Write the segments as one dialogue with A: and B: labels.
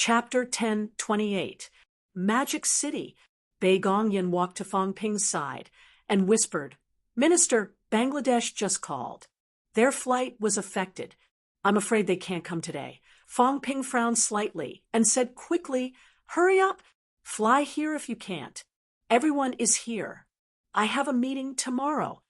A: Chapter 10:28. Magic City. Bei Gongyan walked to Fong Ping's side and whispered, "Minister, Bangladesh just called. Their flight was affected. I'm afraid they can't come today." Fong Ping frowned slightly and said quickly, "Hurry up. Fly here if you can't. Everyone is here. I have a meeting tomorrow."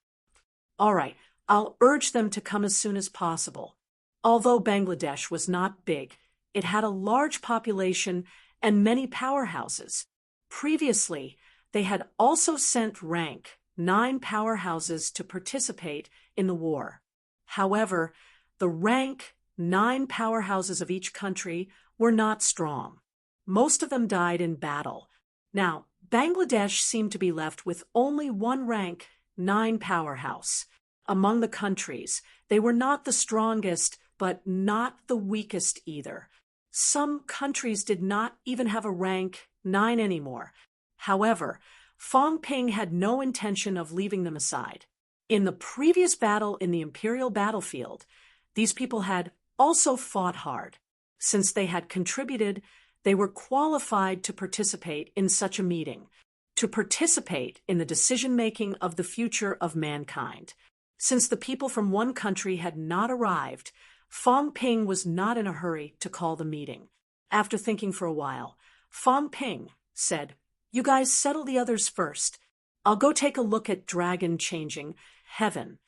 A: "All right, I'll urge them to come as soon as possible." Although Bangladesh was not big, it had a large population and many powerhouses. Previously, they had also sent rank 9 powerhouses to participate in the war. However, the rank 9 powerhouses of each country were not strong. Most of them died in battle. Now, Bangladesh seemed to be left with only one rank 9 powerhouse. Among the countries, they were not the strongest, but not the weakest either. Some countries did not even have a rank 9 anymore. However, Fong Ping had no intention of leaving them aside. In the previous battle in the Imperial battlefield, these people had also fought hard. Since they had contributed, they were qualified to participate in such a meeting, to participate in the decision-making of the future of mankind. Since the people from one country had not arrived, Fong Ping was not in a hurry to call the meeting. After thinking for a while, Fong Ping said, "You guys settle the others first. I'll go take a look at Dragon Changing Heaven."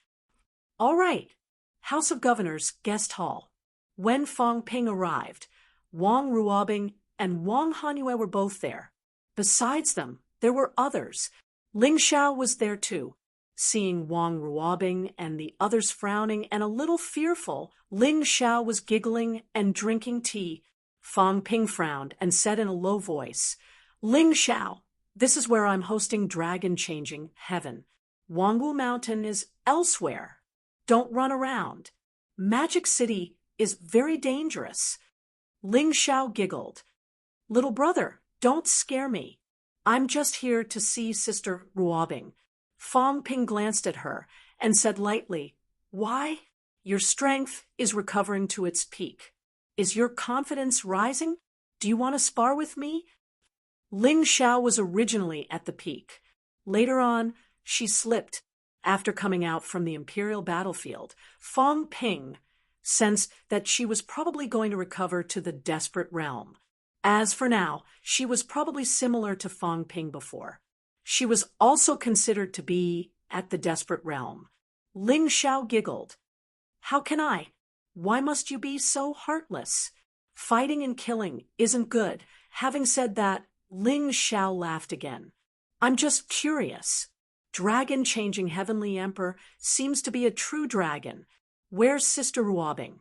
A: "All right." House of Governors Guest Hall. When Fong Ping arrived, Wang Ruobing and Wang Hanyue were both there. Besides them, there were others. Ling Xiao was there too. Seeing Wang Ruobing and the others frowning and a little fearful, Ling Xiao was giggling and drinking tea. Fong Ping frowned and said in a low voice, "Ling Xiao, this is where I'm hosting Dragon Changing Heaven. Wangwu Mountain is elsewhere. Don't run around. Magic City is very dangerous." Ling Xiao giggled. "Little brother, don't scare me. I'm just here to see Sister Ruobing." Fong Ping glanced at her and said lightly, "Why? Your strength is recovering to its peak. Is your confidence rising? Do you want to spar with me?" Ling Xiao was originally at the peak. Later on, she slipped. After coming out from the Imperial battlefield, Fong Ping sensed that she was probably going to recover to the desperate realm. As for now, she was probably similar to Fong Ping before. She was also considered to be at the desperate realm. Ling Xiao giggled. "How can I? Why must you be so heartless? Fighting and killing isn't good." Having said that, Ling Xiao laughed again. "I'm just curious. Dragon Changing Heavenly Emperor seems to be a true dragon. Where's Sister Ruobing?"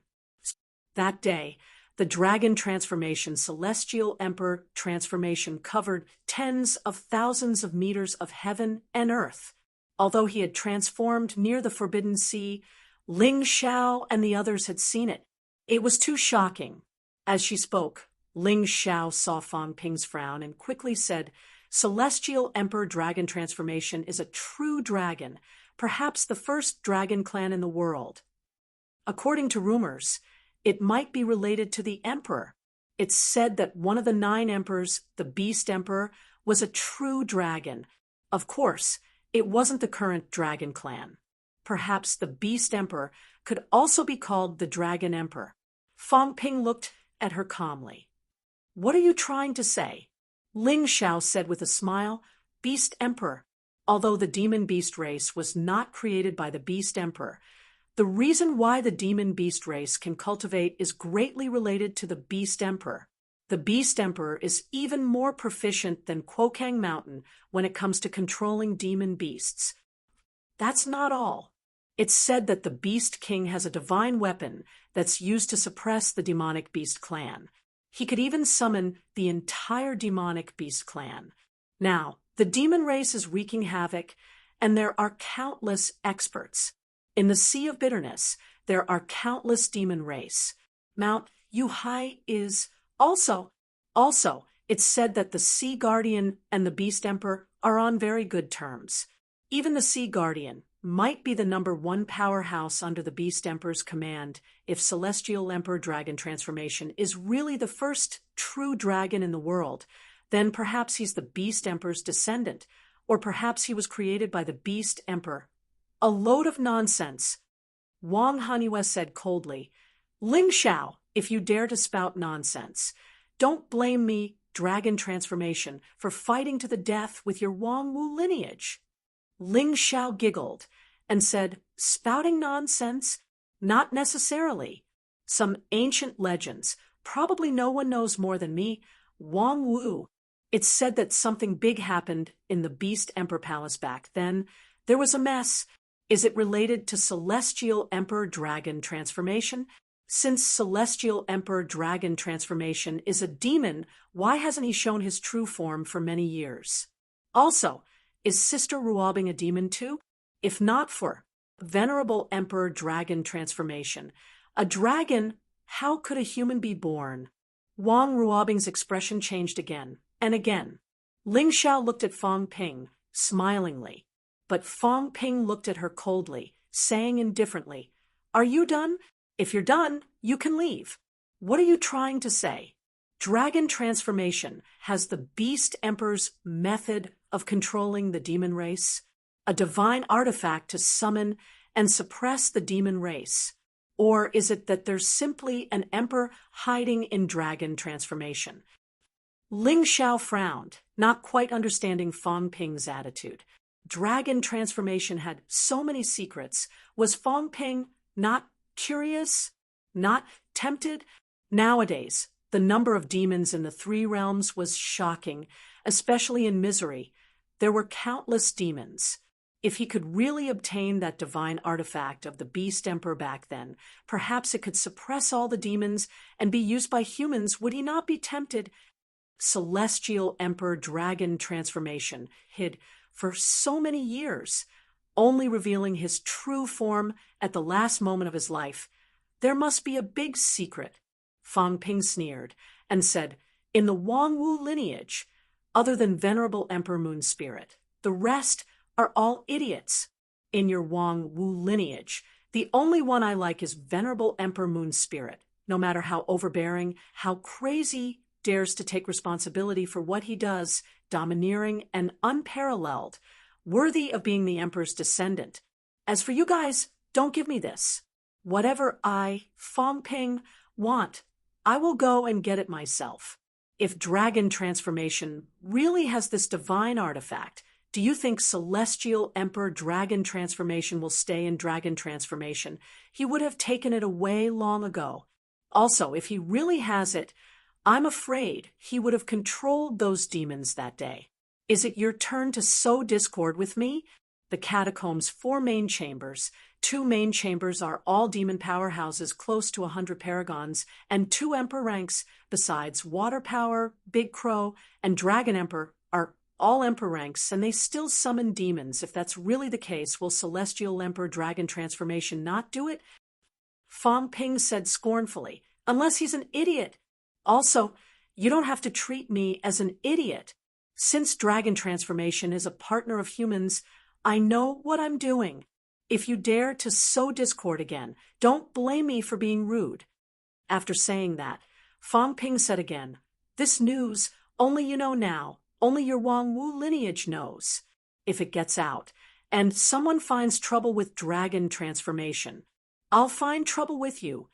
A: That day, the Dragon Transformation Celestial Emperor transformation covered tens of thousands of meters of heaven and earth. Although he had transformed near the Forbidden Sea, Ling Xiao and the others had seen it. It was too shocking. As she spoke, Ling Xiao saw Fong Ping's frown and quickly said, "Celestial Emperor Dragon Transformation is a true dragon, perhaps the first dragon clan in the world. According to rumors, it might be related to the emperor. It's said that one of the 9 emperors, the Beast Emperor, was a true dragon. Of course, it wasn't the current dragon clan. Perhaps the Beast Emperor could also be called the Dragon Emperor." Fong Ping looked at her calmly. "What are you trying to say?" Ling Xiao said with a smile, "Beast Emperor. Although the demon beast race was not created by the Beast Emperor, the reason why the demon beast race can cultivate is greatly related to the Beast Emperor. The Beast Emperor is even more proficient than Kwokang Mountain when it comes to controlling demon beasts. That's not all. It's said that the Beast King has a divine weapon that's used to suppress the demonic beast clan. He could even summon the entire demonic beast clan. Now, the demon race is wreaking havoc, and there are countless experts. In the Sea of Bitterness, there are countless demon race. Mount Yuhai is also, it's said that the Sea Guardian and the Beast Emperor are on very good terms. Even the Sea Guardian, might be the #1 powerhouse under the Beast Emperor's command if Celestial Emperor Dragon Transformation is really the first true dragon in the world. Then perhaps he's the Beast Emperor's descendant, or perhaps he was created by the Beast Emperor. A load of nonsense, Wang Haniwa said coldly. Ling Xiao, if you dare to spout nonsense. Don't blame me, Dragon Transformation, for fighting to the death with your Wang Wu lineage. Ling Xiao giggled and said, spouting nonsense? Not necessarily. Some ancient legends, probably no one knows more than me, Wang Wu. It's said that something big happened in the Beast Emperor Palace back then. There was a mess. Is it related to Celestial Emperor Dragon Transformation? Since Celestial Emperor Dragon Transformation is a demon, why hasn't he shown his true form for many years? Also, is Sister Ruobing a demon too? If not for Venerable Emperor Dragon Transformation, a dragon, how could a human be born? Wang Ruobing's expression changed again and again. Ling Xiao looked at Fang Ping, smilingly, but Fang Ping looked at her coldly, saying indifferently, Are you done? If you're done, you can leave. What are you trying to say? Dragon Transformation has the Beast Emperor's method of controlling the demon race, a divine artifact to summon and suppress the demon race. Or is it that there's simply an emperor hiding in Dragon Transformation? Ling Xiao frowned, not quite understanding Fang Ping's attitude. Dragon Transformation had so many secrets. Was Fang Ping not curious? Not tempted? Nowadays, the number of demons in the 3 realms was shocking, especially in Misery. There were countless demons. If he could really obtain that divine artifact of the Beast Emperor back then, perhaps it could suppress all the demons and be used by humans. Would he not be tempted? Celestial Emperor Dragon Transformation hid for so many years, only revealing his true form at the last moment of his life. There must be a big secret. Fang Ping sneered and said, in the Wang Wu lineage, other than Venerable Emperor Moon Spirit, the rest are all idiots. In your Wang Wu lineage, the only one I like is Venerable Emperor Moon Spirit, no matter how overbearing, how crazy, dares to take responsibility for what he does, domineering and unparalleled, worthy of being the Emperor's descendant. As for you guys, don't give me this. Whatever I, Fang Ping, want, I will go and get it myself. If Dragon Transformation really has this divine artifact, do you think Celestial Emperor Dragon Transformation will stay in Dragon Transformation? He would have taken it away long ago. Also, if he really has it, I'm afraid he would have controlled those demons that day. Is it your turn to sow discord with me? The catacombs' 4 main chambers. 2 main chambers are all demon powerhouses, close to 100 paragons, and 2 emperor ranks, besides Water Power, Big Crow, and Dragon Emperor, are all emperor ranks, and they still summon demons. If that's really the case, will Celestial Emperor Dragon Transformation not do it? Fang Ping said scornfully, unless he's an idiot. Also, you don't have to treat me as an idiot. Since Dragon Transformation is a partner of humans, I know what I'm doing. If you dare to sow discord again, don't blame me for being rude. After saying that, Fang Ping said again, this news, only you know now, only your Wang Wu lineage knows. If it gets out, and someone finds trouble with Dragon Transformation, I'll find trouble with you.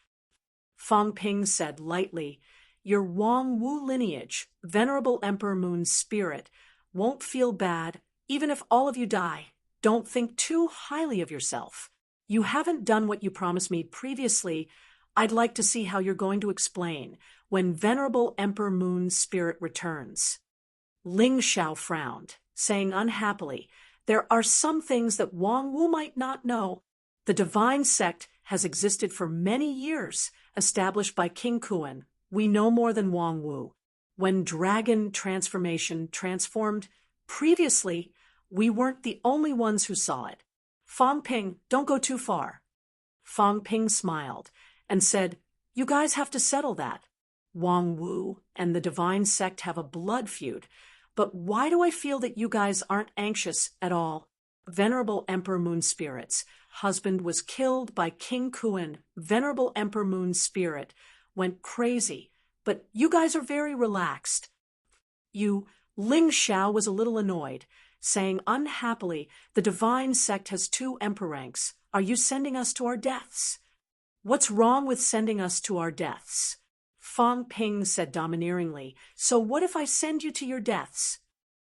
A: Fang Ping said lightly, your Wang Wu lineage, Venerable Emperor Moon Spirit, won't feel bad, even if all of you die. Don't think too highly of yourself. You haven't done what you promised me previously. I'd like to see how you're going to explain when Venerable Emperor Moon Spirit returns. Ling Xiao frowned, saying unhappily, there are some things that Wang Wu might not know. The divine sect has existed for many years, established by King Kuan. We know more than Wang Wu. When Dragon Transformation transformed previously, we weren't the only ones who saw it. Fang Ping, don't go too far. Fang Ping smiled and said, you guys have to settle that. Wang Wu and the divine sect have a blood feud, but why do I feel that you guys aren't anxious at all? Venerable Emperor Moon Spirit's husband was killed by King Kuan. Venerable Emperor Moon Spirit went crazy, but you guys are very relaxed. Ling Xiao was a little annoyed, saying unhappily, the divine sect has 2 emperor ranks. Are you sending us to our deaths? What's wrong with sending us to our deaths? Fang Ping said domineeringly, so what if I send you to your deaths?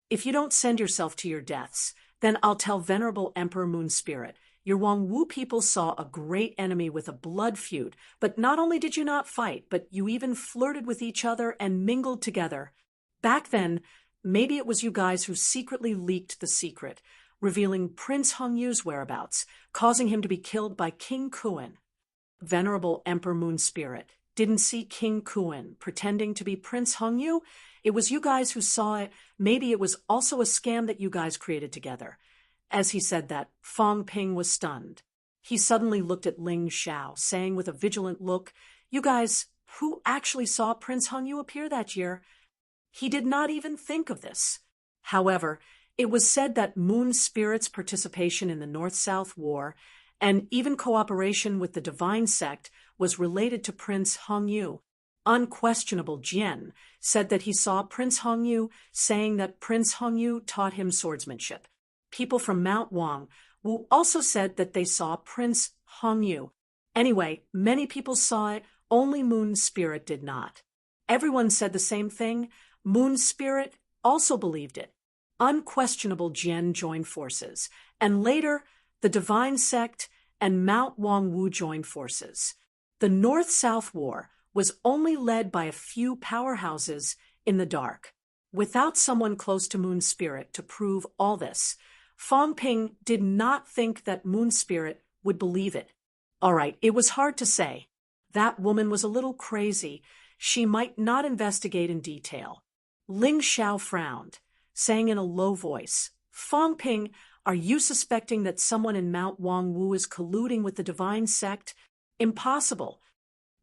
A: If you don't send yourself to your deaths, then I'll tell Venerable Emperor Moon Spirit, your Wangwu people saw a great enemy with a blood feud, but not only did you not fight, but you even flirted with each other and mingled together. Back then, maybe it was you guys who secretly leaked the secret, revealing Prince Hongyu's whereabouts, causing him to be killed by King Kuan. Venerable Emperor Moon Spirit didn't see King Kuan pretending to be Prince Hongyu. It was you guys who saw it. Maybe it was also a scam that you guys created together. As he said that, Fang Ping was stunned. He suddenly looked at Ling Xiao, saying with a vigilant look, you guys, who actually saw Prince Hongyu appear that year? He did not even think of this. However, it was said that Moon Spirit's participation in the North-South War and even cooperation with the divine sect was related to Prince Hongyu. Unquestionable Jian said that he saw Prince Hongyu, saying that Prince Hongyu taught him swordsmanship. People from Mount Wang Wu also said that they saw Prince Hongyu. Anyway, many people saw it, only Moon Spirit did not. Everyone said the same thing. Moon Spirit also believed it. Unquestionable Jian joined forces, and later the divine sect and Mount Wang Wu joined forces. The North-South War was only led by a few powerhouses in the dark. Without someone close to Moon Spirit to prove all this, Fang Ping did not think that Moon Spirit would believe it. All right, it was hard to say. That woman was a little crazy. She might not investigate in detail. Ling Xiao frowned, saying in a low voice, Fang Ping, are you suspecting that someone in Mount Wang Wu is colluding with the divine sect? Impossible.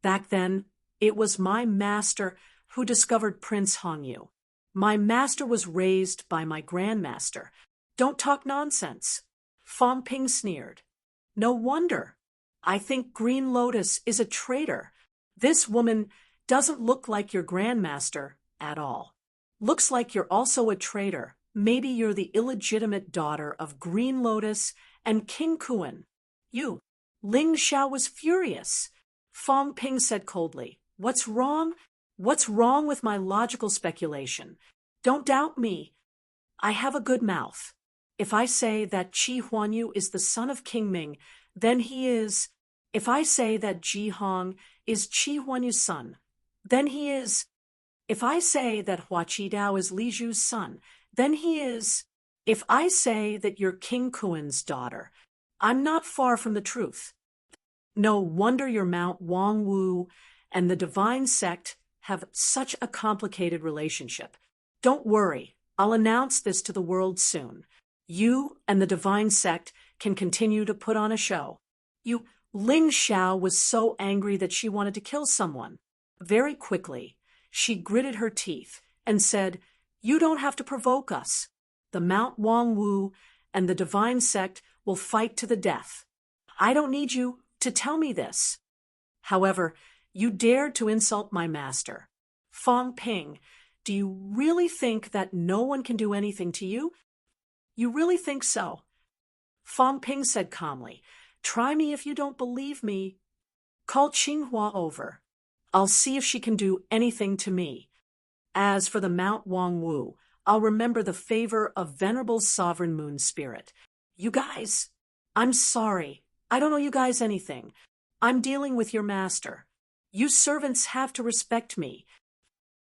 A: Back then, it was my master who discovered Prince Hongyu. My master was raised by my grandmaster. Don't talk nonsense. Fang Ping sneered. No wonder. I think Green Lotus is a traitor. This woman doesn't look like your grandmaster at all. Looks like you're also a traitor. Maybe you're the illegitimate daughter of Green Lotus and King Kuan. You. Ling Xiao was furious. Fang Ping said coldly, What's wrong? What's wrong with my logical speculation? Don't doubt me. I have a good mouth. If I say that Qi Huanyu is the son of King Ming, then he is. If I say that Ji Hong is Qi Huanyu's son, then he is. If I say that Hua Qidao is Li Zhu's son, then he is. If I say that you're King Kuan's daughter, I'm not far from the truth. No wonder your Mount Wang Wu and the divine sect have such a complicated relationship. Don't worry, I'll announce this to the world soon. You and the divine sect can continue to put on a show. Ling Xiao was so angry that she wanted to kill someone. Very quickly, she gritted her teeth and said, You don't have to provoke us. The Mount Wang Wu and the divine sect will fight to the death. I don't need you to tell me this. However, you dared to insult my master. Fang Ping, do you really think that no one can do anything to you? You really think so? Fang Ping said calmly, Try me if you don't believe me. Call Qinghua over. I'll see if she can do anything to me. As for the Mount Wang Wu, I'll remember the favor of Venerable Sovereign Moon Spirit. You guys, I'm sorry. I don't owe you guys anything. I'm dealing with your master. You servants have to respect me.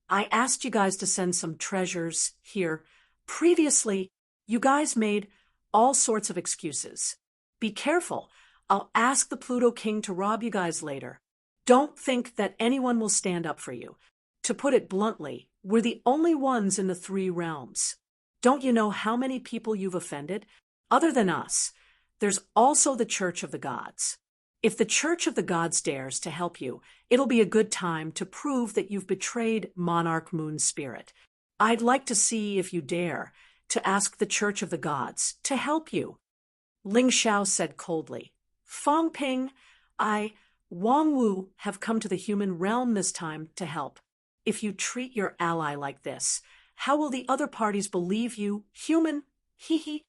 A: I asked you guys to send some treasures here. Previously, you guys made all sorts of excuses. Be careful. I'll ask the Pluto King to rob you guys later. Don't think that anyone will stand up for you. To put it bluntly, we're the only ones in the 3 realms. Don't you know how many people you've offended? Other than us, there's also the Church of the Gods. If the Church of the Gods dares to help you, it'll be a good time to prove that you've betrayed Monarch Moon Spirit. I'd like to see if you dare to ask the Church of the Gods to help you. Ling Xiao said coldly. Fong Ping, Wang Wu, have come to the human realm this time to help. If you treat your ally like this, how will the other parties believe you human? Hee hee.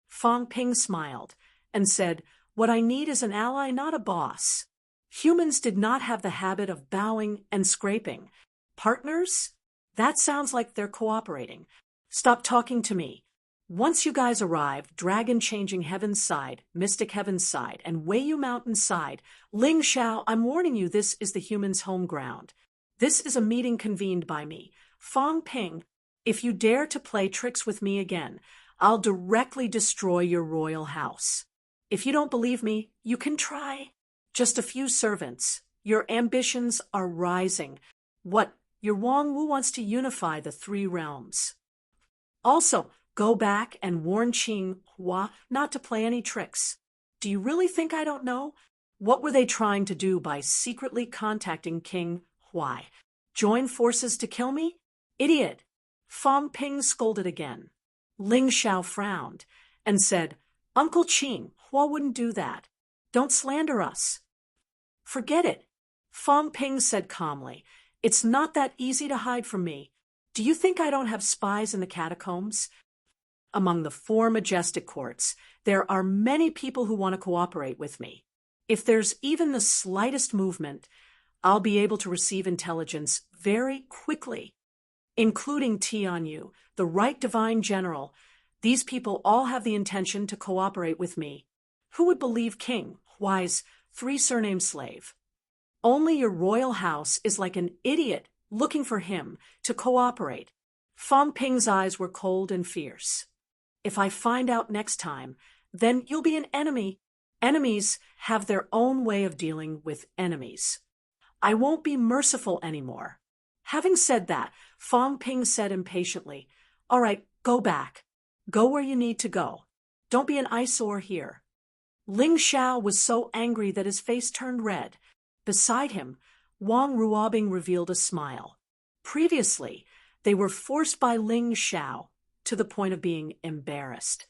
A: Fong Ping smiled and said, What I need is an ally, not a boss. Humans did not have the habit of bowing and scraping. Partners? That sounds like they're cooperating. Stop talking to me. Once you guys arrive, Dragon Changing Heaven's Side, Mystic Heaven's Side, and Weiyu Mountain's Side, Ling Xiao, I'm warning you, this is the humans' home ground. This is a meeting convened by me, Fong Ping. If you dare to play tricks with me again, I'll directly destroy your royal house. If you don't believe me, you can try. Just a few servants. Your ambitions are rising. What? Your Wang Wu wants to unify the three realms. Also, go back and warn Qing Hua not to play any tricks. Do you really think I don't know? What were they trying to do by secretly contacting King Huai? Join forces to kill me? Idiot! Fong Ping scolded again. Ling Xiao frowned and said, Uncle Qing Hua wouldn't do that. Don't slander us. Forget it. Fong Ping said calmly. It's not that easy to hide from me. Do you think I don't have spies in the catacombs? Among the four majestic courts, there are many people who want to cooperate with me. If there's even the slightest movement, I'll be able to receive intelligence very quickly, including Tianyu, the right divine general. These people all have the intention to cooperate with me. Who would believe King Huai's three-surname slave? Only your royal house is like an idiot looking for him to cooperate. Fong Ping's eyes were cold and fierce. If I find out next time, then you'll be an enemy. Enemies have their own way of dealing with enemies. I won't be merciful anymore. Having said that, Fong Ping said impatiently, All right, go back. Go where you need to go. Don't be an eyesore here. Ling Xiao was so angry that his face turned red. Beside him, Wang Ruobing revealed a smile. Previously, they were forced by Ling Xiao to the point of being embarrassed.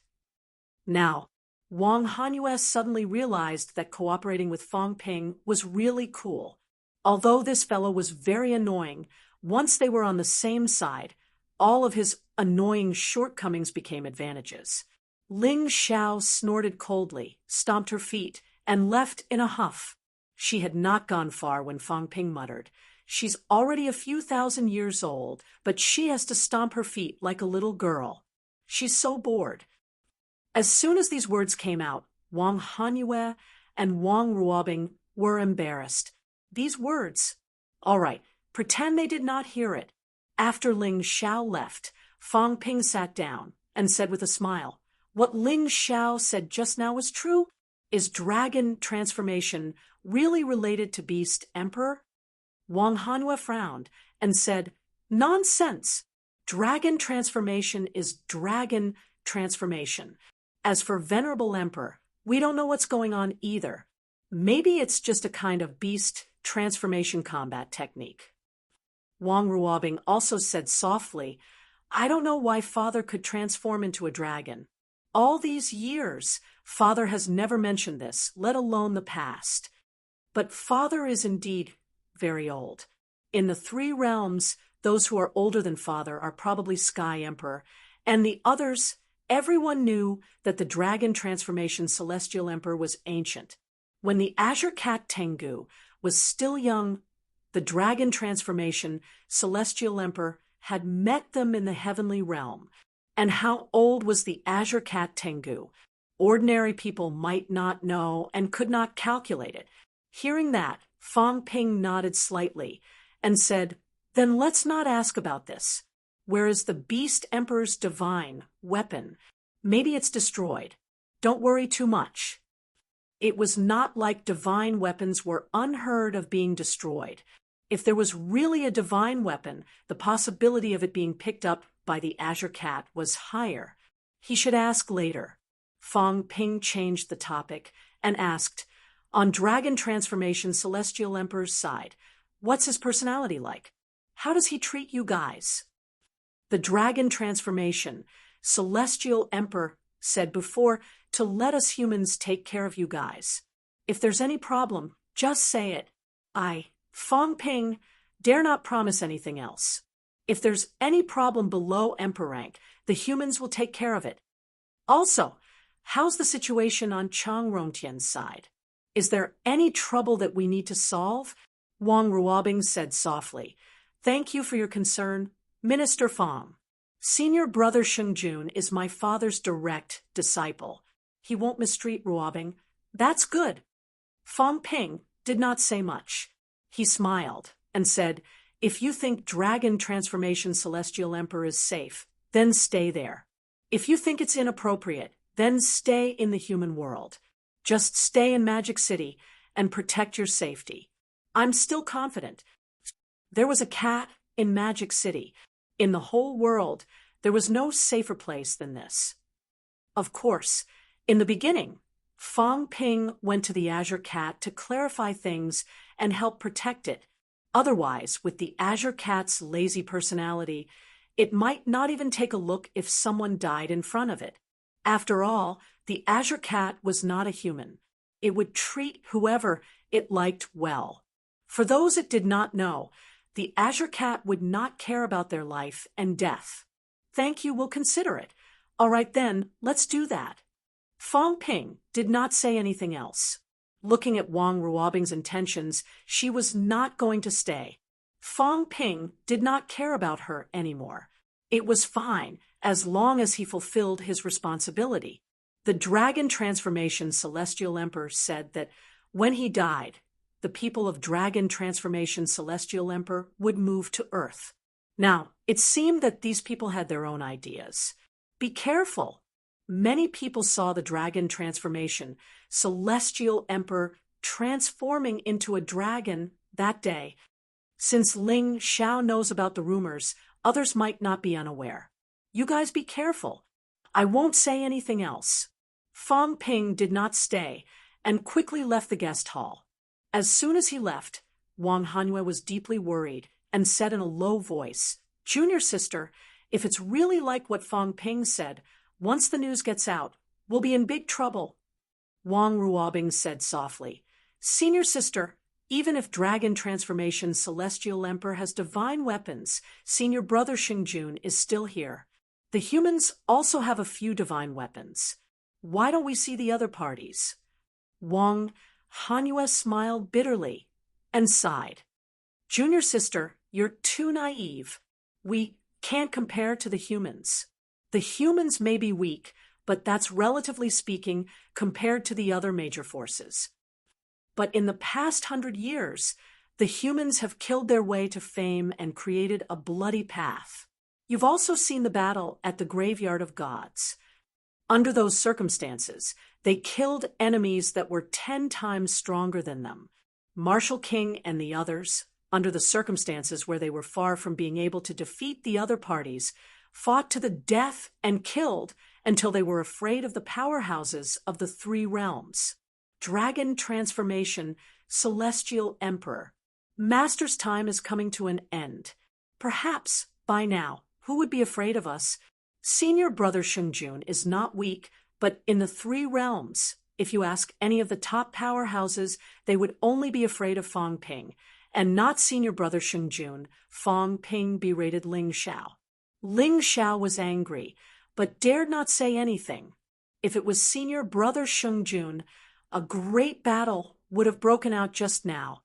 A: Now, Wang Hanyue suddenly realized that cooperating with Fong Ping was really cool. Although this fellow was very annoying, once they were on the same side, all of his annoying shortcomings became advantages. Ling Xiao snorted coldly, stomped her feet, and left in a huff. She had not gone far when Fong Ping muttered, She's already a few thousand years old, but she has to stomp her feet like a little girl. She's so bored. As soon as these words came out, Wang Hanyue and Wang Ruobing were embarrassed. These words. All right, pretend they did not hear it. After Ling Xiao left, Fong Ping sat down and said with a smile, What Ling Xiao said just now was true? Is dragon transformation really related to Beast Emperor? Wang Hanyue frowned and said, Nonsense! Dragon transformation is dragon transformation. As for Venerable Emperor, we don't know what's going on either. Maybe it's just a kind of beast transformation combat technique. Wang Ruobing also said softly, I don't know why Father could transform into a dragon. All these years, Father has never mentioned this, let alone the past. But Father is indeed very old. In the three realms, those who are older than Father are probably Sky Emperor, and the others, everyone knew that the dragon transformation Celestial Emperor was ancient. When the Azure Cat Tengu was still young, the dragon transformation Celestial Emperor had met them in the heavenly realm. And how old was the Azure Cat Tengu? Ordinary people might not know and could not calculate it. Hearing that, Fong Ping nodded slightly and said, Then let's not ask about this. Whereas the Beast Emperor's divine weapon, maybe it's destroyed. Don't worry too much. It was not like divine weapons were unheard of being destroyed. If there was really a divine weapon, the possibility of it being picked up by the Azure Cat was higher. He should ask later. Fong Ping changed the topic and asked, On Dragon Transformation Celestial Emperor's side, what's his personality like? How does he treat you guys? The Dragon Transformation Celestial Emperor said before to let us humans take care of you guys. If there's any problem, just say it. I, Fong Ping, dare not promise anything else. If there's any problem below Emperor rank, the humans will take care of it. Also, how's the situation on Chang Rongtian's side? Is there any trouble that we need to solve? Wang Ruobing said softly. Thank you for your concern, Minister Fong. Senior brother Shengjun is my father's direct disciple. He won't mistreat Ruobing. That's good. Fong Ping did not say much. He smiled and said, if you think Dragon Transformation Celestial Emperor is safe, then stay there. If you think it's inappropriate, then stay in the human world. Just stay in Magic City and protect your safety. I'm still confident. There was a cat in Magic City. In the whole world, there was no safer place than this. Of course, in the beginning, Fong Ping went to the Azure Cat to clarify things and help protect it. Otherwise, with the Azure Cat's lazy personality, it might not even take a look if someone died in front of it. After all, the Azure Cat was not a human. It would treat whoever it liked well. For those it did not know, the Azure Cat would not care about their life and death. Thank you, we'll consider it. All right then, let's do that. Fong Ping did not say anything else. Looking at Wang Ruobing's intentions, she was not going to stay. Fong Ping did not care about her anymore. It was fine, as long as he fulfilled his responsibility. The Dragon Transformation Celestial Emperor said that when he died, the people of Dragon Transformation Celestial Emperor would move to Earth. Now, it seemed that these people had their own ideas. Be careful. Many people saw the Dragon Transformation Celestial Emperor transforming into a dragon that day. Since Ling Xiao knows about the rumors, others might not be unaware. You guys be careful. I won't say anything else. Fong Ping did not stay and quickly left the guest hall. As soon as he left, Wang Hanyue was deeply worried and said in a low voice, Junior sister, if it's really like what Fong Ping said, once the news gets out, we'll be in big trouble. Wang Ruobing said softly, Senior sister, even if Dragon Transformation Celestial Emperor has divine weapons, Senior brother Shengjun is still here. The humans also have a few divine weapons. Why don't we see the other parties? Wang Hanyue smiled bitterly and sighed. Junior sister, you're too naive. We can't compare to the humans. The humans may be weak, but that's relatively speaking compared to the other major forces. But in the past 100 years, the humans have killed their way to fame and created a bloody path. You've also seen the battle at the Graveyard of Gods. Under those circumstances, they killed enemies that were 10 times stronger than them. Marshal King and the others, under the circumstances where they were far from being able to defeat the other parties, fought to the death and killed until they were afraid of the powerhouses of the 3 realms. Dragon Transformation Celestial Emperor. Master's time is coming to an end. Perhaps, by now, who would be afraid of us? Senior brother Shengjun is not weak, but in the 3 realms, if you ask any of the top powerhouses, they would only be afraid of Fong Ping, and not senior brother Shengjun. Fong Ping berated Ling Xiao. Ling Xiao was angry, but dared not say anything. If it was senior brother Shengjun, a great battle would have broken out just now.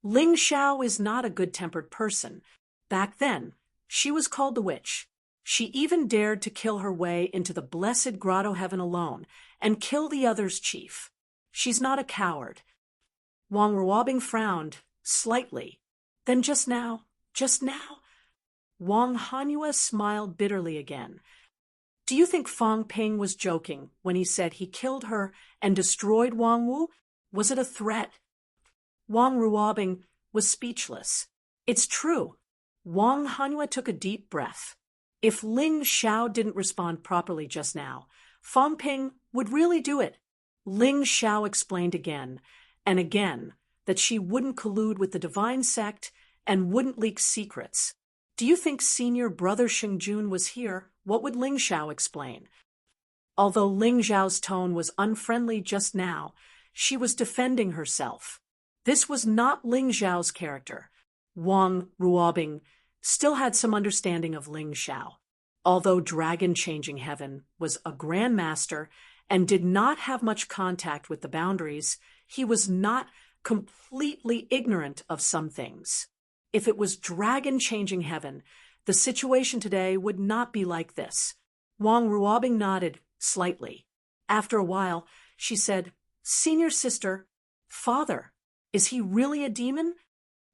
A: Ling Xiao is not a good-tempered person. Back then, she was called the witch. She even dared to kill her way into the blessed grotto heaven alone and kill the other's chief. She's not a coward. Wang Ruobing frowned slightly. Then just now. Wang Hanyue smiled bitterly again. Do you think Fong Ping was joking when he said he killed her and destroyed Wang Wu? Was it a threat? Wang Ruobing was speechless. It's true. Wang Hanyue took a deep breath. If Ling Xiao didn't respond properly just now, Fong Ping would really do it. Ling Xiao explained again and again that she wouldn't collude with the divine sect and wouldn't leak secrets. Do you think senior brother Shengjun was here? What would Ling Xiao explain? Although Ling Zhao's tone was unfriendly just now, she was defending herself. This was not Ling Zhao's character. Wang Ruobing still had some understanding of Ling Zhao. Although Dragon Changing Heaven was a grandmaster and did not have much contact with the boundaries, he was not completely ignorant of some things. If it was Dragon Changing Heaven, the situation today would not be like this. Wang Ruobing nodded slightly. After a while, she said, "Senior sister, father, is he really a demon?"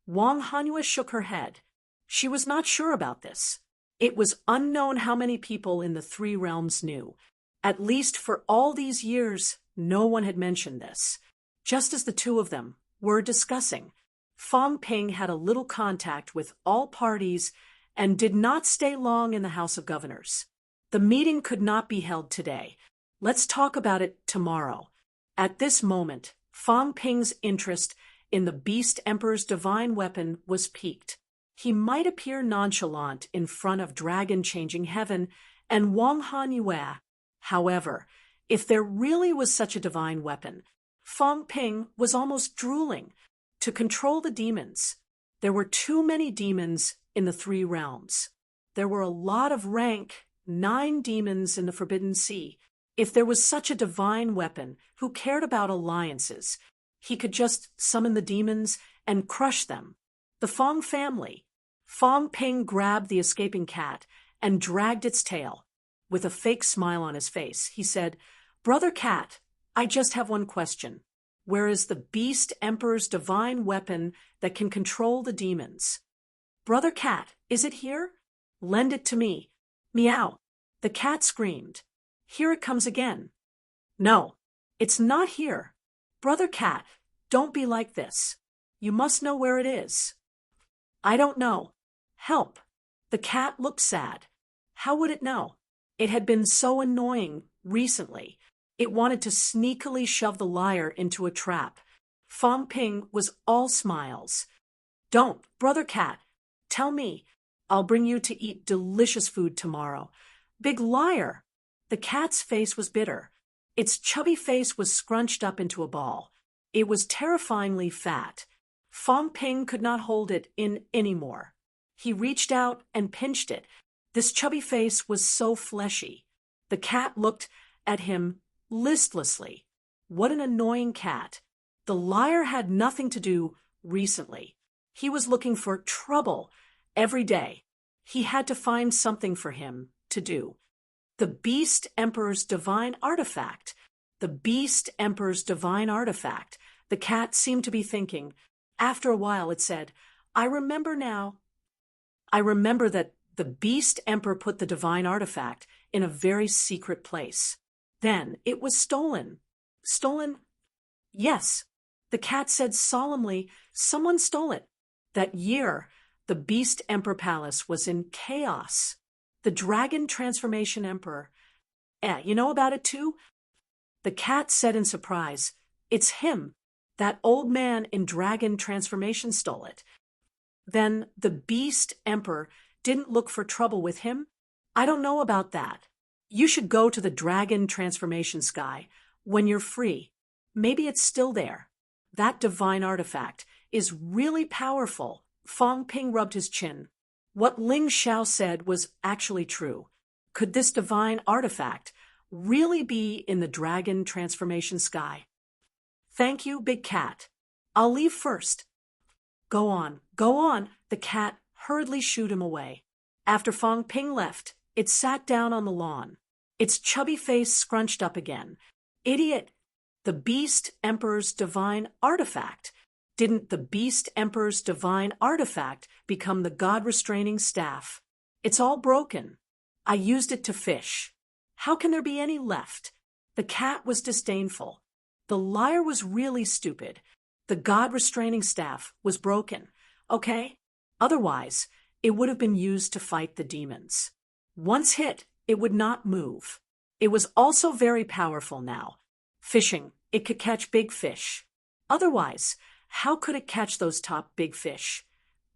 A: Wang Hanyue shook her head. She was not sure about this. It was unknown how many people in the three realms knew. At least for all these years, no one had mentioned this. Just as the two of them were discussing, Fang Ping had a little contact with all parties and did not stay long in the House of Governors. The meeting could not be held today. Let's talk about it tomorrow. At this moment, Fang Ping's interest in the Beast Emperor's divine weapon was piqued. He might appear nonchalant in front of Dragon Changing Heaven and Wang Hanyue. However, if there really was such a divine weapon, Fang Ping was almost drooling. To control the demons, there were too many demons in the three realms. There were a lot of rank 9 demons in the Forbidden Sea. If there was such a divine weapon, who cared about alliances? He could just summon the demons and crush them. The Fang family. Fang Ping grabbed the escaping cat and dragged its tail. With a fake smile on his face, he said, "Brother Cat, I just have one question. Where is the Beast Emperor's divine weapon that can control the demons?" "Brother Cat, is it here? Lend it to me." "Meow." The cat screamed. "Here it comes again." "No, it's not here. Brother Cat, don't be like this. You must know where it is." "I don't know. Help." The cat looked sad. How would it know? It had been so annoying recently. It wanted to sneakily shove the liar into a trap. Fang Ping was all smiles. "Don't, Brother Cat. Tell me. I'll bring you to eat delicious food tomorrow." "Big liar." The cat's face was bitter. Its chubby face was scrunched up into a ball. It was terrifyingly fat. Fang Ping could not hold it in anymore. He reached out and pinched it. This chubby face was so fleshy. The cat looked at him listlessly. What an annoying cat. The liar had nothing to do recently. He was looking for trouble every day. He had to find something for him to do. The Beast Emperor's divine artifact. The Beast Emperor's divine artifact. The cat seemed to be thinking. After a while it said, "I remember now. I remember that the Beast Emperor put the divine artifact in a very secret place. Then it was stolen." "Stolen?" "Yes." The cat said solemnly, "Someone stole it." That year, the Beast Emperor Palace was in chaos. The Dragon Transformation Emperor. You know about it too?" The cat said in surprise, "It's him. That old man in Dragon Transformation stole it." "Then the Beast Emperor didn't look for trouble with him?" "I don't know about that. You should go to the Dragon Transformation Sky when you're free. Maybe it's still there. That divine artifact is really powerful." Fang Ping rubbed his chin. What Ling Xiao said was actually true. Could this divine artifact really be in the Dragon Transformation Sky? "Thank you, Big Cat. I'll leave first." Go on, go on." The cat hurriedly shooed him away. After Fang Ping left, it sat down on the lawn. Its chubby face scrunched up again. "Idiot. The Beast Emperor's divine artifact. Didn't the Beast Emperor's divine artifact become the God-restraining staff? It's all broken. I used it to fish. How can there be any left?" The cat was disdainful. The liar was really stupid. The God-restraining staff was broken. Okay? Otherwise, it would have been used to fight the demons. Once hit, it would not move. It was also very powerful now. Fishing, it could catch big fish. Otherwise, how could it catch those top big fish?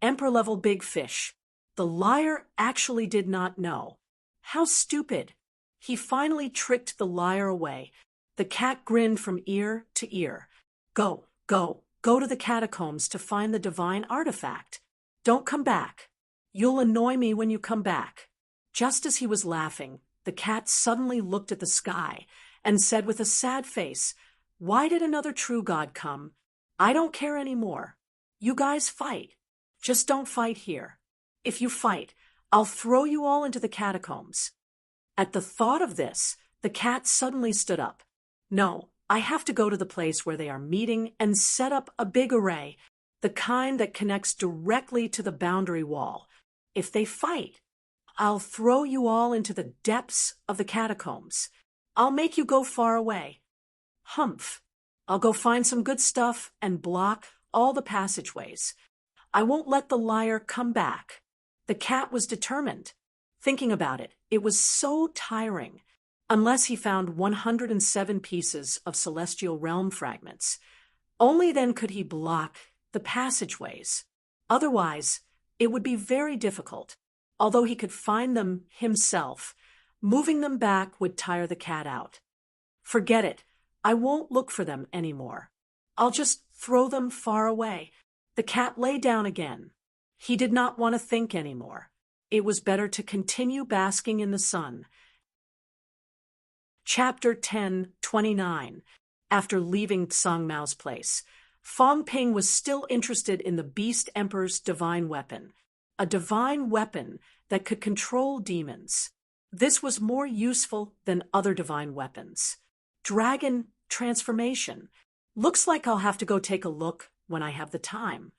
A: Emperor-level big fish. The liar actually did not know. How stupid. He finally tricked the liar away. The cat grinned from ear to ear. Go, go, go to the catacombs to find the divine artifact. Don't come back. You'll annoy me when you come back. Just as he was laughing, the cat suddenly looked at the sky and said with a sad face, "Why did another true god come? I don't care anymore. You guys fight. Just don't fight here. If you fight, I'll throw you all into the catacombs." At the thought of this, the cat suddenly stood up. "No, I have to go to the place where they are meeting and set up a big array, the kind that connects directly to the boundary wall. If they fight, I'll throw you all into the depths of the catacombs. I'll make you go far away. Humph. I'll go find some good stuff and block all the passageways. I won't let the liar come back." The cat was determined. Thinking about it, it was so tiring. Unless he found 107 pieces of celestial realm fragments, only then could he block the passageways. Otherwise, it would be very difficult. Although he could find them himself, moving them back would tire the cat out. "Forget it. I won't look for them anymore. I'll just throw them far away." The cat lay down again. He did not want to think anymore. It was better to continue basking in the sun. Chapter 10:29. After leaving Tsang Mao's place, Fong Ping was still interested in the Beast Emperor's divine weapon, a divine weapon that could control demons. This was more useful than other divine weapons. Dragon transformation. Looks like I'll have to go take a look when I have the time.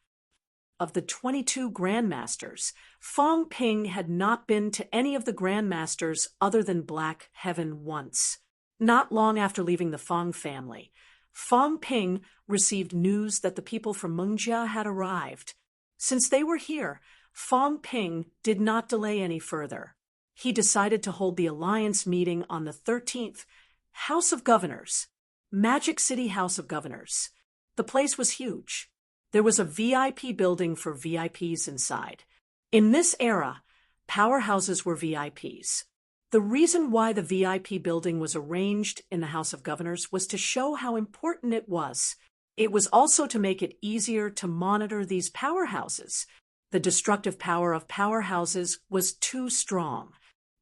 A: Of the 22 grandmasters, Fong Ping had not been to any of the grandmasters other than Black Heaven once. Not long after leaving the Fong family, Fong Ping received news that the people from Mengjia had arrived. Since they were here, Fong Ping did not delay any further. He decided to hold the Alliance meeting on the 13th, House of Governors, Magic City House of Governors. The place was huge. There was a VIP building for VIPs inside. In this era, powerhouses were VIPs. The reason why the VIP building was arranged in the House of Governors was to show how important it was. It was also to make it easier to monitor these powerhouses. The destructive power of powerhouses was too strong.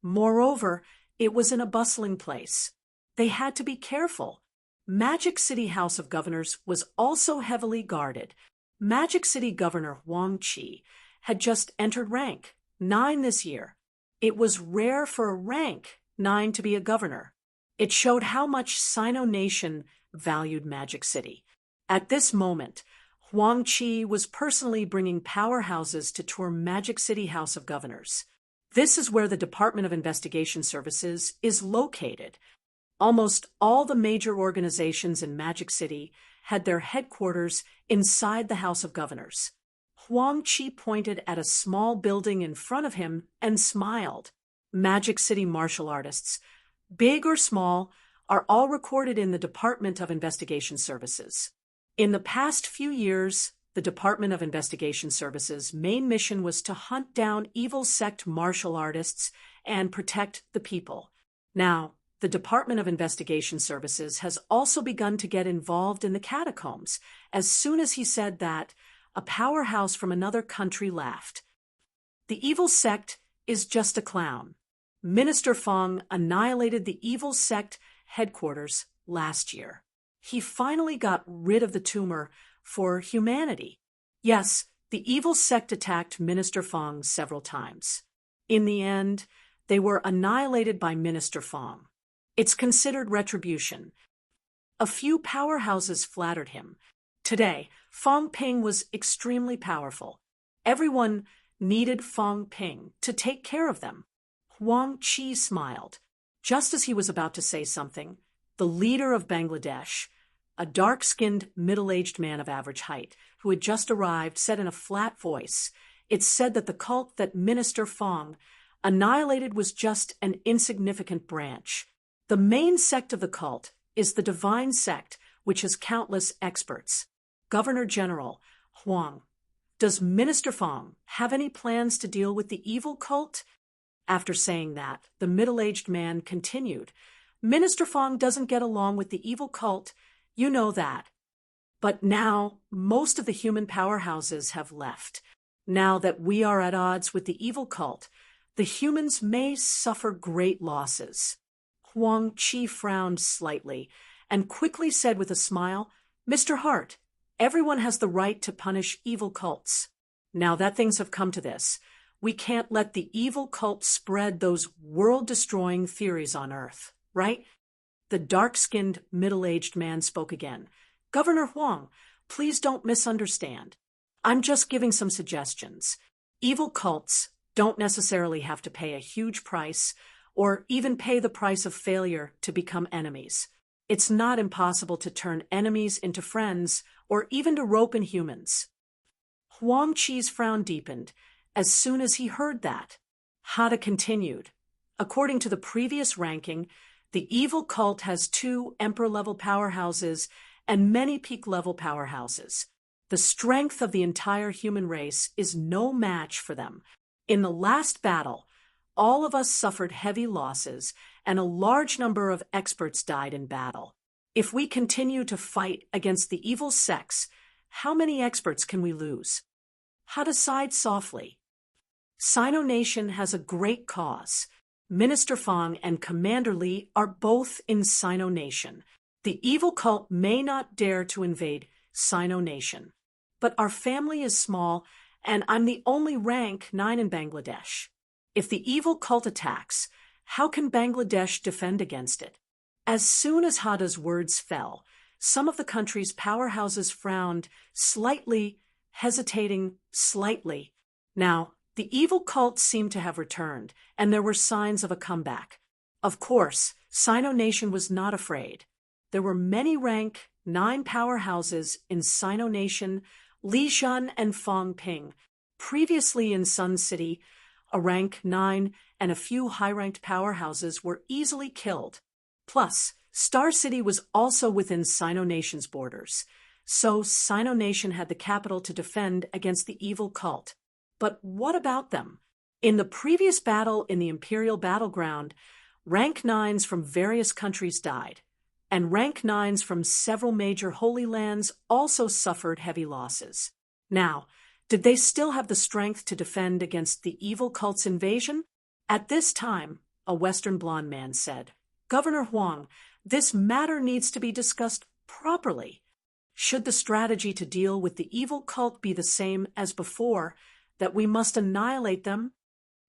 A: Moreover, it was in a bustling place. They had to be careful. Magic City House of Governors was also heavily guarded. Magic City Governor Huang Qi had just entered rank 9 this year. It was rare for a rank 9 to be a governor. It showed how much Sino Nation valued Magic City. At this moment, Huang Qi was personally bringing powerhouses to tour Magic City House of Governors. This is where the Department of Investigation Services is located. Almost all the major organizations in Magic City had their headquarters inside the House of Governors. Huang Qi pointed at a small building in front of him and smiled. Magic City martial artists, big or small, are all recorded in the Department of Investigation Services. In the past few years, the Department of Investigation Services' main mission was to hunt down evil sect martial artists and protect the people. Now, the Department of Investigation Services has also begun to get involved in the catacombs. As soon as he said that, a powerhouse from another country laughed. The evil sect is just a clown. Minister Fong annihilated the evil sect headquarters last year. He finally got rid of the tumor for humanity. Yes, the evil sect attacked Minister Fong several times. In the end, they were annihilated by Minister Fong. It's considered retribution. A few powerhouses flattered him. Today, Fong Ping was extremely powerful. Everyone needed Fong Ping to take care of them. Huang Qi smiled. Just as he was about to say something, the leader of Bangladesh, a dark-skinned, middle-aged man of average height, who had just arrived, said in a flat voice, "It's said that the cult that Minister Fong annihilated was just an insignificant branch. The main sect of the cult is the divine sect, which has countless experts. Governor General Huang, does Minister Fong have any plans to deal with the evil cult?" After saying that, the middle-aged man continued, Minister Fong doesn't get along with the evil cult, you know that. But now, most of the human powerhouses have left. Now that we are at odds with the evil cult, the humans may suffer great losses. Huang Qi frowned slightly and quickly said with a smile, Mr. Hart, everyone has the right to punish evil cults. Now that things have come to this, we can't let the evil cult spread those world-destroying theories on Earth, right? The dark-skinned, middle-aged man spoke again. Governor Huang, please don't misunderstand. I'm just giving some suggestions. Evil cults don't necessarily have to pay a huge price or even pay the price of failure to become enemies. It's not impossible to turn enemies into friends or even to rope in humans. Huang Qi's frown deepened as soon as he heard that. Hada continued. According to the previous ranking, the evil cult has 2 emperor-level powerhouses and many peak-level powerhouses. The strength of the entire human race is no match for them. In the last battle, all of us suffered heavy losses, and a large number of experts died in battle. If we continue to fight against the evil sects, how many experts can we lose? Hada sighed softly. Sino Nation has a great cause. Minister Fong and Commander Li are both in Sino Nation. The evil cult may not dare to invade Sino Nation. But our family is small, and I'm the only rank 9 in Bangladesh. If the evil cult attacks, how can Bangladesh defend against it? As soon as Hada's words fell, some of the country's powerhouses frowned, slightly, hesitating slightly. Now, the evil cult seemed to have returned, and there were signs of a comeback. Of course, Sino Nation was not afraid. There were many rank 9 powerhouses in Sino Nation, Lijian and Fangping. Previously in Sun City, a rank 9 and a few high-ranked powerhouses were easily killed. Plus, Star City was also within Sino Nation's borders, so Sino Nation had the capital to defend against the evil cult. But what about them? In the previous battle in the Imperial Battleground, rank 9s from various countries died, and rank 9s from several major Holy Lands also suffered heavy losses. Now, did they still have the strength to defend against the evil cult's invasion? At this time, a Western blonde man said, Governor Huang, this matter needs to be discussed properly. Should the strategy to deal with the evil cult be the same as before, that we must annihilate them?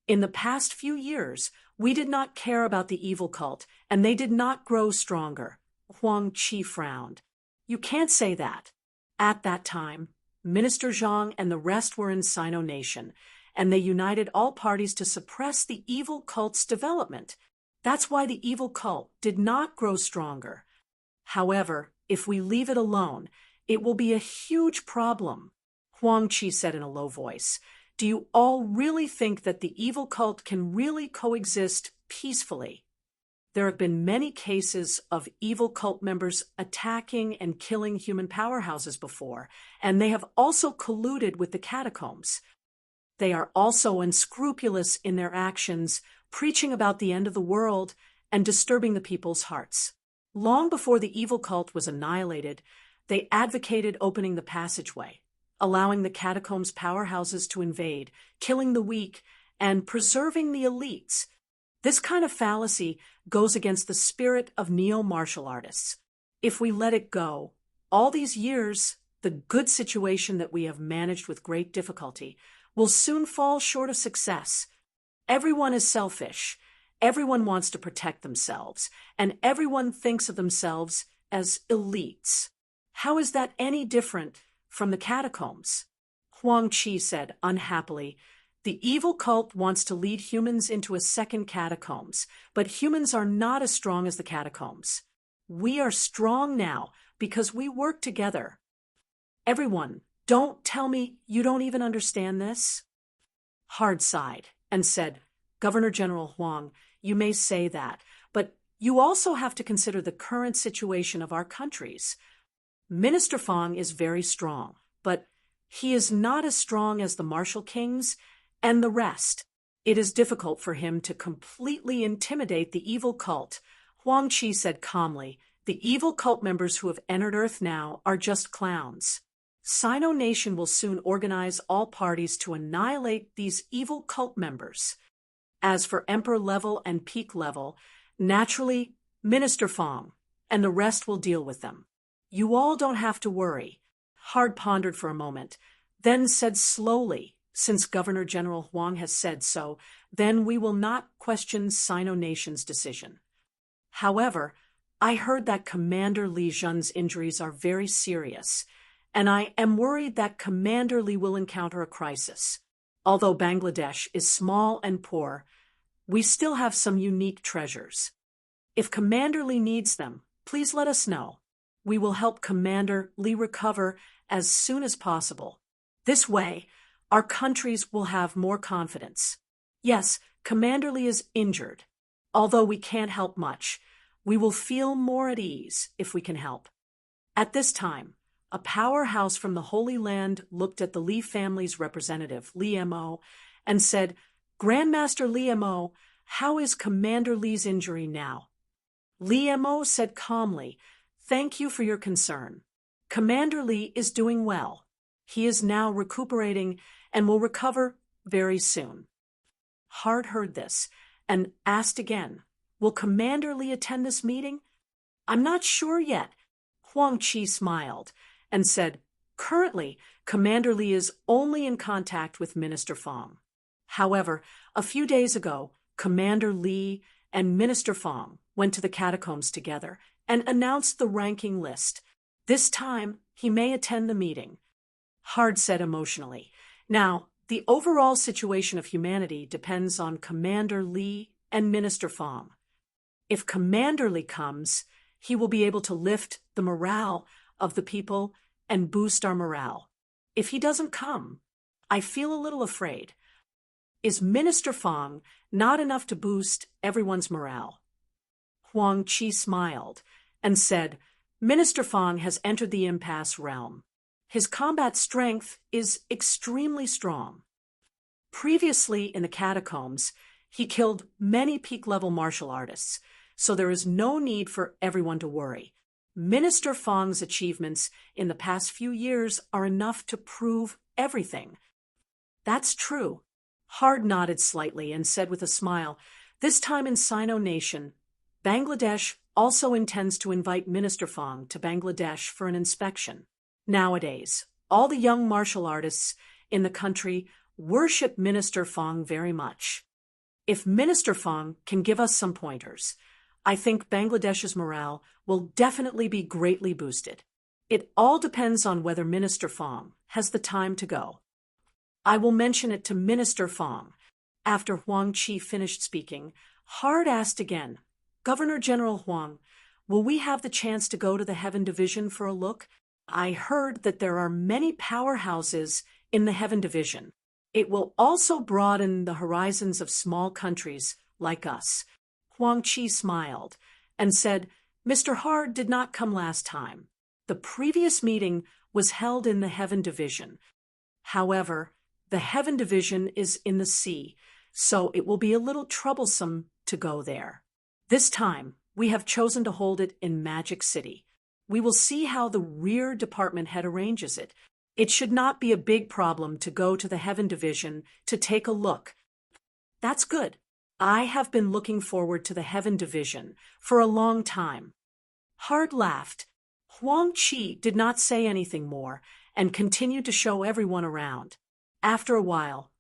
A: In the past few years, we did not care about the evil cult, and they did not grow stronger. Huang Qi frowned. You can't say that. At that time, Minister Zhang and the rest were in Sino Nation, and they united all parties to suppress the evil cult's development. That's why the evil cult did not grow stronger. However, if we leave it alone, it will be a huge problem. Huang Qi said in a low voice, Do you all really think that the evil cult can really coexist peacefully? There have been many cases of evil cult members attacking and killing human powerhouses before, and they have also colluded with the catacombs. They are also unscrupulous in their actions, preaching about the end of the world and disturbing the people's hearts. Long before the evil cult was annihilated, they advocated opening the passageway, allowing the catacombs' powerhouses to invade, killing the weak, and preserving the elites. This kind of fallacy goes against the spirit of neo-martial artists. If we let it go, all these years, the good situation that we have managed with great difficulty will soon fall short of success. Everyone is selfish. Everyone wants to protect themselves, and everyone thinks of themselves as elites. How is that any different from the catacombs? Huang Qi said unhappily, The evil cult wants to lead humans into a second catacombs, but humans are not as strong as the catacombs. We are strong now because we work together. Everyone, don't tell me you don't even understand this. Hard sighed and said, Governor General Huang, you may say that, but you also have to consider the current situation of our countries. Minister Fong is very strong, but he is not as strong as the martial kings and the rest. It is difficult for him to completely intimidate the evil cult. Huang Qi said calmly, the evil cult members who have entered Earth now are just clowns. Sino Nation will soon organize all parties to annihilate these evil cult members. As for Emperor level and peak level, naturally, Minister Fong and the rest will deal with them. You all don't have to worry. Hard pondered for a moment, then said slowly, since Governor General Huang has said so, then we will not question Sino Nation's decision. However, I heard that Commander Li Jun's injuries are very serious, and I am worried that Commander Li will encounter a crisis. Although Bangladesh is small and poor, we still have some unique treasures. If Commander Li needs them, please let us know. We will help Commander Li recover as soon as possible. This way, our countries will have more confidence. Yes, Commander Li is injured. Although we can't help much, we will feel more at ease if we can help. At this time, a powerhouse from the Holy Land looked at the Li family's representative, Li Mo, and said, Grandmaster Li Mo, how is Commander Li's injury now? Li Mo said calmly, thank you for your concern. Commander Li is doing well. He is now recuperating and will recover very soon. Hard heard this and asked again, will Commander Li attend this meeting? I'm not sure yet. Huang Qi smiled and said, currently, Commander Li is only in contact with Minister Fong. However, a few days ago, Commander Li and Minister Fong went to the catacombs together and announced the ranking list. This time, he may attend the meeting. Hard said emotionally, now, the overall situation of humanity depends on Commander Li and Minister Fong. If Commander Li comes, he will be able to lift the morale of the people and boost our morale. If he doesn't come, I feel a little afraid. Is Minister Fong not enough to boost everyone's morale? Huang Qi smiled and said, Minister Fong has entered the impasse realm. His combat strength is extremely strong. Previously in the catacombs, he killed many peak-level martial artists, so there is no need for everyone to worry. Minister Fong's achievements in the past few years are enough to prove everything. That's true. Hard nodded slightly and said with a smile, this time in Sino Nation, Bangladesh also intends to invite Minister Fong to Bangladesh for an inspection. Nowadays, all the young martial artists in the country worship Minister Fong very much. If Minister Fong can give us some pointers, I think Bangladesh's morale will definitely be greatly boosted. It all depends on whether Minister Fong has the time to go. I will mention it to Minister Fong. After Huang Qi finished speaking, Hard asked again, Governor General Huang, will we have the chance to go to the Heaven Division for a look? I heard that there are many powerhouses in the Heaven Division. It will also broaden the horizons of small countries like us. Huang Qi smiled and said, Mr. Hard did not come last time. The previous meeting was held in the Heaven Division. However, the Heaven Division is in the sea, so it will be a little troublesome to go there. This time, we have chosen to hold it in Magic City. We will see how the Rear Department head arranges it. It should not be a big problem to go to the Heaven Division to take a look. That's good. I have been looking forward to the Heaven Division for a long time. Hard laughed. Huang Qi did not say anything more and continued to show everyone around. After a while,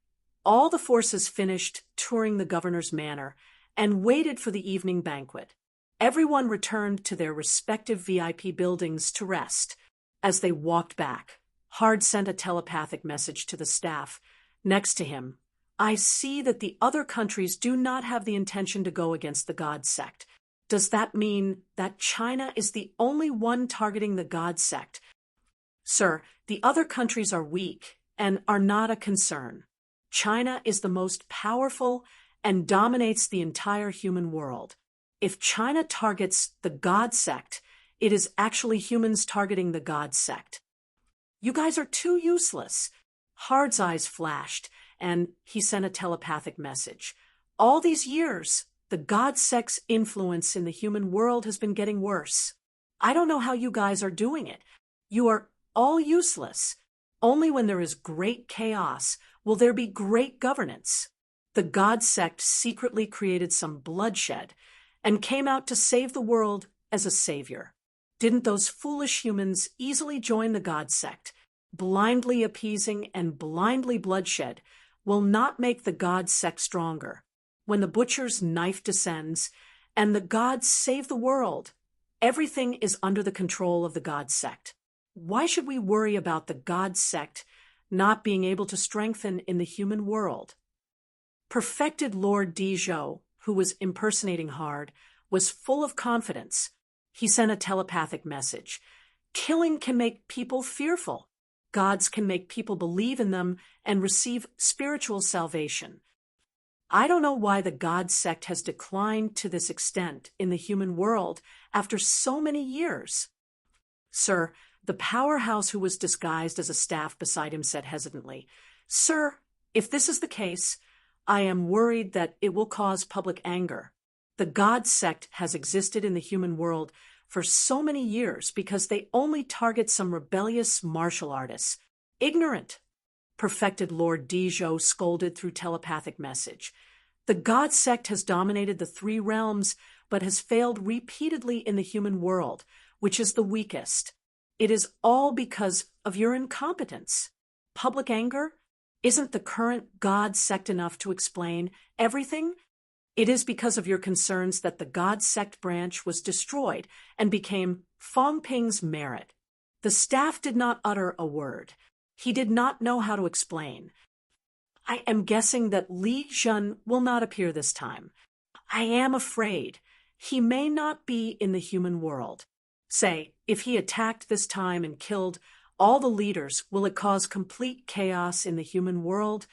A: all the forces finished touring the governor's manor and waited for the evening banquet. Everyone returned to their respective VIP buildings to rest. As they walked back, Hard sent a telepathic message to the staff next to him. I see that the other countries do not have the intention to go against the God sect. Does that mean that China is the only one targeting the God sect? Sir, the other countries are weak and are not a concern. China is the most powerful and dominates the entire human world. If China targets the God sect, it is actually humans targeting the God sect. You guys are too useless. Hard's eyes flashed, and he sent a telepathic message. All these years, the God sect's influence in the human world has been getting worse. I don't know how you guys are doing it. You are all useless. Only when there is great chaos will there be great governance. The God sect secretly created some bloodshed and came out to save the world as a savior. Didn't those foolish humans easily join the God sect? Blindly appeasing and blindly bloodshed will not make the God sect stronger. When the butcher's knife descends and the gods save the world, everything is under the control of the God sect. Why should we worry about the God sect not being able to strengthen in the human world? Perfected Lord Dijo, who was impersonating Hard, was full of confidence. He sent a telepathic message. Killing can make people fearful. Gods can make people believe in them and receive spiritual salvation. I don't know why the God sect has declined to this extent in the human world after so many years. Sir, the powerhouse who was disguised as a staff beside him said hesitantly, Sir, if this is the case, I am worried that it will cause public anger. The God sect has existed in the human world for so many years because they only target some rebellious martial artists. Ignorant. Perfected Lord Dijo scolded through telepathic message. The God sect has dominated the 3 realms, but has failed repeatedly in the human world, which is the weakest. It is all because of your incompetence. Public anger? Isn't the current God sect enough to explain everything? It is because of your concerns that the God sect branch was destroyed and became Fong Ping's merit. The staff did not utter a word. He did not know how to explain. I am guessing that Li Jun will not appear this time. I am afraid he may not be in the human world. Say, if he attacked this time and killed all the leaders, will it cause complete chaos in the human world?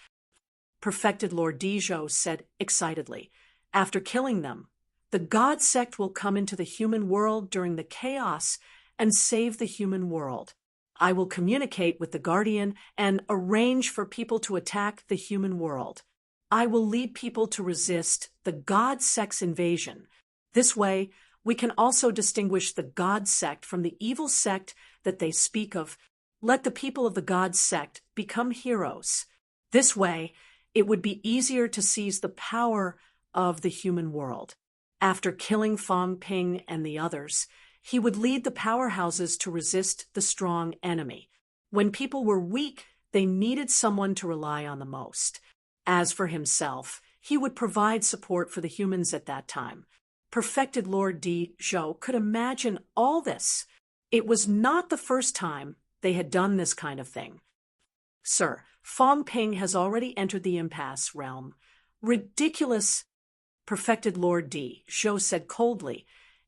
A: Perfected Lord Dijo said excitedly. After killing them, the God sect will come into the human world during the chaos and save the human world. I will communicate with the Guardian and arrange for people to attack the human world. I will lead people to resist the God sect's invasion. This way, we can also distinguish the God sect from the evil sect that they speak of. Let the people of the God sect become heroes. This way, it would be easier to seize the power of the human world. After killing Fong Ping and the others, he would lead the powerhouses to resist the strong enemy. When people were weak, they needed someone to rely on the most. As for himself, he would provide support for the humans at that time. Perfected Lord Dijo could imagine all this. It was not the first time they had done this kind of thing. Sir, Fong Ping has already entered the impasse realm. Ridiculous. Perfected Lord Dijo said coldly,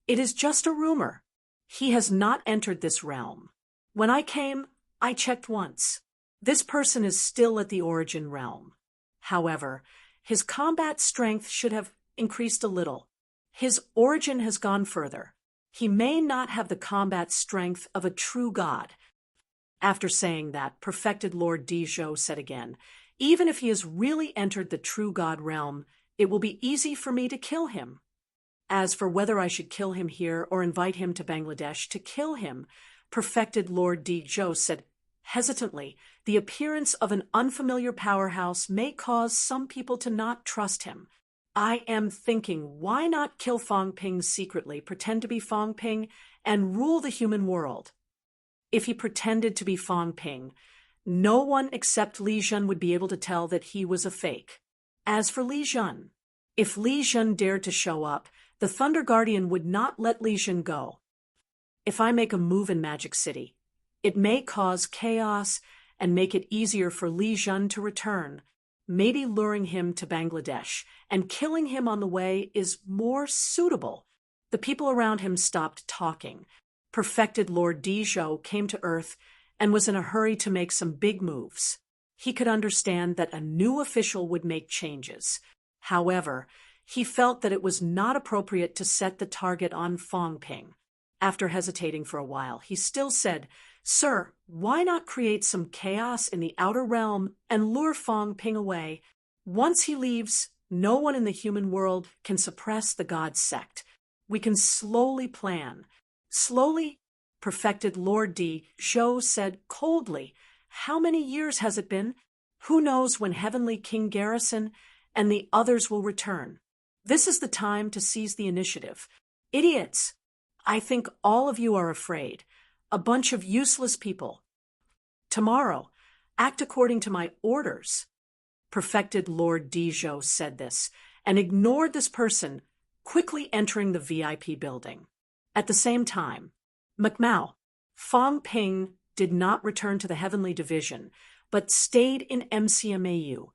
A: It is just a rumor. He has not entered this realm. When I came, I checked once. This person is still at the origin realm. However, his combat strength should have increased a little. His origin has gone further. He may not have the combat strength of a true god. After saying that, Perfected Lord Dijo said again, Even if he has really entered the true god realm, it will be easy for me to kill him. As for whether I should kill him here or invite him to Bangladesh to kill him, Perfected Lord Dijo said hesitantly, the appearance of an unfamiliar powerhouse may cause some people to not trust him. I am thinking, why not kill Fong Ping secretly, pretend to be Fong Ping, and rule the human world? If he pretended to be Fong Ping, no one except Li Jun would be able to tell that he was a fake. As for Li Jun, if Li Jun dared to show up, the Thunder Guardian would not let Li Jun go. If I make a move in Magic City, it may cause chaos and make it easier for Li Jun to return, maybe luring him to Bangladesh, and killing him on the way is more suitable. The people around him stopped talking. Perfected Lord Dijo came to Earth and was in a hurry to make some big moves. He could understand that a new official would make changes. However, he felt that it was not appropriate to set the target on Fong Ping. After hesitating for a while, he still said, "Sir, why not create some chaos in the outer realm and lure Fong Ping away? Once he leaves, no one in the human world can suppress the god sect. We can slowly plan." "Slowly?" perfected Lord D. Zhou said coldly. "How many years has it been? Who knows when Heavenly King Garrison and the others will return? This is the time to seize the initiative. Idiots! I think all of you are afraid. A bunch of useless people. Tomorrow, act according to my orders." Perfected Lord D. Zhou said this, and ignored this person, quickly entering the VIP building. At the same time, Macmao, Fong Ping did not return to the Heavenly Division, but stayed in MCMU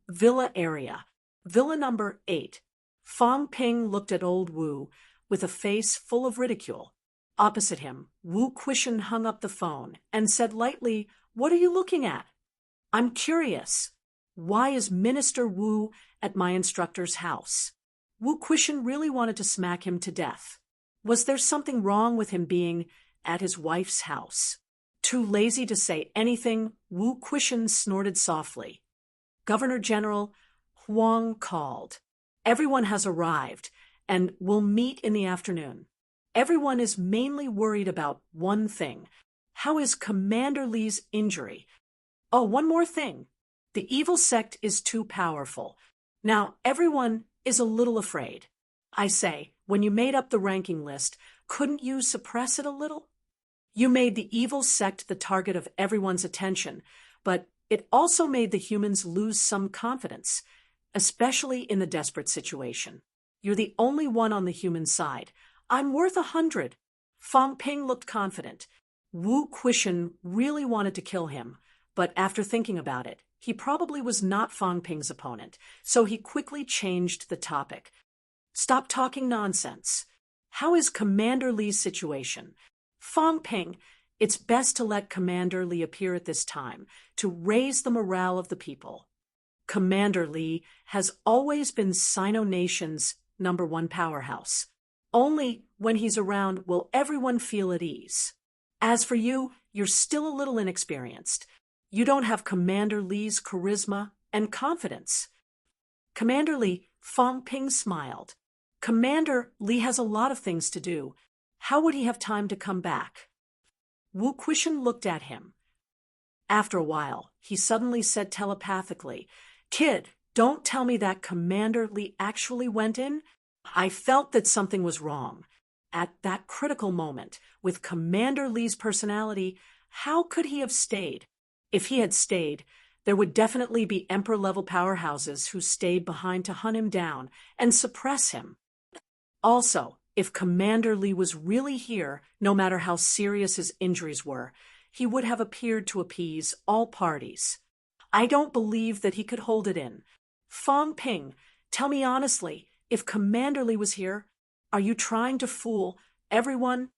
A: Villa area, Villa number 8. Fong Ping looked at old Wu with a face full of ridicule. Opposite him, Wu Quishan hung up the phone and said lightly, "What are you looking at?" "I'm curious. Why is Minister Wu at my instructor's house?" Wu Quishan really wanted to smack him to death. Was there something wrong with him being at his wife's house? Too lazy to say anything, Wu Quishan snorted softly. Governor General Huang called. "Everyone has arrived, and will meet in the afternoon. Everyone is mainly worried about one thing. How is Commander Li's injury? Oh, one more thing. The evil sect is too powerful. Now everyone is a little afraid. I say, when you made up the ranking list, couldn't you suppress it a little? You made the evil sect the target of everyone's attention, but it also made the humans lose some confidence, especially in the desperate situation. You're the only one on the human side. I'm worth 100. Fong Ping looked confident. Wu Quishan really wanted to kill him, but after thinking about it, he probably was not Fong Ping's opponent, so he quickly changed the topic. "Stop talking nonsense. How is Commander Li's situation?" "Fong Ping, it's best to let Commander Li appear at this time, to raise the morale of the people. Commander Li has always been Sino Nation's #1 powerhouse. Only when he's around will everyone feel at ease. As for you, you're still a little inexperienced. You don't have Commander Li's charisma and confidence." "Commander Li," Fong Ping smiled. "Commander Li has a lot of things to do. How would he have time to come back?" Wu Quishan looked at him. After a while, he suddenly said telepathically, "Kid, don't tell me that Commander Li actually went in. I felt that something was wrong. At that critical moment, with Commander Li's personality, how could he have stayed? If he had stayed, there would definitely be Emperor-level powerhouses who stayed behind to hunt him down and suppress him. Also, if Commander Li was really here, no matter how serious his injuries were, he would have appeared to appease all parties. I don't believe that he could hold it in. Fong Ping, tell me honestly, if Commander Li was here, are you trying to fool everyone?"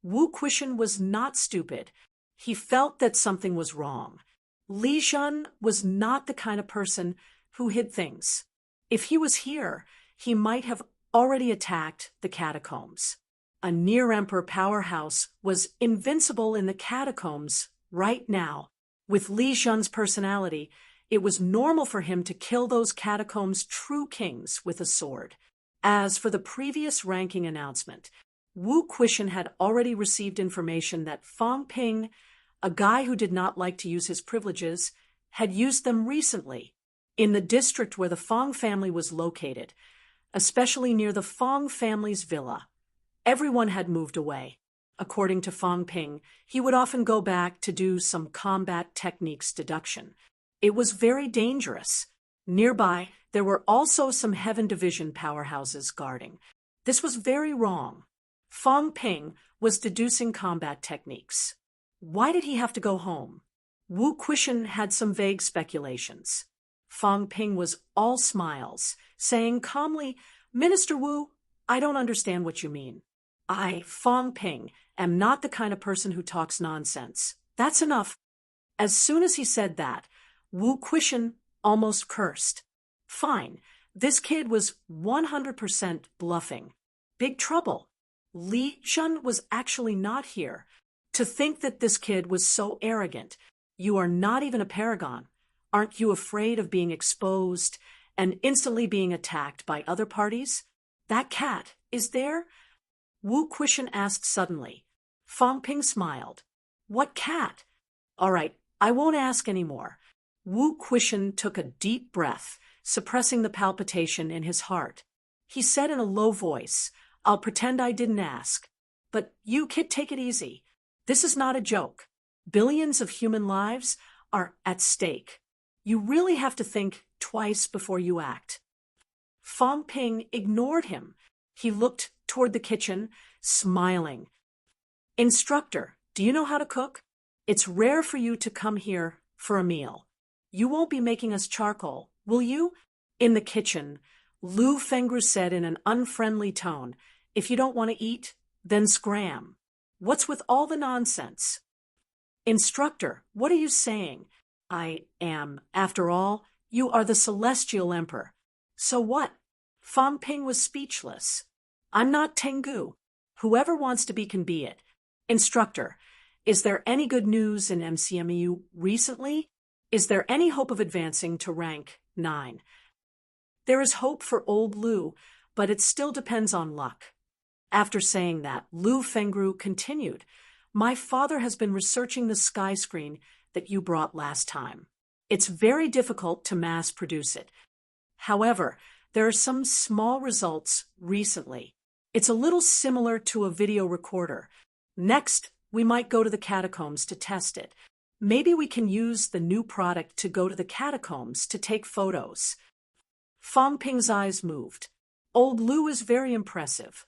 A: Wu Quishan was not stupid. He felt that something was wrong. Li Shun was not the kind of person who hid things. If he was here, he might have already attacked the catacombs. A near-emperor powerhouse was invincible in the catacombs right now. With Li Shun's personality, it was normal for him to kill those catacombs' true kings with a sword. As for the previous ranking announcement, Wu Quishan had already received information that Fong Ping, a guy who did not like to use his privileges, had used them recently. In the district where the Fong family was located, especially near the Fong family's villa, everyone had moved away. According to Fong Ping, he would often go back to do some combat techniques deduction. It was very dangerous. Nearby, there were also some Heaven Division powerhouses guarding. This was very wrong. Fong Ping was deducing combat techniques. Why did he have to go home? Wu Quishan had some vague speculations. Fong Ping was all smiles, saying calmly, "Minister Wu, I don't understand what you mean. I, Fong Ping, am not the kind of person who talks nonsense. That's enough." As soon as he said that, Wu Quishan almost cursed. Fine, this kid was 100% bluffing. Big trouble. Li Jun was actually not here. To think that this kid was so arrogant. You are not even a paragon. Aren't you afraid of being exposed and instantly being attacked by other parties? That cat, is there? Wu Quishan asked suddenly. Fang Ping smiled. What cat? All right, I won't ask any more. Wu Quishan took a deep breath, suppressing the palpitation in his heart. He said in a low voice, I'll pretend I didn't ask. But you, kid, take it easy. This is not a joke. Billions of human lives are at stake. You really have to think twice before you act. Fang Ping ignored him. He looked toward the kitchen, smiling. Instructor, do you know how to cook? It's rare for you to come here for a meal. You won't be making us charcoal, will you? In the kitchen, Lu Fengru said in an unfriendly tone, if you don't want to eat, then scram. What's with all the nonsense? Instructor, what are you saying? I am. After all, you are the celestial emperor. So what? Fang Ping was speechless. I'm not Tengu. Whoever wants to be can be it. Instructor, is there any good news in MCMEU recently? Is there any hope of advancing to rank 9? There is hope for old Lu, but it still depends on luck. After saying that, Lu Fengru continued, my father has been researching the sky screen that you brought last time. It's very difficult to mass produce it. However, there are some small results recently. It's a little similar to a video recorder. Next, we might go to the catacombs to test it. Maybe we can use the new product to go to the catacombs to take photos. Fang Ping's eyes moved. Old Lu is very impressive.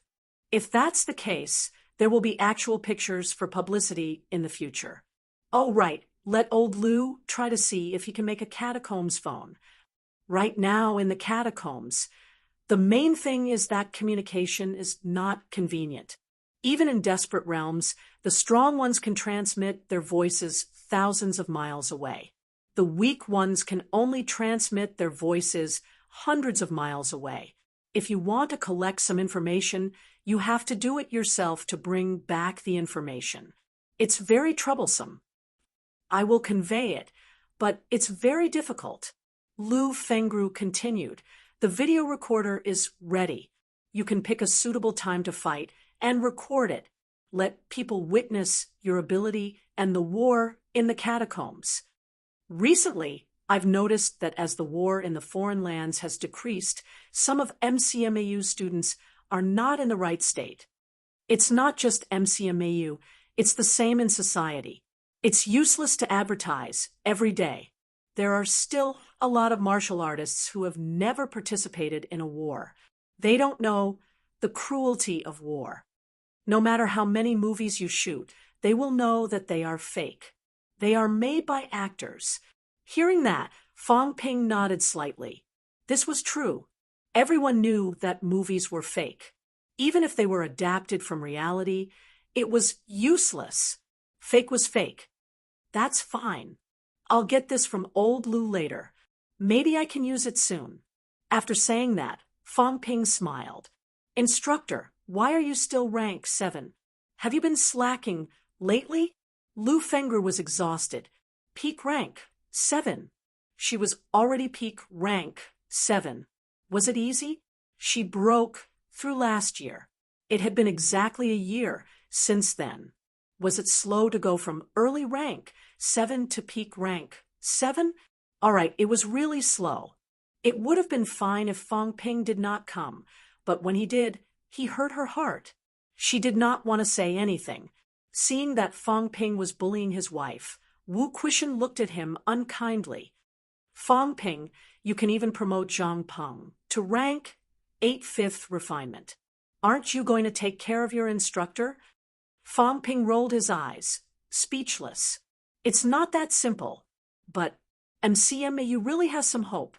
A: If that's the case, there will be actual pictures for publicity in the future. Oh, right. Let old Lu try to see if he can make a catacombs phone. Right now in the catacombs, the main thing is that communication is not convenient. Even in desperate realms, the strong ones can transmit their voices thousands of miles away. The weak ones can only transmit their voices hundreds of miles away. If you want to collect some information, you have to do it yourself to bring back the information. It's very troublesome. I will convey it, but it's very difficult. Lu Fengru continued. The video recorder is ready. You can pick a suitable time to fight and record it. Let people witness your ability and the war in the catacombs. Recently, I've noticed that as the war in the foreign lands has decreased, some of MCMAU students are not in the right state. It's not just MCMAU, it's the same in society. It's useless to advertise every day. There are still a lot of martial artists who have never participated in a war. They don't know the cruelty of war. No matter how many movies you shoot, they will know that they are fake. They are made by actors. Hearing that, Fang Ping nodded slightly. This was true. Everyone knew that movies were fake. Even if they were adapted from reality, it was useless. Fake was fake. That's fine. I'll get this from old Lu later. Maybe I can use it soon. After saying that, Fang Ping smiled. Instructor, why are you still rank 7? Have you been slacking lately? Lu Fengru was exhausted. Peak rank 7. She was already peak rank 7. Was it easy? She broke through last year. It had been exactly a year since then. Was it slow to go from early rank 7 to peak rank 7? All right, it was really slow. It would have been fine if Fang Ping did not come, but when he did, he hurt her heart. She did not want to say anything. Seeing that Fang Ping was bullying his wife, Wu Quishan looked at him unkindly. Fang Ping, you can even promote Zhang Peng to rank 8 5th refinement. Aren't you going to take care of your instructor? Fang Ping rolled his eyes, speechless. It's not that simple, but MCMAU really has some hope.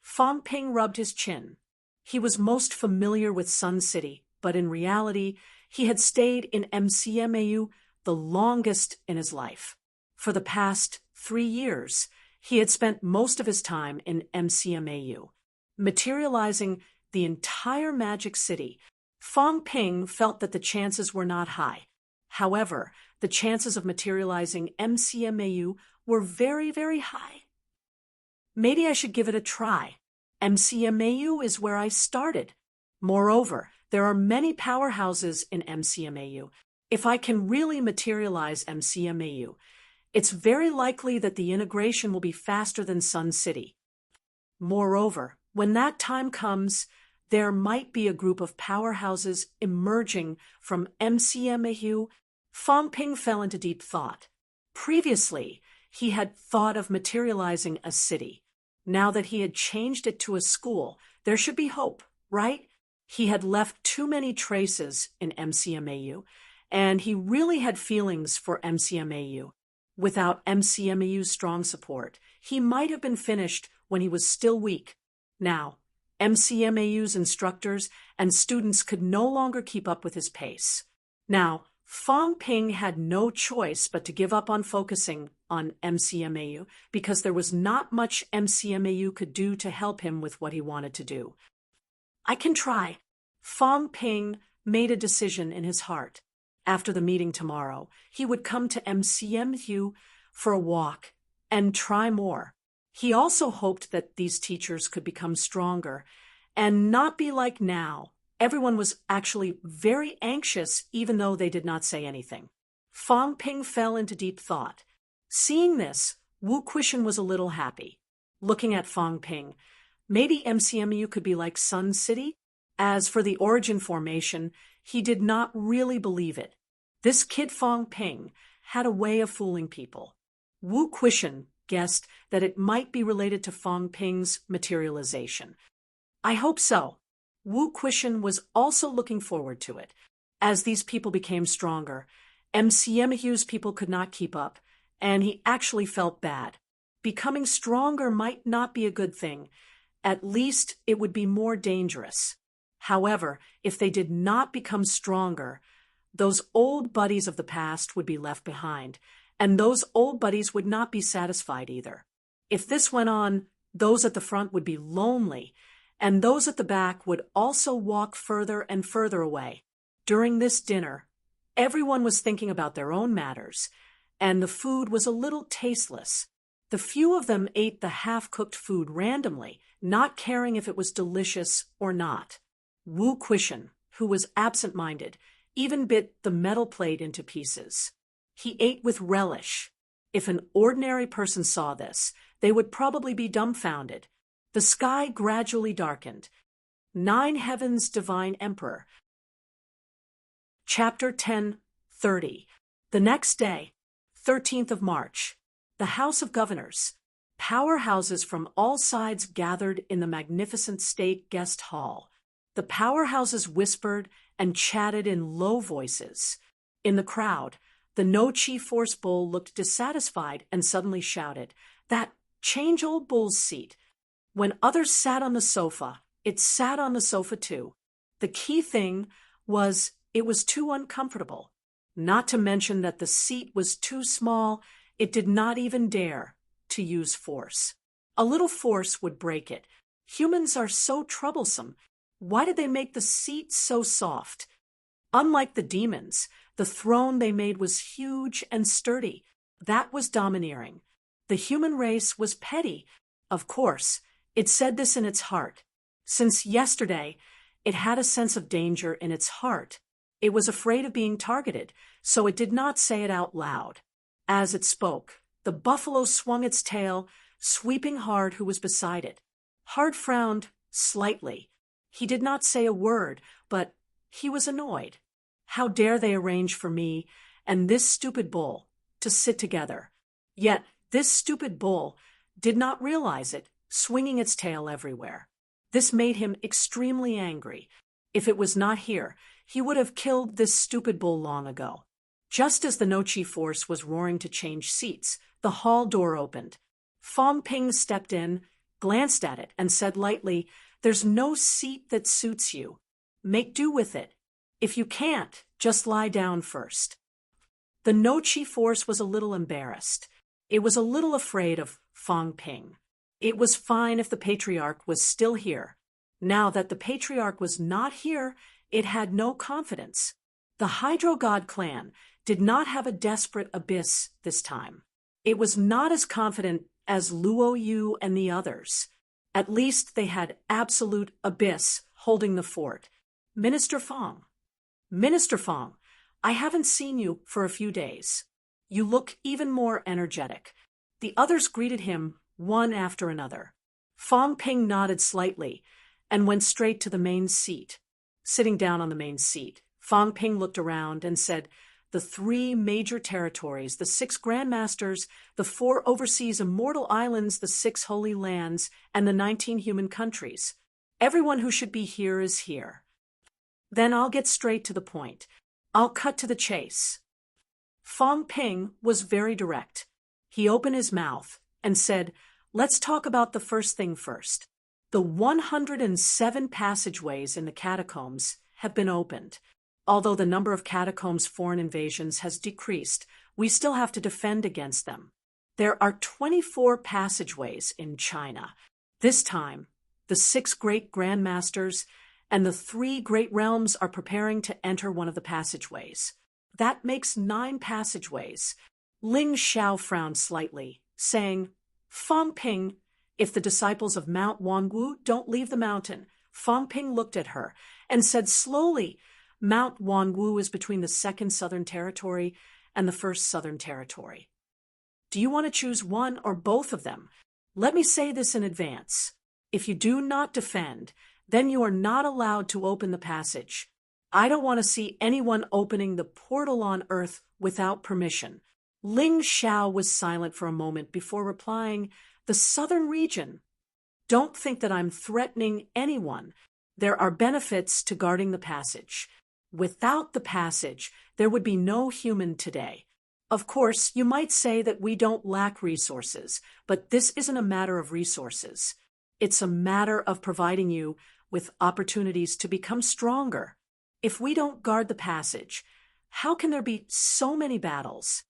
A: Fang Ping rubbed his chin. He was most familiar with Sun City, but in reality, he had stayed in MCMAU the longest in his life. For the past 3 years, he had spent most of his time in MCMAU, materializing the entire Magic City. Fong Ping felt that the chances were not high. However, the chances of materializing MCMAU were very, very high. Maybe I should give it a try. MCMAU is where I started. Moreover, there are many powerhouses in MCMAU. If I can really materialize MCMAU, it's very likely that the integration will be faster than Sun City. Moreover, when that time comes, there might be a group of powerhouses emerging from MCMAU. Fong Ping fell into deep thought. Previously, he had thought of materializing a city. Now that he had changed it to a school, there should be hope, right? He had left too many traces in MCMAU, and he really had feelings for MCMAU. Without MCMAU's strong support, he might have been finished when he was still weak. Now, MCMAU's instructors and students could no longer keep up with his pace. Now, Fong Ping had no choice but to give up on focusing on MCMAU because there was not much MCMAU could do to help him with what he wanted to do. I can try. Fong Ping made a decision in his heart. After the meeting tomorrow, he would come to MCMAU for a walk and try more. He also hoped that these teachers could become stronger and not be like now. Everyone was actually very anxious, even though they did not say anything. Fong Ping fell into deep thought. Seeing this, Wu Quishan was a little happy. Looking at Fong Ping, maybe MCMU could be like Sun City? As for the origin formation, he did not really believe it. This kid Fong Ping had a way of fooling people. Wu Quishan guessed that it might be related to Fong Ping's materialization. I hope so. Wu Quishan was also looking forward to it. As these people became stronger, MCMU's people could not keep up, and he actually felt bad. Becoming stronger might not be a good thing. At least it would be more dangerous. However, if they did not become stronger, those old buddies of the past would be left behind, and those old buddies would not be satisfied either. If this went on, those at the front would be lonely, and those at the back would also walk further and further away. During this dinner, everyone was thinking about their own matters, and the food was a little tasteless. The few of them ate the half-cooked food randomly, not caring if it was delicious or not. Wu Quishan, who was absent-minded, even bit the metal plate into pieces. He ate with relish. If an ordinary person saw this, they would probably be dumbfounded. The sky gradually darkened. 9 Heavens Divine Emperor. Chapter 10:30. The next day, 13th of March, the House of Governors. Powerhouses from all sides gathered in the magnificent state guest hall. The powerhouses whispered and chatted in low voices. In the crowd, the No-Chi Force Bull looked dissatisfied and suddenly shouted, "That change old bull's seat." When others sat on the sofa, it sat on the sofa too. The key thing was it was too uncomfortable. Not to mention that the seat was too small, it did not even dare to use force. A little force would break it. Humans are so troublesome. Why did they make the seat so soft? Unlike the demons, the throne they made was huge and sturdy. That was domineering. The human race was petty. Of course, it said this in its heart. Since yesterday, it had a sense of danger in its heart. It was afraid of being targeted, so it did not say it out loud. As it spoke, the buffalo swung its tail, sweeping Hard, who was beside it. Hard frowned slightly. He did not say a word, but he was annoyed. How dare they arrange for me and this stupid bull to sit together? Yet this stupid bull did not realize it, swinging its tail everywhere. This made him extremely angry. If it was not here, he would have killed this stupid bull long ago. Just as the No-Chi Force was roaring to change seats, the hall door opened. Fong Ping stepped in, glanced at it, and said lightly, "There's no seat that suits you. Make do with it. If you can't, just lie down first." The No-Chi Force was a little embarrassed. It was a little afraid of Fong Ping. It was fine if the patriarch was still here. Now that the patriarch was not here, it had no confidence. The Hydro-God clan did not have a desperate abyss this time. It was not as confident as Luo Yu and the others. At least they had absolute abyss holding the fort. Minister Fong. Minister Fong, I haven't seen you for a few days. You look even more energetic. The others greeted him, one after another. Fong Ping nodded slightly and went straight to the main seat. Sitting down on the main seat, Fong Ping looked around and said, "The 3 major territories, the 6 grandmasters, the 4 overseas immortal islands, the 6 holy lands, and the 19 human countries. Everyone who should be here is here. Then I'll get straight to the point. I'll cut to the chase." Fong Ping was very direct. He opened his mouth and said, "Let's talk about the first thing first. The 107 passageways in the catacombs have been opened. Although the number of catacombs foreign invasions has decreased, we still have to defend against them. There are 24 passageways in China. This time, the 6 great grandmasters and the 3 great realms are preparing to enter one of the passageways. That makes 9 passageways." Ling Xiao frowned slightly, saying, "Fong Ping, if the disciples of Mount Wangu don't leave the mountain." Fong Ping looked at her and said slowly, "Mount Wangu is between the 2nd Southern Territory and the 1st Southern Territory. Do you want to choose one or both of them? Let me say this in advance. If you do not defend, then you are not allowed to open the passage. I don't want to see anyone opening the portal on Earth without permission." Ling Xiao was silent for a moment before replying, "The southern region. Don't think that I'm threatening anyone. There are benefits to guarding the passage. Without the passage, there would be no human today. Of course, you might say that we don't lack resources, but this isn't a matter of resources. It's a matter of providing you with opportunities to become stronger. If we don't guard the passage, how can there be so many battles?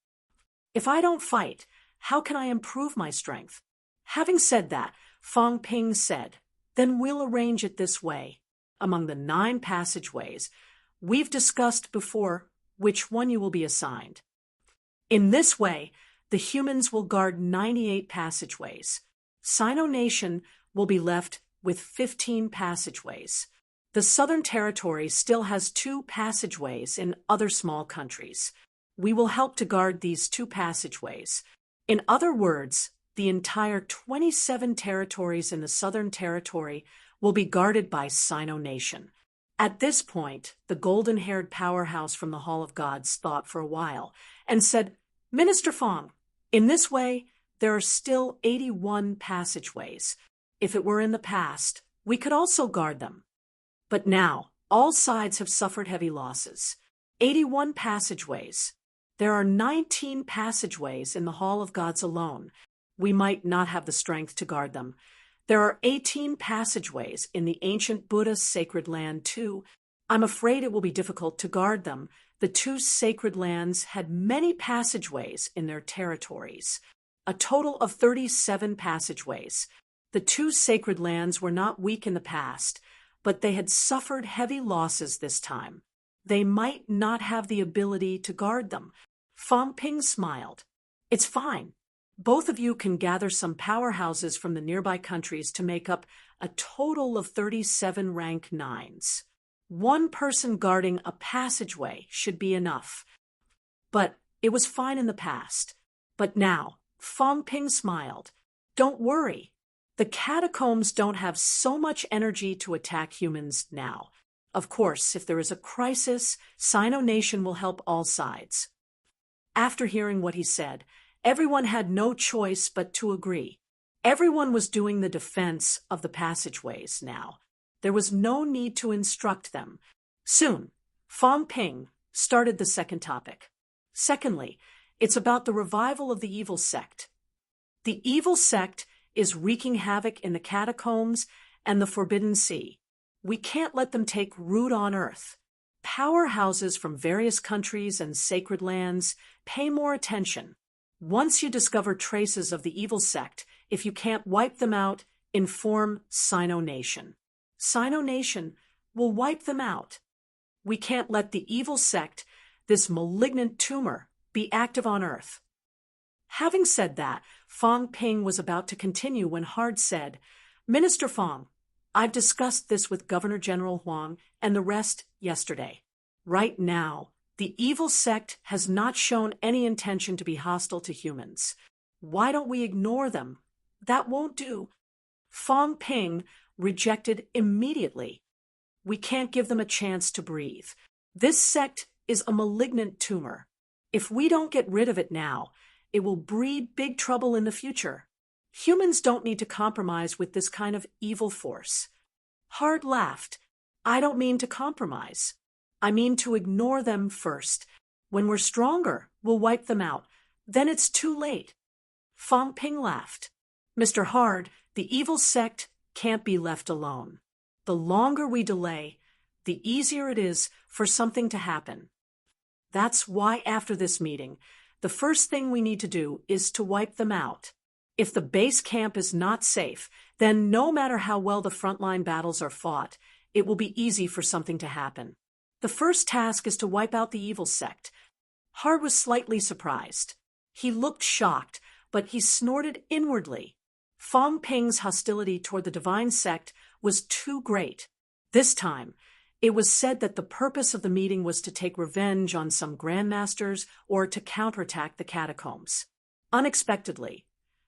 A: If I don't fight, how can I improve my strength?" Having said that, Fong Ping said, "Then we'll arrange it this way. Among the 9 passageways, we've discussed before which one you will be assigned. In this way, the humans will guard 98 passageways. Sino Nation will be left with 15 passageways. The Southern Territory still has 2 passageways in other small countries. We will help to guard these 2 passageways. In other words, the entire 27 territories in the Southern Territory will be guarded by Sino Nation." At this point, the golden-haired powerhouse from the Hall of Gods thought for a while and said, "Minister Fong, in this way, there are still 81 passageways. If it were in the past, we could also guard them. But now, all sides have suffered heavy losses. 81 passageways. There are 19 passageways in the Hall of Gods alone. We might not have the strength to guard them. There are 18 passageways in the ancient Buddha's sacred land, too. I'm afraid it will be difficult to guard them. The 2 sacred lands had many passageways in their territories, a total of 37 passageways. The 2 sacred lands were not weak in the past, but they had suffered heavy losses this time. They might not have the ability to guard them." Fong Ping smiled. "It's fine. Both of you can gather some powerhouses from the nearby countries to make up a total of 37 rank 9s. 1 person guarding a passageway should be enough. But it was fine in the past. But now," Fong Ping smiled, "don't worry. The catacombs don't have so much energy to attack humans now. Of course, if there is a crisis, Sino Nation will help all sides." After hearing what he said, everyone had no choice but to agree. Everyone was doing the defense of the passageways now. There was no need to instruct them. Soon, Fong Ping started the second topic. Secondly, it's about the revival of the evil sect. The evil sect is wreaking havoc in the catacombs and the Forbidden Sea. We can't let them take root on Earth. Powerhouses from various countries and sacred lands, pay more attention. Once you discover traces of the evil sect, if you can't wipe them out, inform Sino Nation. Sino Nation will wipe them out. We can't let the evil sect, this malignant tumor, be active on Earth. Having said that, Fong Ping was about to continue when Hard said, Minister Fong, I've discussed this with Governor General Huang and the rest yesterday. Right now, the evil sect has not shown any intention to be hostile to humans. Why don't we ignore them? That won't do. Fong Ping rejected immediately. We can't give them a chance to breathe. This sect is a malignant tumor. If we don't get rid of it now, it will breed big trouble in the future. Humans don't need to compromise with this kind of evil force. Hard laughed. I don't mean to compromise. I mean to ignore them first. When we're stronger, we'll wipe them out. Then it's too late. Fong Ping laughed. Mr. Hard, the evil sect can't be left alone. The longer we delay, the easier it is for something to happen. That's why after this meeting, the first thing we need to do is to wipe them out. If the base camp is not safe, then no matter how well the frontline battles are fought, it will be easy for something to happen. The first task is to wipe out the evil sect. Hard was slightly surprised. He looked shocked, but he snorted inwardly. Fong Ping's hostility toward the divine sect was too great. This time, it was said that the purpose of the meeting was to take revenge on some grandmasters or to counterattack the catacombs. Unexpectedly,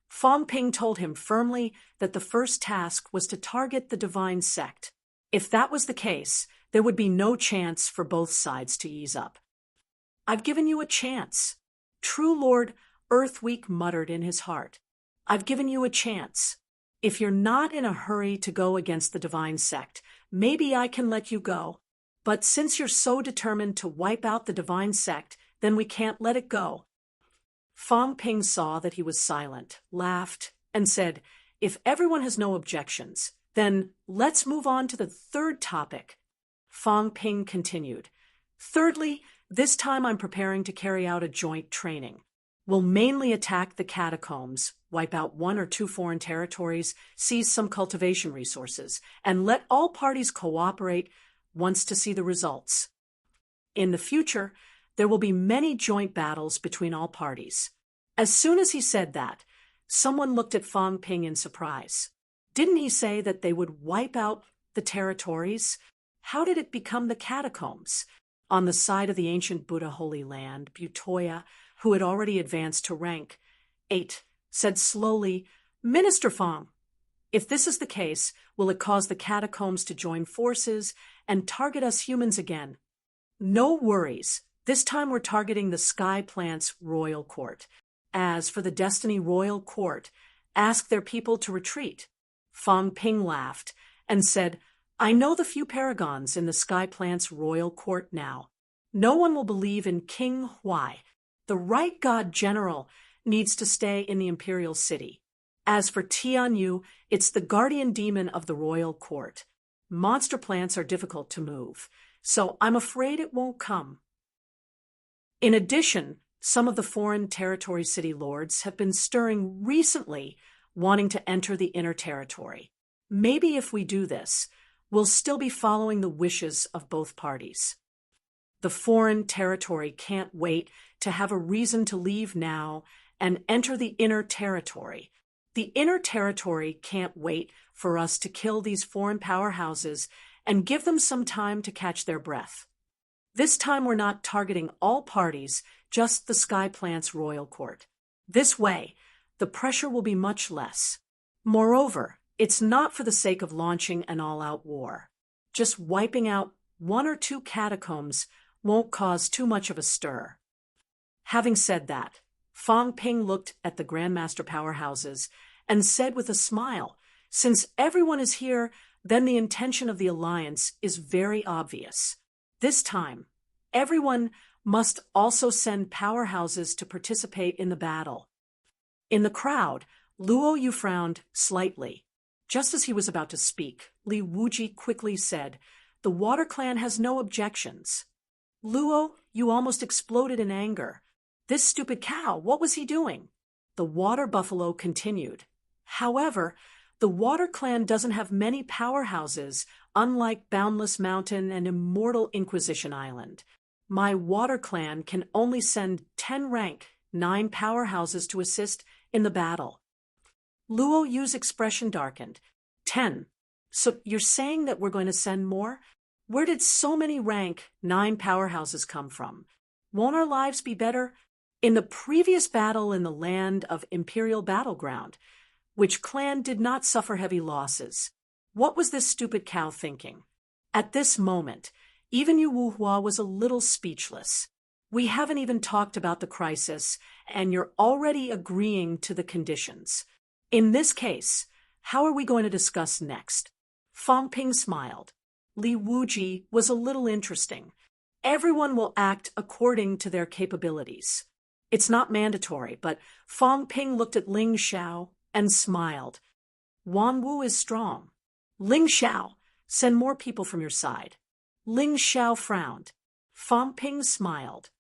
A: Fong Ping told him firmly that the first task was to target the divine sect. If that was the case, there would be no chance for both sides to ease up. I've given you a chance. True Lord Earthweek muttered in his heart. I've given you a chance. If you're not in a hurry to go against the divine sect, maybe I can let you go. But since you're so determined to wipe out the divine sect, then we can't let it go. Fong Ping saw that he was silent, laughed, and said, If everyone has no objections, then let's move on to the third topic. Fong Ping continued. Thirdly, this time I'm preparing to carry out a joint training. We'll mainly attack the catacombs, wipe out 1 or 2 foreign territories, seize some cultivation resources, and let all parties cooperate once to see the results. In the future, there will be many joint battles between all parties. As soon as he said that, someone looked at Fong Ping in surprise. Didn't he say that they would wipe out the territories? How did it become the catacombs? On the side of the ancient Buddha Holy Land, Butoya, who had already advanced to rank 8, said slowly, Minister Fong, if this is the case, will it cause the catacombs to join forces and target us humans again? No worries. This time we're targeting the Sky Plant's royal court. As for the Destiny Royal Court, ask their people to retreat. Fong Ping laughed and said, I know the few paragons in the Sky Plant's royal court now. No one will believe in King Huai. The right god general needs to stay in the imperial city. As for Tianyu, it's the guardian demon of the royal court. Monster plants are difficult to move, so I'm afraid it won't come. In addition, some of the foreign territory city lords have been stirring recently, wanting to enter the inner territory. Maybe if we do this, we'll still be following the wishes of both parties. The foreign territory can't wait to have a reason to leave now and enter the inner territory. The inner territory can't wait for us to kill these foreign powerhouses and give them some time to catch their breath. This time we're not targeting all parties, just the Sky Plant's royal court. This way, the pressure will be much less. Moreover, it's not for the sake of launching an all-out war. Just wiping out 1 or 2 catacombs won't cause too much of a stir. Having said that, Fong Ping looked at the Grandmaster powerhouses and said with a smile, Since everyone is here, then the intention of the alliance is very obvious. This time, everyone must also send powerhouses to participate in the battle. In the crowd, Luo Yu frowned slightly. Just as he was about to speak, Li Wuji quickly said, The Water Clan has no objections. Luo, you almost exploded in anger. This stupid cow, what was he doing? The water buffalo continued. However, The Water Clan doesn't have many powerhouses, unlike Boundless Mountain and Immortal Inquisition Island. My Water Clan can only send 10 rank 9 powerhouses to assist in the battle. Luo Yu's expression darkened. 10. So you're saying that we're going to send more? Where did so many rank 9 powerhouses come from? Won't our lives be better? In the previous battle in the land of Imperial Battleground, which clan did not suffer heavy losses? What was this stupid cow thinking? At this moment, even Yu Wuhua was a little speechless. We haven't even talked about the crisis, and you're already agreeing to the conditions. In this case, how are we going to discuss next? Fang Ping smiled. Li Wuji was a little interesting. Everyone will act according to their capabilities. It's not mandatory, but Fang Ping looked at Ling Xiao and smiled. Wan Wu is strong. Ling Xiao, send more people from your side. Ling Xiao frowned. Fang Ping smiled.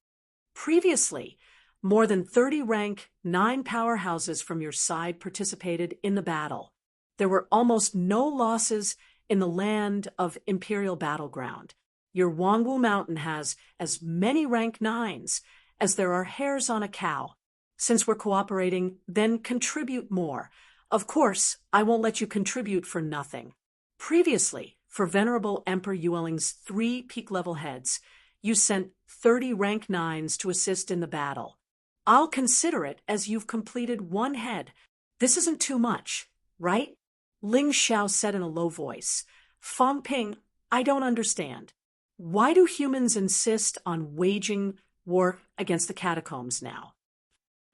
A: Previously, more than 30 rank 9 powerhouses from your side participated in the battle. There were almost no losses in the land of Imperial Battleground. Your Wangwu Mountain has as many rank 9s as there are hairs on a cow. Since we're cooperating, then contribute more. Of course, I won't let you contribute for nothing. Previously, for Venerable Emperor Yueling's 3 peak-level heads, you sent 30 rank 9s to assist in the battle. I'll consider it as you've completed 1 head. This isn't too much, right? Ling Xiao said in a low voice. Fang Ping, I don't understand. Why do humans insist on waging war against the catacombs now?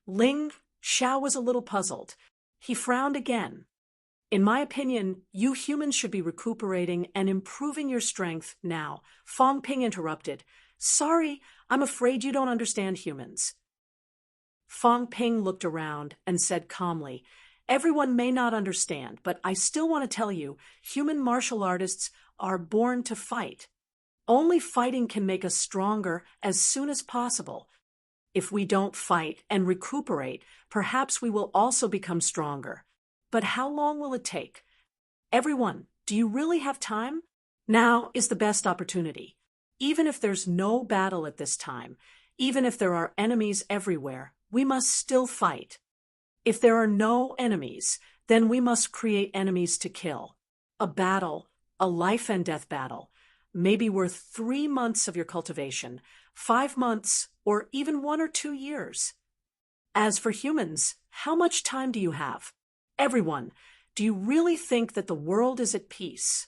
A: Ling Xiao was a little puzzled. He frowned again. In my opinion, you humans should be recuperating and improving your strength now. Fang Ping interrupted. Sorry, I'm afraid you don't understand humans. Fang Ping looked around and said calmly, everyone may not understand, but I still want to tell you, human martial artists are born to fight. Only fighting can make us stronger as soon as possible. If we don't fight and recuperate, perhaps we will also become stronger. But how long will it take? Everyone, do you really have time? Now is the best opportunity. Even if there's no battle at this time, even if there are enemies everywhere, we must still fight. If there are no enemies, then we must create enemies to kill. A battle, a life and death battle, may be worth 3 months of your cultivation, 5 months, or even 1 or 2 years. As for humans, how much time do you have? Everyone, do you really think that the world is at peace?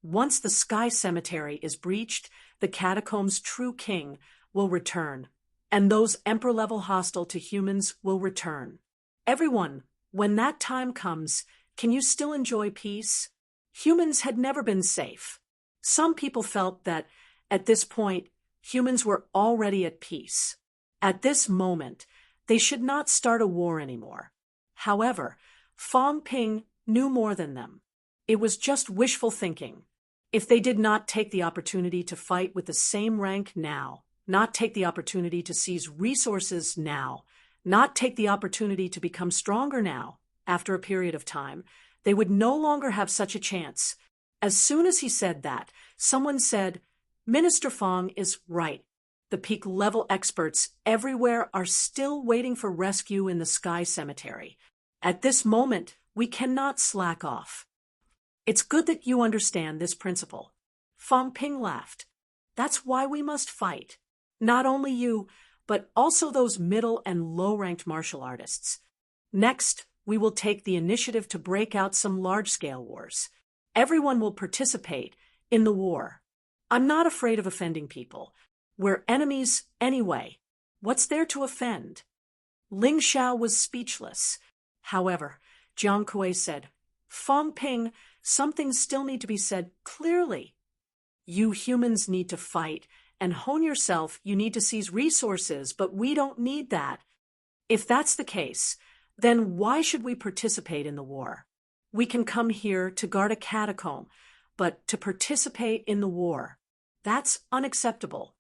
A: Once the sky cemetery is breached, the catacombs' true king will return, and those emperor-level hostile to humans will return. Everyone, when that time comes, can you still enjoy peace? Humans had never been safe. Some people felt that, at this point, humans were already at peace. At this moment, they should not start a war anymore. However, Fang Ping knew more than them. It was just wishful thinking. If they did not take the opportunity to fight with the same rank now, not take the opportunity to seize resources now, not take the opportunity to become stronger now, after a period of time, they would no longer have such a chance. As soon as he said that, someone said, Minister Fang is right. The peak-level experts everywhere are still waiting for rescue in the Sky Cemetery. At this moment, we cannot slack off. It's good that you understand this principle. Fang Ping laughed. That's why we must fight. Not only you, but also those middle and low-ranked martial artists. Next, we will take the initiative to break out some large-scale wars. Everyone will participate in the war. I'm not afraid of offending people. We're enemies anyway. What's there to offend? Ling Xiao was speechless. However, Jiang Kuei said, Fang Ping, some things still need to be said clearly. You humans need to fight and hone yourself. You need to seize resources, but we don't need that. If that's the case, then why should we participate in the war? We can come here to guard a catacomb, but to participate in the war, that's unacceptable.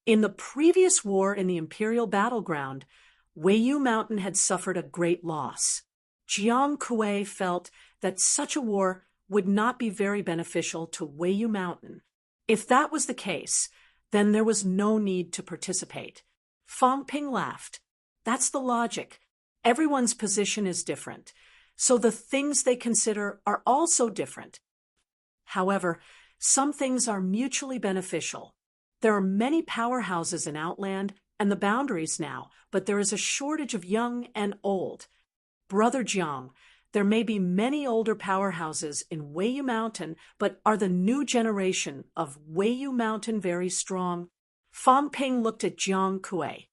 A: In the previous war in the Imperial Battleground, Weiyu Mountain had suffered a great loss. Jiang Kuei felt that such a war would not be very beneficial to Weiyu Mountain. If that was the case, then there was no need to participate. Fong Ping laughed. That's the logic. Everyone's position is different, so the things they consider are also different. However, some things are mutually beneficial. There are many powerhouses in Outland and the boundaries now, but there is a shortage of young and old. Brother Jiang, there may be many older powerhouses in Weiyu Mountain, but are the new generation of Weiyu Mountain very strong? Fong Ping looked at Jiang Kuei.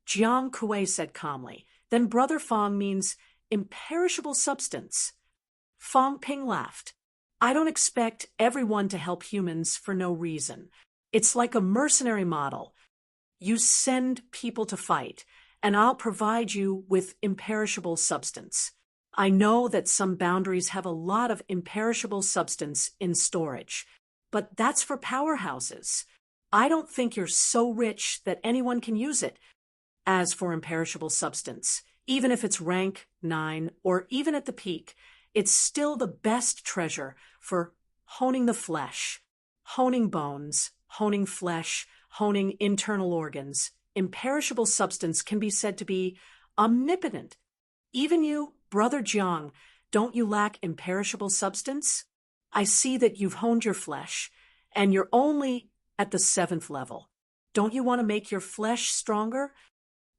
A: Jiang Kuei said calmly, then Brother Fong means imperishable substance. Fong Ping laughed. I don't expect everyone to help humans for no reason. It's like a mercenary model. You send people to fight, and I'll provide you with imperishable substance. I know that some boundaries have a lot of imperishable substance in storage, but that's for powerhouses. I don't think you're so rich that anyone can use it. As for imperishable substance, even if it's rank 9 or even at the peak, it's still the best treasure for honing the flesh, honing bones, honing flesh, honing internal organs. Imperishable substance can be said to be omnipotent. Even you, Brother Jiang, don't you lack imperishable substance? I see that you've honed your flesh, and you're only at the 7th level. Don't you want to make your flesh stronger?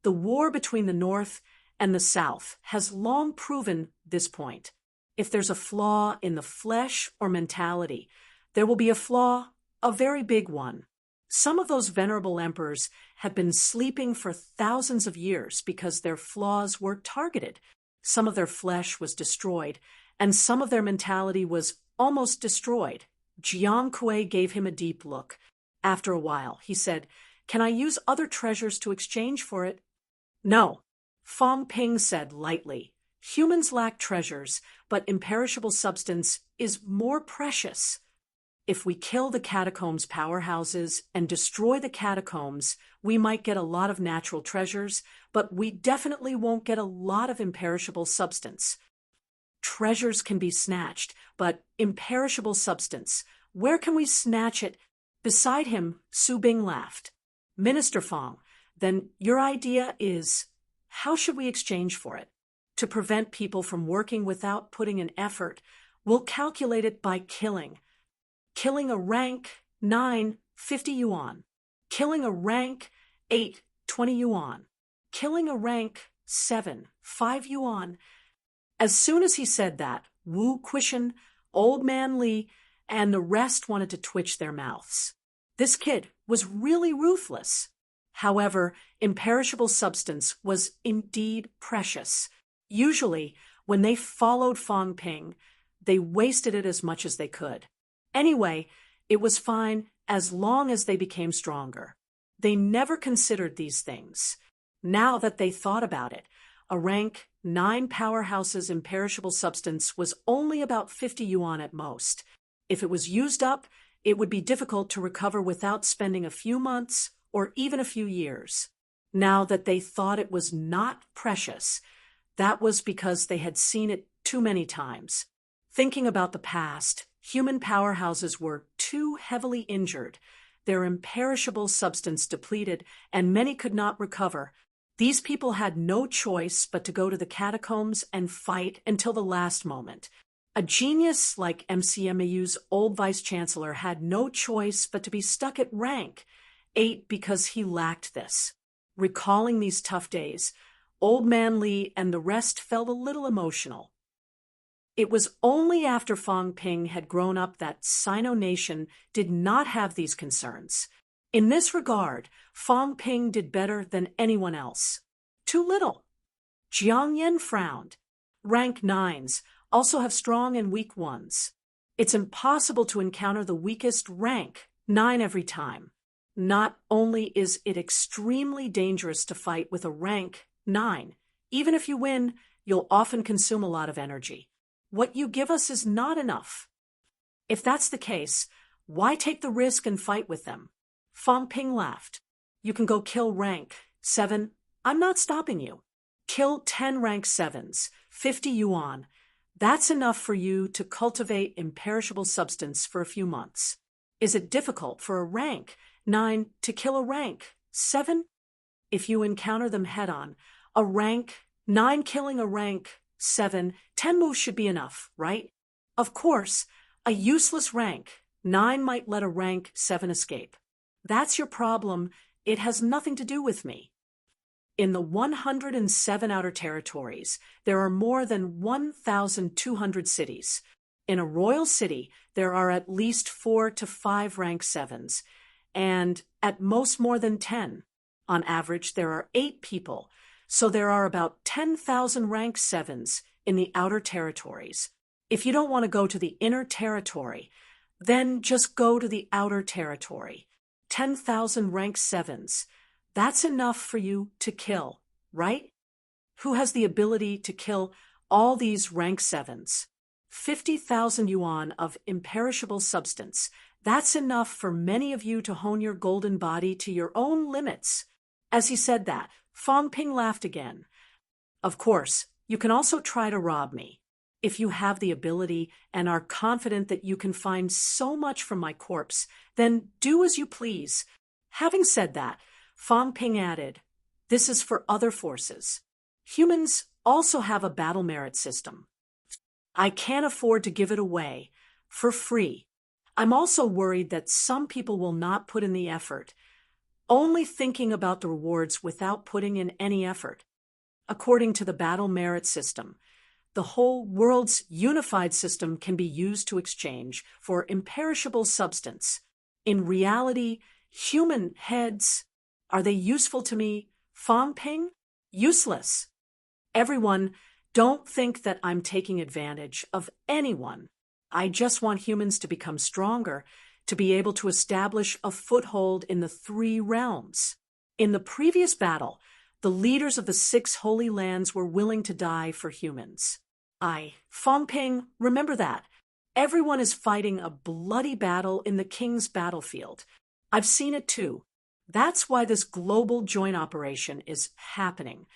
A: The war between the North and the South has long proven this point. If there's a flaw in the flesh or mentality, there will be a flaw, a very big one. Some of those venerable emperors have been sleeping for thousands of years because their flaws were targeted. Some of their flesh was destroyed, and some of their mentality was almost destroyed. Jiang Kuei gave him a deep look. After a while, he said, "Can I use other treasures to exchange for it?" "No," Fong Ping said lightly. "Humans lack treasures, but imperishable substance is more precious. If we kill the catacombs powerhouses and destroy the catacombs, we might get a lot of natural treasures, but we definitely won't get a lot of imperishable substance. Treasures can be snatched, but imperishable substance, where can we snatch it?" Beside him, Su Bing laughed. "Minister Fong, then your idea is, how should we exchange for it? To prevent people from working without putting in effort, we'll calculate it by killing. Killing a rank 9, 50 yuan. Killing a rank 8, 20 yuan. Killing a rank 7, 5 yuan. As soon as he said that, Wu Quishan, Old Man Li, and the rest wanted to twitch their mouths. This kid was really ruthless. However, imperishable substance was indeed precious. Usually, when they followed Fong Ping, they wasted it as much as they could. Anyway, it was fine as long as they became stronger. They never considered these things. Now that they thought about it, a rank 9 powerhouse's imperishable substance was only about 50 yuan at most. If it was used up, it would be difficult to recover without spending a few months or even a few years. Now that they thought it was not precious, that was because they had seen it too many times. Thinking about the past, human powerhouses were too heavily injured, their imperishable substance depleted, and many could not recover. These people had no choice but to go to the catacombs and fight until the last moment. A genius like MCMAU's old vice-chancellor had no choice but to be stuck at rank 8 because he lacked this. Recalling these tough days, Old Man Li and the rest felt a little emotional. It was only after Fong Ping had grown up that Sino Nation did not have these concerns. In this regard, Fong Ping did better than anyone else. Too little. Jiang Yen frowned. Rank 9s also have strong and weak ones. It's impossible to encounter the weakest rank 9 every time. Not only is it extremely dangerous to fight with a rank 9, even if you win, you'll often consume a lot of energy. What you give us is not enough. If that's the case, why take the risk and fight with them? Fong Ping laughed. You can go kill rank 7. I'm not stopping you. Kill 10 rank 7s, 50 yuan. That's enough for you to cultivate imperishable substance for a few months. Is it difficult for a rank 9 to kill a rank 7? If you encounter them head-on, a rank 9 killing a rank 7, 10 moves should be enough, right? Of course, a useless rank 9 might let a rank 7 escape. That's your problem. It has nothing to do with me. In the 107 outer territories, there are more than 1,200 cities. In a royal city, there are at least 4 to 5 rank 7s, and at most more than 10. On average, there are 8 people, so there are about 10,000 rank 7s in the outer territories. If you don't want to go to the inner territory, then just go to the outer territory. 10,000 rank 7s. That's enough for you to kill, right? Who has the ability to kill all these rank 7s? 50,000 yuan of imperishable substance. That's enough for many of you to hone your golden body to your own limits. As he said that, Fong Ping laughed again. Of course, you can also try to rob me. If you have the ability and are confident that you can find so much from my corpse, then do as you please. Having said that, Fong Ping added, this is for other forces. Humans also have a battle merit system. I can't afford to give it away for free. I'm also worried that some people will not put in the effort, only thinking about the rewards without putting in any effort. According to the battle merit system, the whole world's unified system can be used to exchange for imperishable substance. In reality, human heads, are they useful to me? Fong Ping? Useless. Everyone, don't think that I'm taking advantage of anyone. I just want humans to become stronger, to be able to establish a foothold in the 3 realms. In the previous battle, the leaders of the 6 holy lands were willing to die for humans. Fong Ping, remember that. Everyone is fighting a bloody battle in the king's battlefield. I've seen it too. That's why this global joint operation is happening.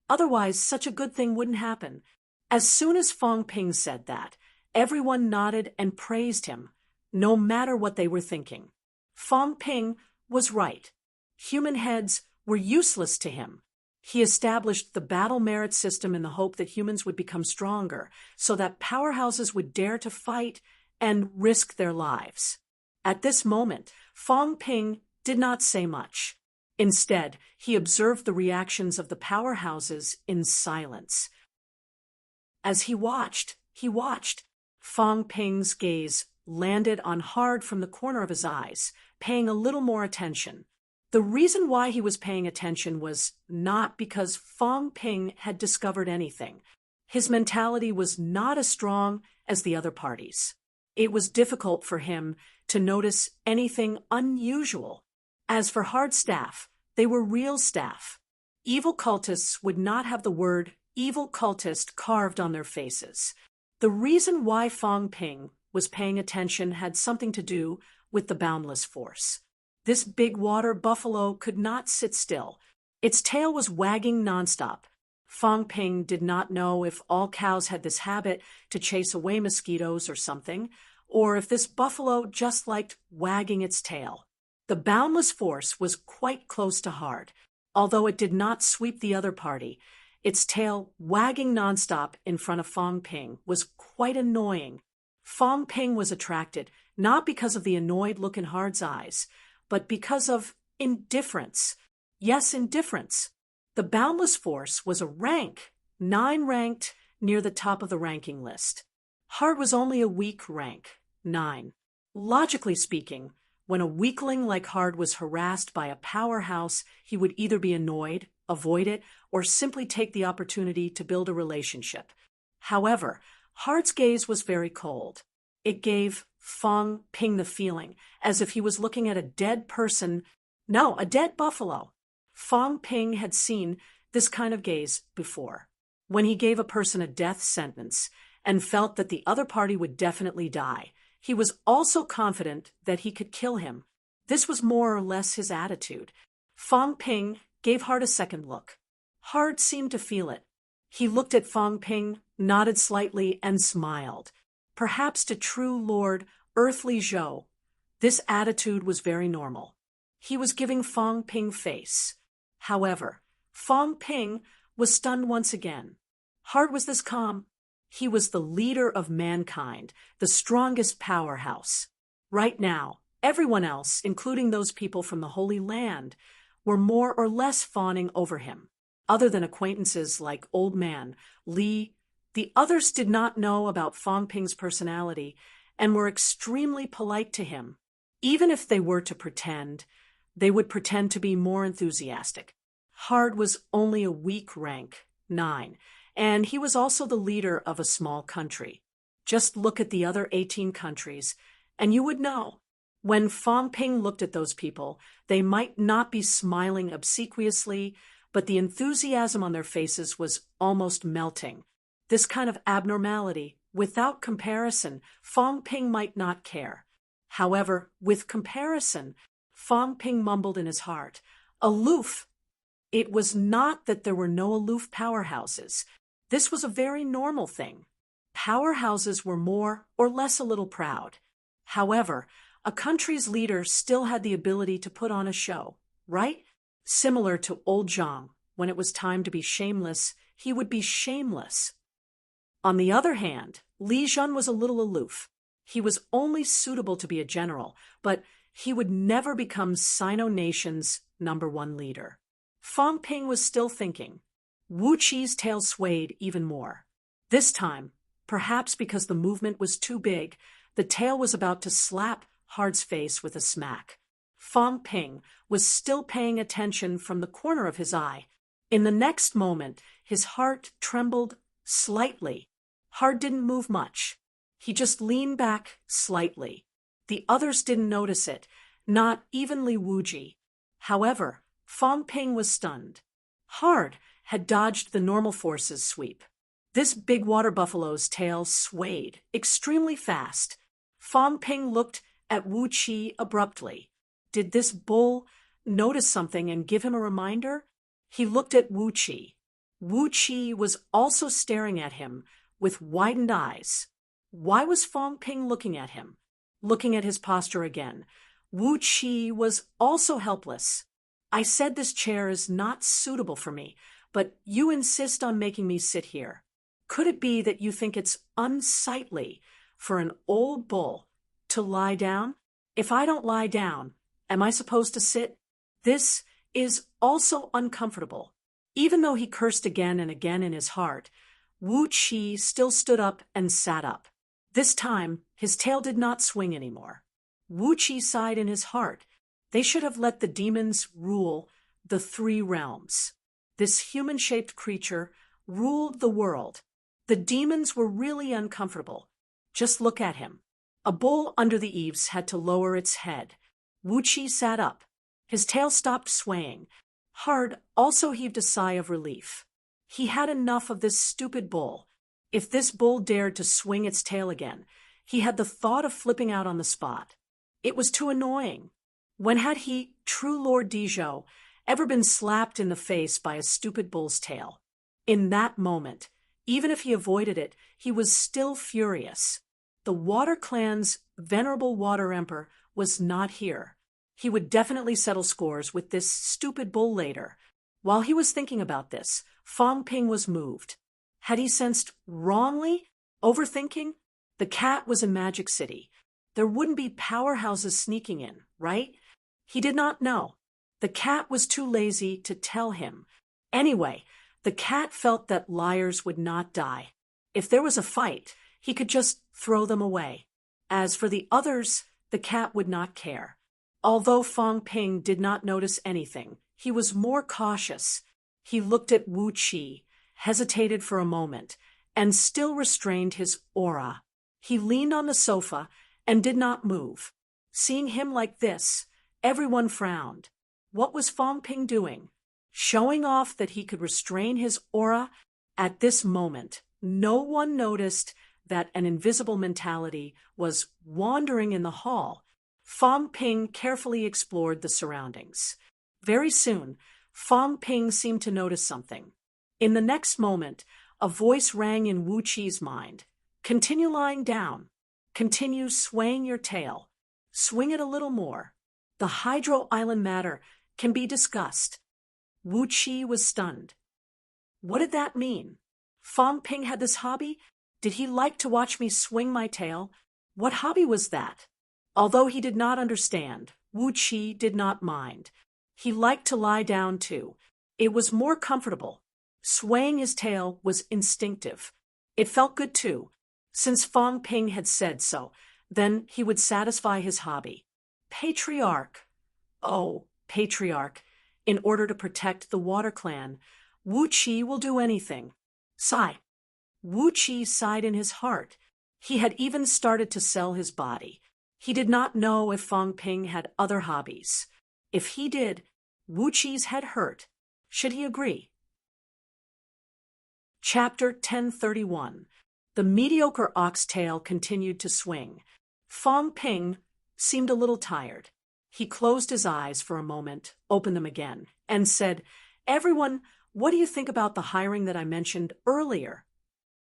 A: Otherwise, such a good thing wouldn't happen. As soon as Fong Ping said that, everyone nodded and praised him, no matter what they were thinking. Fong Ping was right. Human heads were useless to him. He established the battle merit system in the hope that humans would become stronger, so that powerhouses would dare to fight and risk their lives. At this moment, Fong Ping did not say much. Instead, he observed the reactions of the powerhouses in silence. As he watched. Fong Ping's gaze landed on Hard from the corner of his eyes, paying a little more attention. The reason why he was paying attention was not because Fong Ping had discovered anything. His mentality was not as strong as the other parties. It was difficult for him to notice anything unusual. As for Hard staff, they were real staff. Evil cultists would not have the word evil cultist carved on their faces. The reason why Fong Ping was paying attention had something to do with the boundless force. This big water buffalo could not sit still. Its tail was wagging nonstop. Fong Ping did not know if all cows had this habit to chase away mosquitoes or something, or if this buffalo just liked wagging its tail. The boundless force was quite close to Hard. Although it did not sweep the other party, its tail wagging nonstop in front of Fong Ping was quite annoying. Fong Ping was attracted, not because of the annoyed look in Hard's eyes, but because of indifference. Yes, indifference. The boundless force was a rank, 9 ranked near the top of the ranking list. Hard was only a weak rank, 9. Logically speaking, when a weakling like Hard was harassed by a powerhouse, he would either be annoyed, avoid it, or simply take the opportunity to build a relationship. However, Hard's gaze was very cold. It gave Fong Ping the feeling as if he was looking at a dead person. No, a dead buffalo. Fong Ping had seen this kind of gaze before, when he gave a person a death sentence and felt that the other party would definitely die. He was also confident that he could kill him. This was more or less his attitude. Fong Ping gave Hard a second look. Hard seemed to feel it. He looked at Fong Ping nodded slightly, and smiled. Perhaps to true Lord Earthly Zhou, this attitude was very normal. He was giving Fong Ping face. However, Fong Ping was stunned once again. Hard was this calm. He was the leader of mankind, the strongest powerhouse. Right now, everyone else, including those people from the Holy Land, were more or less fawning over him. Other than acquaintances like Old Man Li, the others did not know about Fong Ping's personality and were extremely polite to him. Even if they were to pretend, they would pretend to be more enthusiastic. Hard was only a weak rank, 9, and he was also the leader of a small country. Just look at the other 18 countries, and you would know. When Fong Ping looked at those people, they might not be smiling obsequiously, but the enthusiasm on their faces was almost melting. This kind of abnormality, without comparison, Fong Ping might not care. However, with comparison, Fong Ping mumbled in his heart, "Aloof." It was not that there were no aloof powerhouses. This was a very normal thing. Powerhouses were more or less a little proud. However, a country's leader still had the ability to put on a show, right? Similar to old Zhang, when it was time to be shameless, he would be shameless. On the other hand, Li Jun was a little aloof. He was only suitable to be a general, but he would never become Sino Nation's #1 leader. Fong Ping was still thinking. Wu Qi's tail swayed even more. This time, perhaps because the movement was too big, the tail was about to slap Hard's face with a smack. Fong Ping was still paying attention from the corner of his eye. In the next moment, his heart trembled slightly. Hard didn't move much. He just leaned back slightly. The others didn't notice it, not even Li Wuji. However, Fong Ping was stunned. Hard had dodged the normal forces sweep. This big water buffalo's tail swayed extremely fast. Fong Ping looked at Wu Qi abruptly. Did this bull notice something and give him a reminder? He looked at Wu Qi. Wu Qi was also staring at him with widened eyes. Why was Fong Ping looking at him? Looking at his posture again. Wu Qi was also helpless. "I said this chair is not suitable for me, but you insist on making me sit here. Could it be that you think it's unsightly for an old bull to lie down? If I don't lie down, am I supposed to sit? This is also uncomfortable." Even though he cursed again and again in his heart, Wu Qi still stood up and sat up. This time, his tail did not swing anymore. Wu Qi sighed in his heart. They should have let the demons rule the 3 realms. This human-shaped creature ruled the world. The demons were really uncomfortable. Just look at him. A bull under the eaves had to lower its head. Wu Qi sat up. His tail stopped swaying. Hard also heaved a sigh of relief. He had enough of this stupid bull. If this bull dared to swing its tail again, he had the thought of flipping out on the spot. It was too annoying. When had he, true Lord Dizhou, ever been slapped in the face by a stupid bull's tail? In that moment, even if he avoided it, he was still furious. The Water Clan's venerable Water Emperor was not here. He would definitely settle scores with this stupid bull later. While he was thinking about this, Fong Ping was moved. Had he sensed wrongly? Overthinking? The cat was in Magic City. There wouldn't be powerhouses sneaking in, right? He did not know. The cat was too lazy to tell him. Anyway, the cat felt that liars would not die. If there was a fight, he could just throw them away. As for the others, the cat would not care. Although Fong Ping did not notice anything, he was more cautious. He looked at Wu Qi, hesitated for a moment, and still restrained his aura. He leaned on the sofa and did not move. Seeing him like this, everyone frowned. What was Fong Ping doing? Showing off that he could restrain his aura? At this moment, no one noticed that an invisible mentality was wandering in the hall. Fong Ping carefully explored the surroundings. Very soon, Fong Ping seemed to notice something. In the next moment, A voice rang in Wu Qi's mind. Continue lying down. Continue swaying your tail. Swing it a little more. The Hydro Island matter can be discussed. Wu Qi was stunned. What did that mean? Fang Ping had this hobby? Did he like to watch me swing my tail? What hobby was that? Although he did not understand, Wu Qi did not mind. He liked to lie down too. It was more comfortable. Swaying his tail was instinctive. It felt good too. Since Fang Ping had said so, then he would satisfy his hobby. Patriarch. Oh, patriarch. In order to protect the Water Clan, Wu Qi will do anything. Sigh. Wu Qi sighed in his heart. He had even started to sell his body. He did not know if Fang Ping had other hobbies. If he did, Wu Qi's head hurt. Should he agree? Chapter 1031. The mediocre oxtail continued to swing. Fang Ping seemed a little tired. He closed his eyes for a moment, opened them again, and said, "Everyone, what do you think about the hiring that I mentioned earlier?"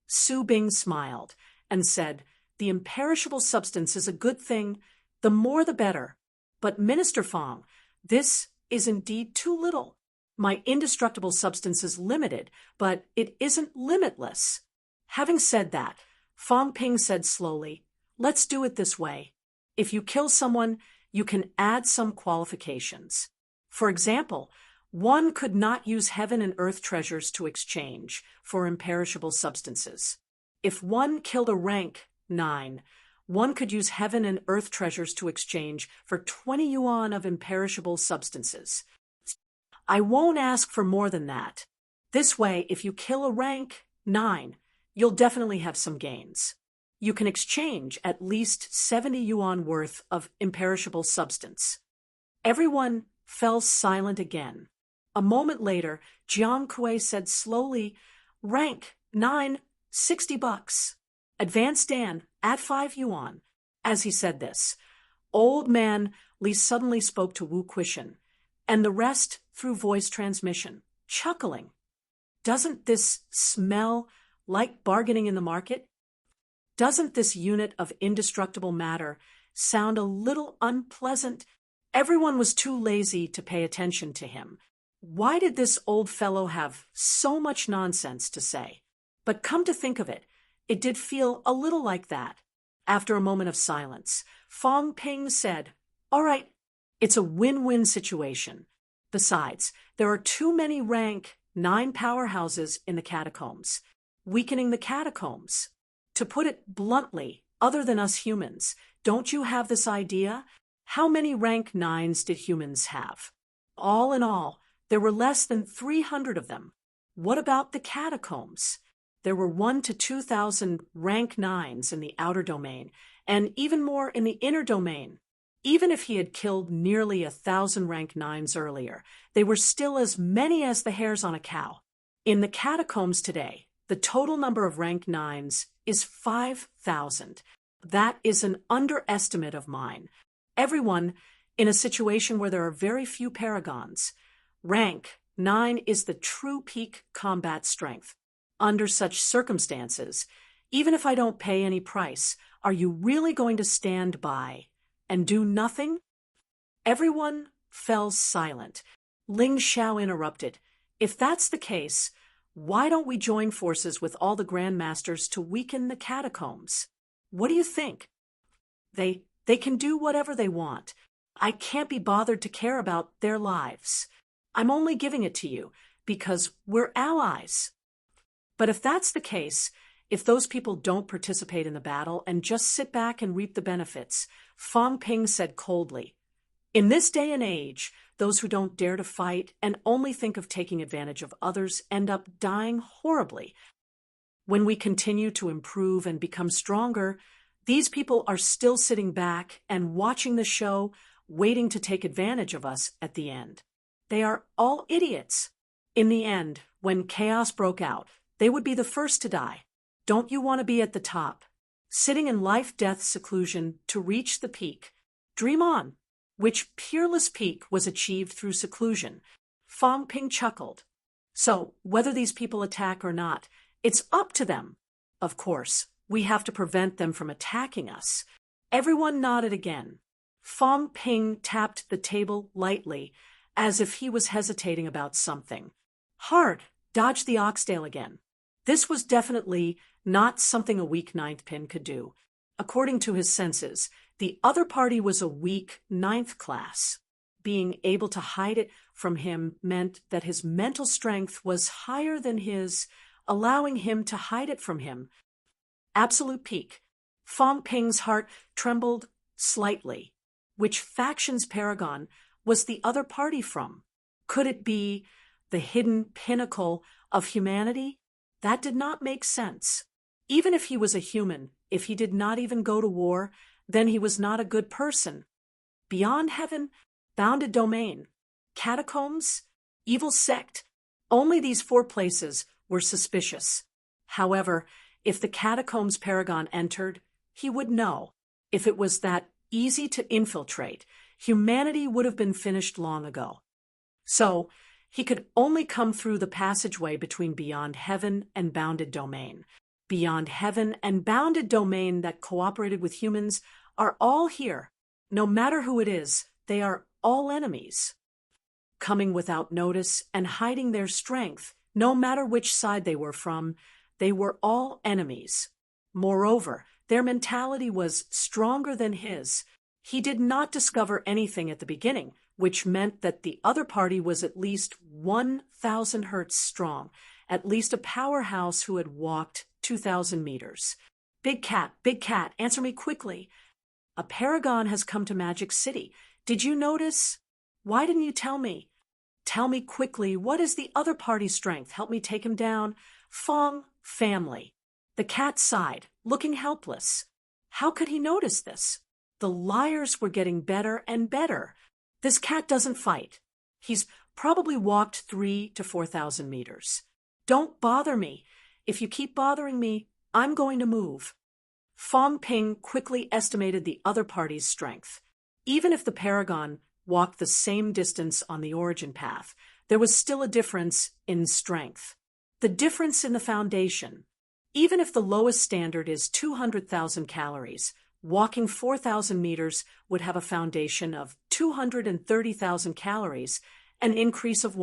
A: Su Bing smiled and said, "The imperishable substance is a good thing, the more the better. But Minister Fang, this is indeed too little. My indestructible substance is limited, but it isn't limitless." Having said that, Fang Ping said slowly, "Let's do it this way. If you kill someone, you can add some qualifications. For example, one could not use heaven and earth treasures to exchange for imperishable substances. If one killed a rank 9, one could use heaven and earth treasures to exchange for 20 yuan of imperishable substances. I won't ask for more than that. This way, if you kill a rank 9, you'll definitely have some gains. You can exchange at least 70 yuan worth of imperishable substance." Everyone fell silent again. A moment later, Jiang Kuei said slowly, "Rank 9, 60 bucks. Advance Dan, add 5 yuan." As he said this, Old Man Li suddenly spoke to Wu Quishan, and the rest through voice transmission, chuckling. "Doesn't this smell like bargaining in the market? Doesn't this unit of indestructible matter sound a little unpleasant?" Everyone was too lazy to pay attention to him. Why did this old fellow have so much nonsense to say? But come to think of it, it did feel a little like that. After a moment of silence, Fang Ping said, "All right, it's a win-win situation. Besides, there are too many rank 9 powerhouses in the catacombs, weakening the catacombs. To put it bluntly, other than us humans, don't you have this idea? How many rank 9s did humans have? All in all, there were less than 300 of them. What about the catacombs? There were 1 to 2,000 rank 9s in the outer domain, and even more in the inner domain. Even if he had killed nearly 1,000 rank 9s earlier, they were still as many as the hairs on a cow. In the catacombs today, the total number of rank 9s is 5,000. That is an underestimate of mine. Everyone, in a situation where there are very few paragons, rank 9 is the true peak combat strength. Under such circumstances, even if I don't pay any price, are you really going to stand by and do nothing?" Everyone fell silent. Ling Xiao interrupted, "If that's the case, why don't we join forces with all the grandmasters to weaken the catacombs? What do you think? They can do whatever they want. I can't be bothered to care about their lives. I'm only giving it to you because we're allies." But if that's the case, if those people don't participate in the battle and just sit back and reap the benefits, Fang Ping said coldly, "In this day and age, those who don't dare to fight and only think of taking advantage of others end up dying horribly. When we continue to improve and become stronger, these people are still sitting back and watching the show, waiting to take advantage of us at the end. They are all idiots. In the end, when chaos broke out, they would be the first to die. Don't you want to be at the top, sitting in life-death seclusion to reach the peak? Dream on." Which peerless peak was achieved through seclusion? Fang Ping chuckled. "So, whether these people attack or not, It's up to them. Of course, we have to prevent them from attacking us. Everyone nodded again. Fong Ping tapped the table lightly, as if he was hesitating about something. Hard, dodged the oxtail again. This was definitely not something a weak ninth pin could do. According to his senses, the other party was a weak ninth class. Being able to hide it from him meant that his mental strength was higher than his, allowing him to hide it from him. Absolute peak. Fong Ping's heart trembled slightly. Which faction's paragon was the other party from? Could it be the hidden pinnacle of humanity? That did not make sense. Even if he was a human, if he did not even go to war, then he was not a good person. Beyond heaven, bounded domain, catacombs, evil sect, only these 4 places were suspicious. However, if the catacombs paragon entered, he would know. If it was that easy to infiltrate, humanity would have been finished long ago. So, he could only come through the passageway between beyond heaven and bounded domain. Beyond heaven and bounded domain that cooperated with humans are all here. No matter who it is, they are all enemies. Coming without notice and hiding their strength, no matter which side they were from, they were all enemies. Moreover, their mentality was stronger than his. He did not discover anything at the beginning, which meant that the other party was at least 1,000 hertz strong, at least a powerhouse who had walked 2,000 meters. Big cat, answer me quickly. A paragon has come to Magic City. Did you notice? Why didn't you tell me? Tell me quickly, what is the other party's strength? Help me take him down. Fong family. The cat sighed, looking helpless. How could he notice this? The liars were getting better and better. This cat doesn't fight. He's probably walked 3,000 to 4,000 meters. Don't bother me. If you keep bothering me, I'm going to move. Fong Ping quickly estimated the other party's strength. Even if the paragon walked the same distance on the origin path, there was still a difference in strength. The difference in the foundation. Even if the lowest standard is 200,000 calories, walking 4,000 meters would have a foundation of 230,000 calories, an increase of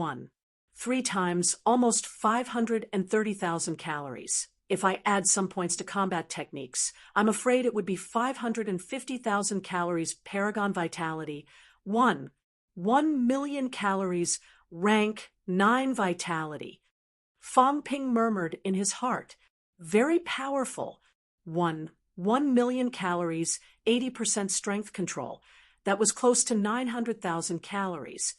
A: 3 times, almost 530,000 calories. If I add some points to combat techniques, I'm afraid it would be 550,000 calories paragon vitality, 1 million calories rank 9 vitality. Fong Ping murmured in his heart, very powerful, 1 million calories, 80% strength control. That was close to 900,000 calories.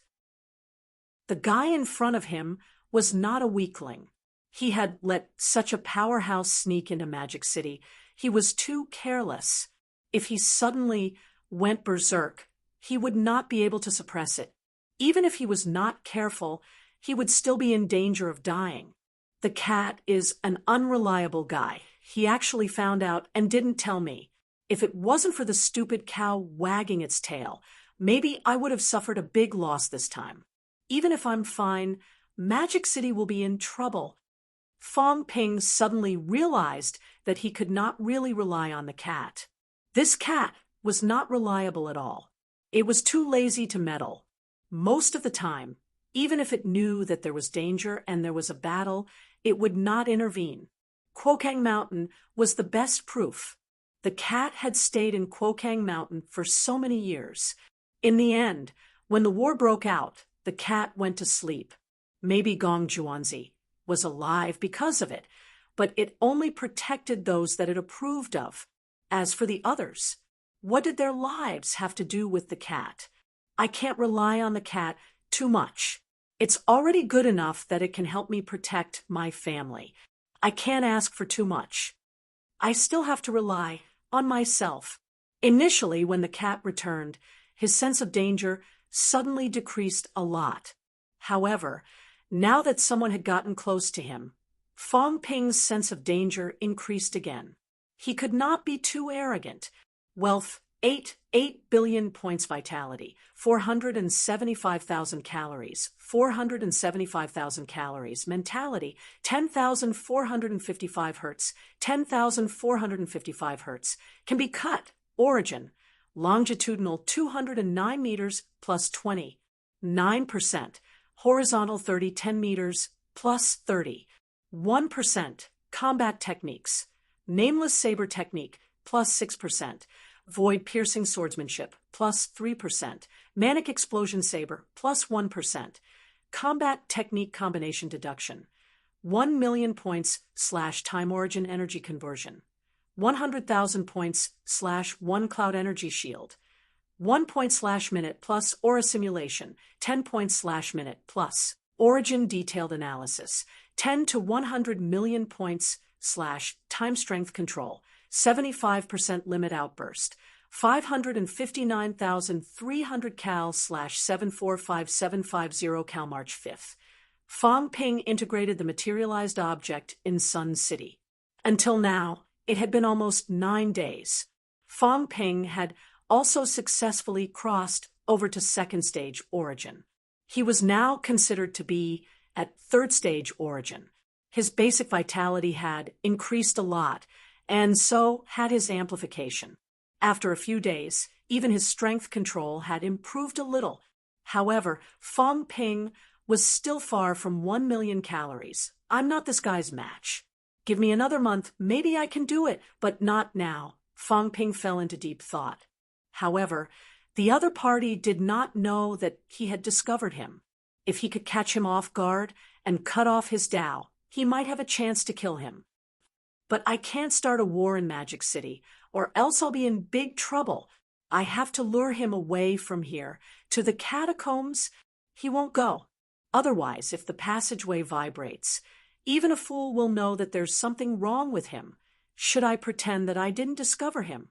A: The guy in front of him was not a weakling. He had let such a powerhouse sneak into Magic City. He was too careless. If he suddenly went berserk, he would not be able to suppress it. Even if he was not careful, he would still be in danger of dying. The cat is an unreliable guy. He actually found out and didn't tell me. If it wasn't for the stupid cow wagging its tail, maybe I would have suffered a big loss this time. Even if I'm fine, Magic City will be in trouble. Fong Ping suddenly realized that he could not really rely on the cat. This cat was not reliable at all. It was too lazy to meddle. Most of the time, even if it knew that there was danger and there was a battle, it would not intervene. Kwokang Mountain was the best proof. The cat had stayed in Kwokang Mountain for so many years. In the end, when the war broke out, the cat went to sleep. Maybe Gong Juanzi was alive because of it, but it only protected those that it approved of. As for the others, what did their lives have to do with the cat? I can't rely on the cat too much. It's already good enough that it can help me protect my family. I can't ask for too much. I still have to rely on myself. Initially, when the cat returned, his sense of danger suddenly decreased a lot. However, now that someone had gotten close to him, Fong Ping's sense of danger increased again. He could not be too arrogant. Wealth 8 billion points vitality, 475,000 calories, 475,000 calories, mentality, 10,455 hertz, 10,455 hertz, can be cut, origin, longitudinal 209 meters plus 20, 9%, horizontal 30, 10 meters plus 30, 1%, combat techniques, nameless saber technique plus 6%, void piercing swordsmanship plus 3%, manic explosion saber plus 1%, combat technique combination deduction, 1 million points / time origin energy conversion, 100,000 points / 1 cloud energy shield, 1 point / minute plus aura simulation, 10 points / minute plus origin detailed analysis, 10 to 100 million points / time strength control, 75% limit outburst, 559,300 cal / 745750 cal March 5th. Fong Ping integrated the materialized object in Sun City. Until now, it had been almost 9 days. Fong Ping had also successfully crossed over to second stage origin. He was now considered to be at third stage origin. His basic vitality had increased a lot, and so had his amplification. After a few days, even his strength control had improved a little. However, Fong Ping was still far from 1 million calories. I'm not this guy's match. Give me another month, maybe I can do it, but not now. Fong Ping fell into deep thought. However, the other party did not know that he had discovered him. If he could catch him off guard and cut off his Tao, he might have a chance to kill him. But I can't start a war in Magic City, or else I'll be in big trouble. I have to lure him away from here. To the catacombs, he won't go. Otherwise, if the passageway vibrates, even a fool will know that there's something wrong with him. Should I pretend that I didn't discover him?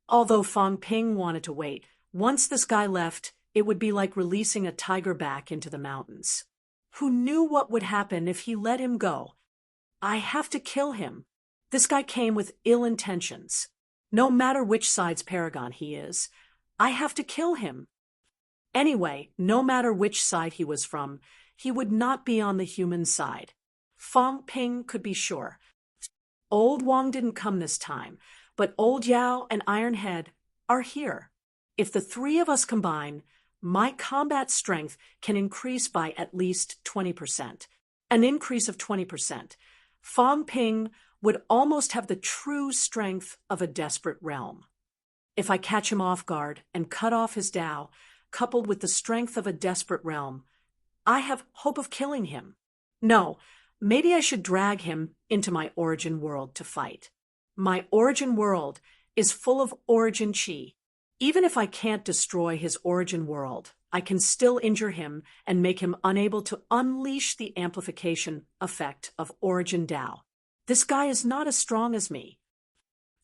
A: Although Fong Ping wanted to wait, once this guy left, it would be like releasing a tiger back into the mountains. Who knew what would happen if he let him go? I have to kill him. This guy came with ill intentions. No matter which side's paragon he is, I have to kill him. Anyway, no matter which side he was from, he would not be on the human side. Fong Ping could be sure. Old Wang didn't come this time, but Old Yao and Iron Head are here. If the three of us combine, my combat strength can increase by at least 20%. An increase of 20%. Fong Ping would almost have the true strength of a desperate realm. If I catch him off guard and cut off his Tao, coupled with the strength of a desperate realm, I have hope of killing him. No, maybe I should drag him into my origin world to fight. My origin world is full of origin chi. Even if I can't destroy his origin world, I can still injure him and make him unable to unleash the amplification effect of origin Tao. This guy is not as strong as me.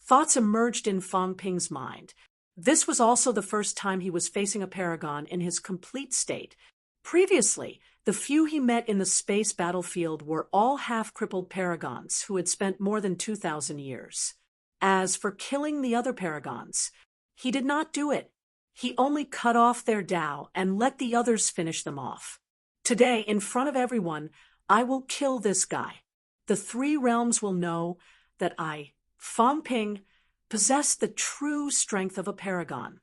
A: Thoughts emerged in Fong Ping's mind. This was also the first time he was facing a paragon in his complete state. Previously, the few he met in the space battlefield were all half-crippled paragons who had spent more than 2,000 years. As for killing the other paragons, he did not do it. He only cut off their Tao and let the others finish them off. Today, in front of everyone, I will kill this guy. The three realms will know that I, Fong Ping, possess the true strength of a paragon.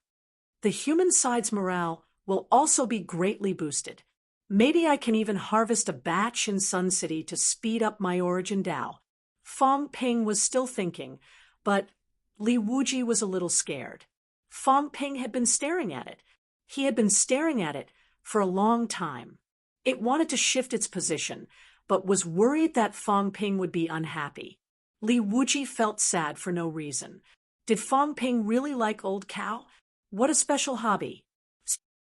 A: The human side's morale will also be greatly boosted. Maybe I can even harvest a batch in Sun City to speed up my origin Tao. Fong Ping was still thinking, but Li Wuji was a little scared. Fong Ping had been staring at it. He had been staring at it for a long time. It wanted to shift its position, but was worried that Fong Ping would be unhappy. Li Wuji felt sad for no reason. Did Fong Ping really like old cow? What a special hobby.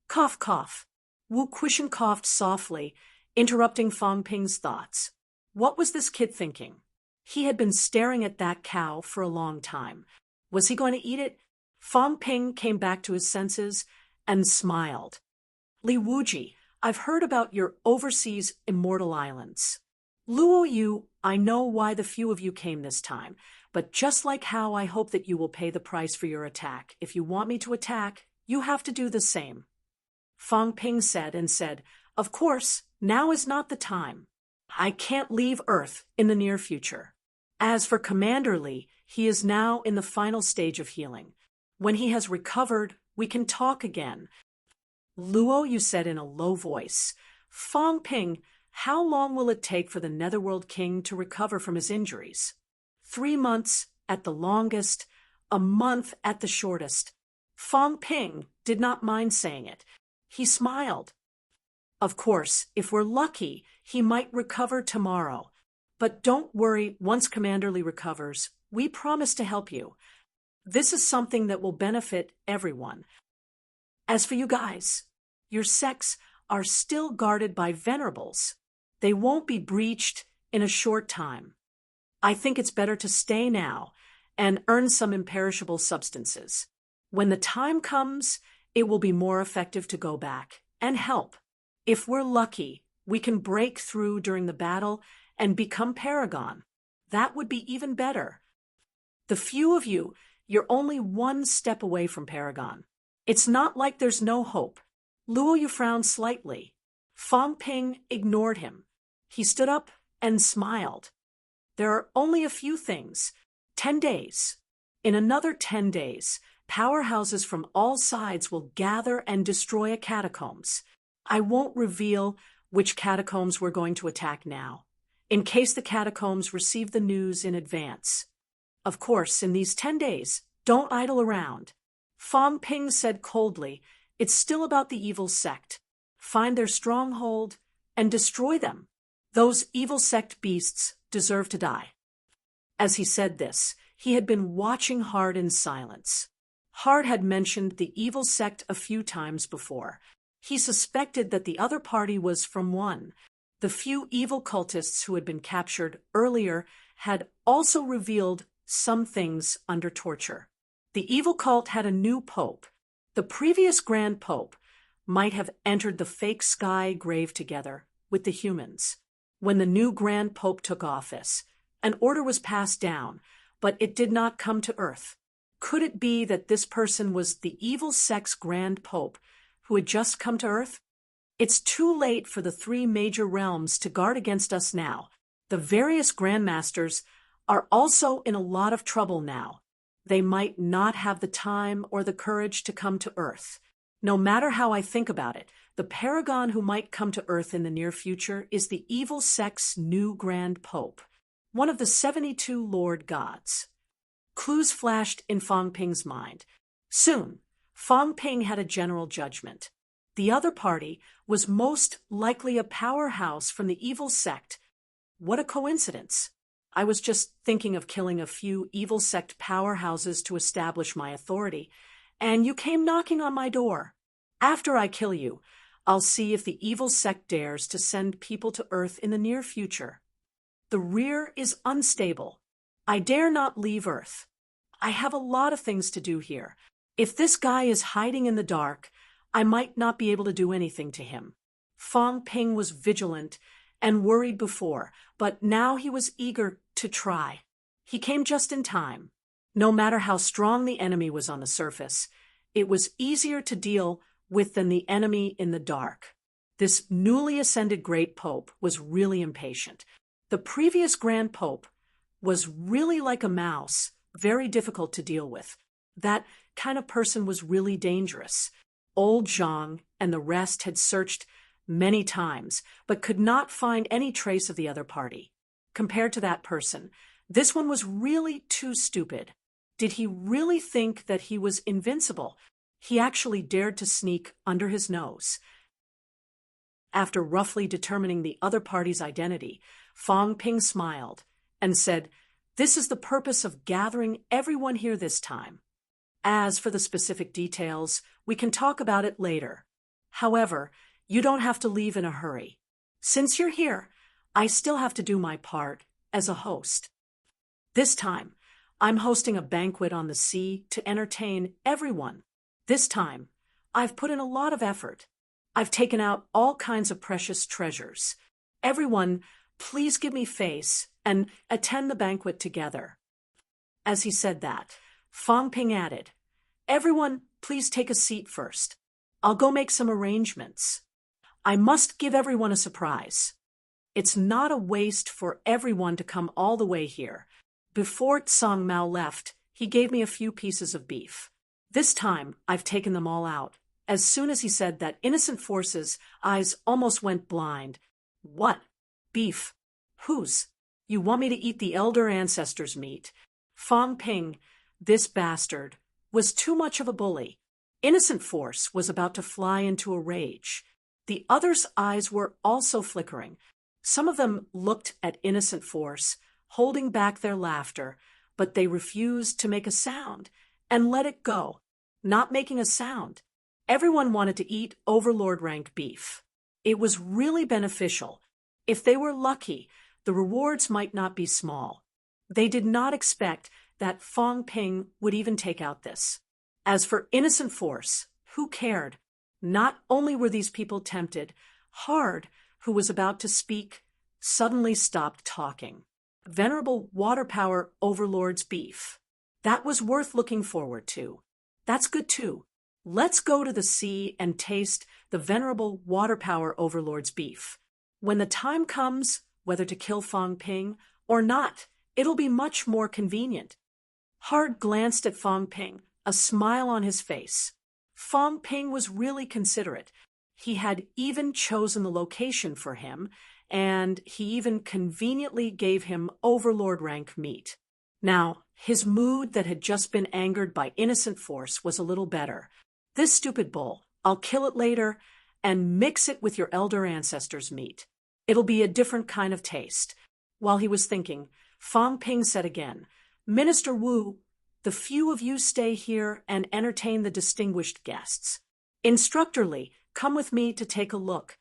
A: Cough, cough. Wu Quishan coughed softly, interrupting Fong Ping's thoughts. What was this kid thinking? He had been staring at that cow for a long time. Was he going to eat it? Fong Ping came back to his senses and smiled. Li Wuji, I've heard about your overseas immortal islands. Luo Yu, I know why the few of you came this time, but just like how I hope that you will pay the price for your attack. If you want me to attack, you have to do the same. Fang Ping said, of course, now is not the time. I can't leave Earth in the near future. As for Commander Li, he is now in the final stage of healing. When he has recovered, we can talk again. Luo Yu said in a low voice, Fang Ping, how long will it take for the Netherworld King to recover from his injuries? 3 months at the longest, a month at the shortest. Fang Ping did not mind saying it. He smiled. Of course, if we're lucky, he might recover tomorrow. But don't worry, once Commander Li recovers, we promise to help you. This is something that will benefit everyone. As for you guys, your sects are still guarded by venerables. They won't be breached in a short time. I think it's better to stay now and earn some imperishable substances. When the time comes, it will be more effective to go back and help. If we're lucky, we can break through during the battle and become Paragon. That would be even better. The few of you, you're only 1 step away from Paragon. It's not like there's no hope. Luo Yu frowned slightly. Fang Ping ignored him. He stood up and smiled. There are only a few things. 10 days. In another 10 days, powerhouses from all sides will gather and destroy catacombs. I won't reveal which catacombs we're going to attack now, in case the catacombs receive the news in advance. Of course, in these 10 days, don't idle around. Fang Ping said coldly, it's still about the evil sect. Find their stronghold and destroy them. Those evil sect beasts deserve to die. As he said this, he had been watching Hard in silence. Hard had mentioned the evil sect a few times before. He suspected that the other party was from one. The few evil cultists who had been captured earlier had also revealed some things under torture. The evil cult had a new pope. The previous Grand Pope might have entered the fake sky grave together with the humans. When the new Grand Pope took office, an order was passed down, but it did not come to Earth. Could it be that this person was the evil sect's Grand Pope who had just come to Earth? It's too late for the 3 major realms to guard against us now. The various Grandmasters are also in a lot of trouble now. They might not have the time or the courage to come to Earth. No matter how I think about it, the paragon who might come to Earth in the near future is the evil sect's new Grand Pope, one of the 72 Lord Gods. Clues flashed in Fang Ping's mind. Soon, Fang Ping had a general judgment. The other party was most likely a powerhouse from the evil sect. What a coincidence. I was just thinking of killing a few evil sect powerhouses to establish my authority, and you came knocking on my door. After I kill you, I'll see if the evil sect dares to send people to Earth in the near future. The rear is unstable. I dare not leave Earth. I have a lot of things to do here. If this guy is hiding in the dark, I might not be able to do anything to him. Fang Ping was vigilant and worried before, but now he was eager to try. He came just in time. No matter how strong the enemy was on the surface, it was easier to deal with than the enemy in the dark. This newly ascended Great Pope was really impatient. The previous Grand Pope was really like a mouse, very difficult to deal with. That kind of person was really dangerous. Old Zhang and the rest had searched many times, but could not find any trace of the other party. Compared to that person, this one was really too stupid. Did he really think that he was invincible? He actually dared to sneak under his nose. After roughly determining the other party's identity, Fang Ping smiled and said, "This is the purpose of gathering everyone here this time. As for the specific details, we can talk about it later. However, you don't have to leave in a hurry. Since you're here, I still have to do my part as a host. This time, I'm hosting a banquet on the sea to entertain everyone. This time, I've put in a lot of effort. I've taken out all kinds of precious treasures. Everyone Please give me face and attend the banquet together." As he said that, Fong Ping added, "Everyone, please take a seat first. I'll go make some arrangements. I must give everyone a surprise. It's not a waste for everyone to come all the way here." Before Tsang Mao left, he gave me a few pieces of beef. "This time, I've taken them all out." As soon as he said that, Innocent Force's eyes almost went blind. "What? Beef? Whose? You want me to eat the elder ancestors' meat?" Fong Ping, this bastard, was too much of a bully. Innocent Force was about to fly into a rage. The others' eyes were also flickering. Some of them looked at Innocent Force, holding back their laughter, but they refused to make a sound and let it go, not making a sound. Everyone wanted to eat overlord-ranked beef. It was really beneficial. If they were lucky, the rewards might not be small. They did not expect that Fong Ping would even take out this. As for Innocent Force, who cared? Not only were these people tempted, Hard, who was about to speak, suddenly stopped talking. Venerable Water Power Overlord's beef. That was worth looking forward to. That's good too. Let's go to the sea and taste the Venerable Water Power Overlord's beef. When the time comes, whether to kill Fong Ping or not, it'll be much more convenient. Hard glanced at Fong Ping, a smile on his face. Fong Ping was really considerate. He had even chosen the location for him, and he even conveniently gave him overlord rank meat. Now, his mood that had just been angered by Innocent Force was a little better. "This stupid bull, I'll kill it later and mix it with your elder ancestors' meat. It'll be a different kind of taste." While he was thinking, Fong Ping said again, "Minister Wu, the few of you stay here and entertain the distinguished guests. Instructor Li, come with me to take a look."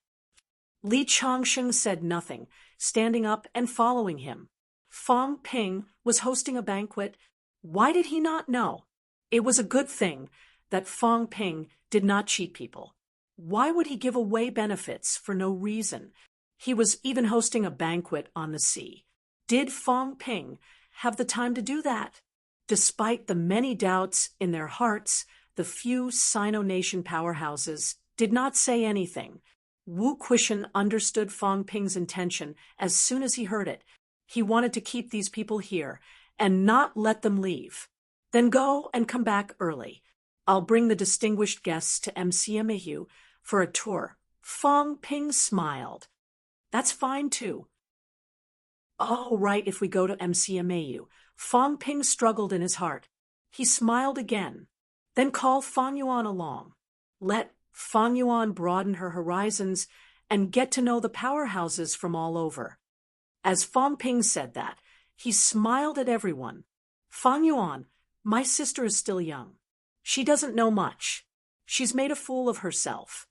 A: Li Changsheng said nothing, standing up and following him. Fong Ping was hosting a banquet. Why did he not know? It was a good thing that Fong Ping did not cheat people. Why would he give away benefits for no reason? He was even hosting a banquet on the sea. Did Fong Ping have the time to do that? Despite the many doubts in their hearts, the few Sino-nation powerhouses did not say anything. Wu Quishan understood Fong Ping's intention as soon as he heard it. He wanted to keep these people here and not let them leave. "Then go and come back early. I'll bring the distinguished guests to MCMAU for a tour." Fong Ping smiled. "That's fine too." "Oh, right, if we go to MCMAU. Fong Ping struggled in his heart. He smiled again. "Then call Fong Yuan along. Let Fong Yuan broaden her horizons and get to know the powerhouses from all over." As Fong Ping said that, he smiled at everyone. "Fong Yuan, my sister is still young. She doesn't know much. She's made a fool of herself."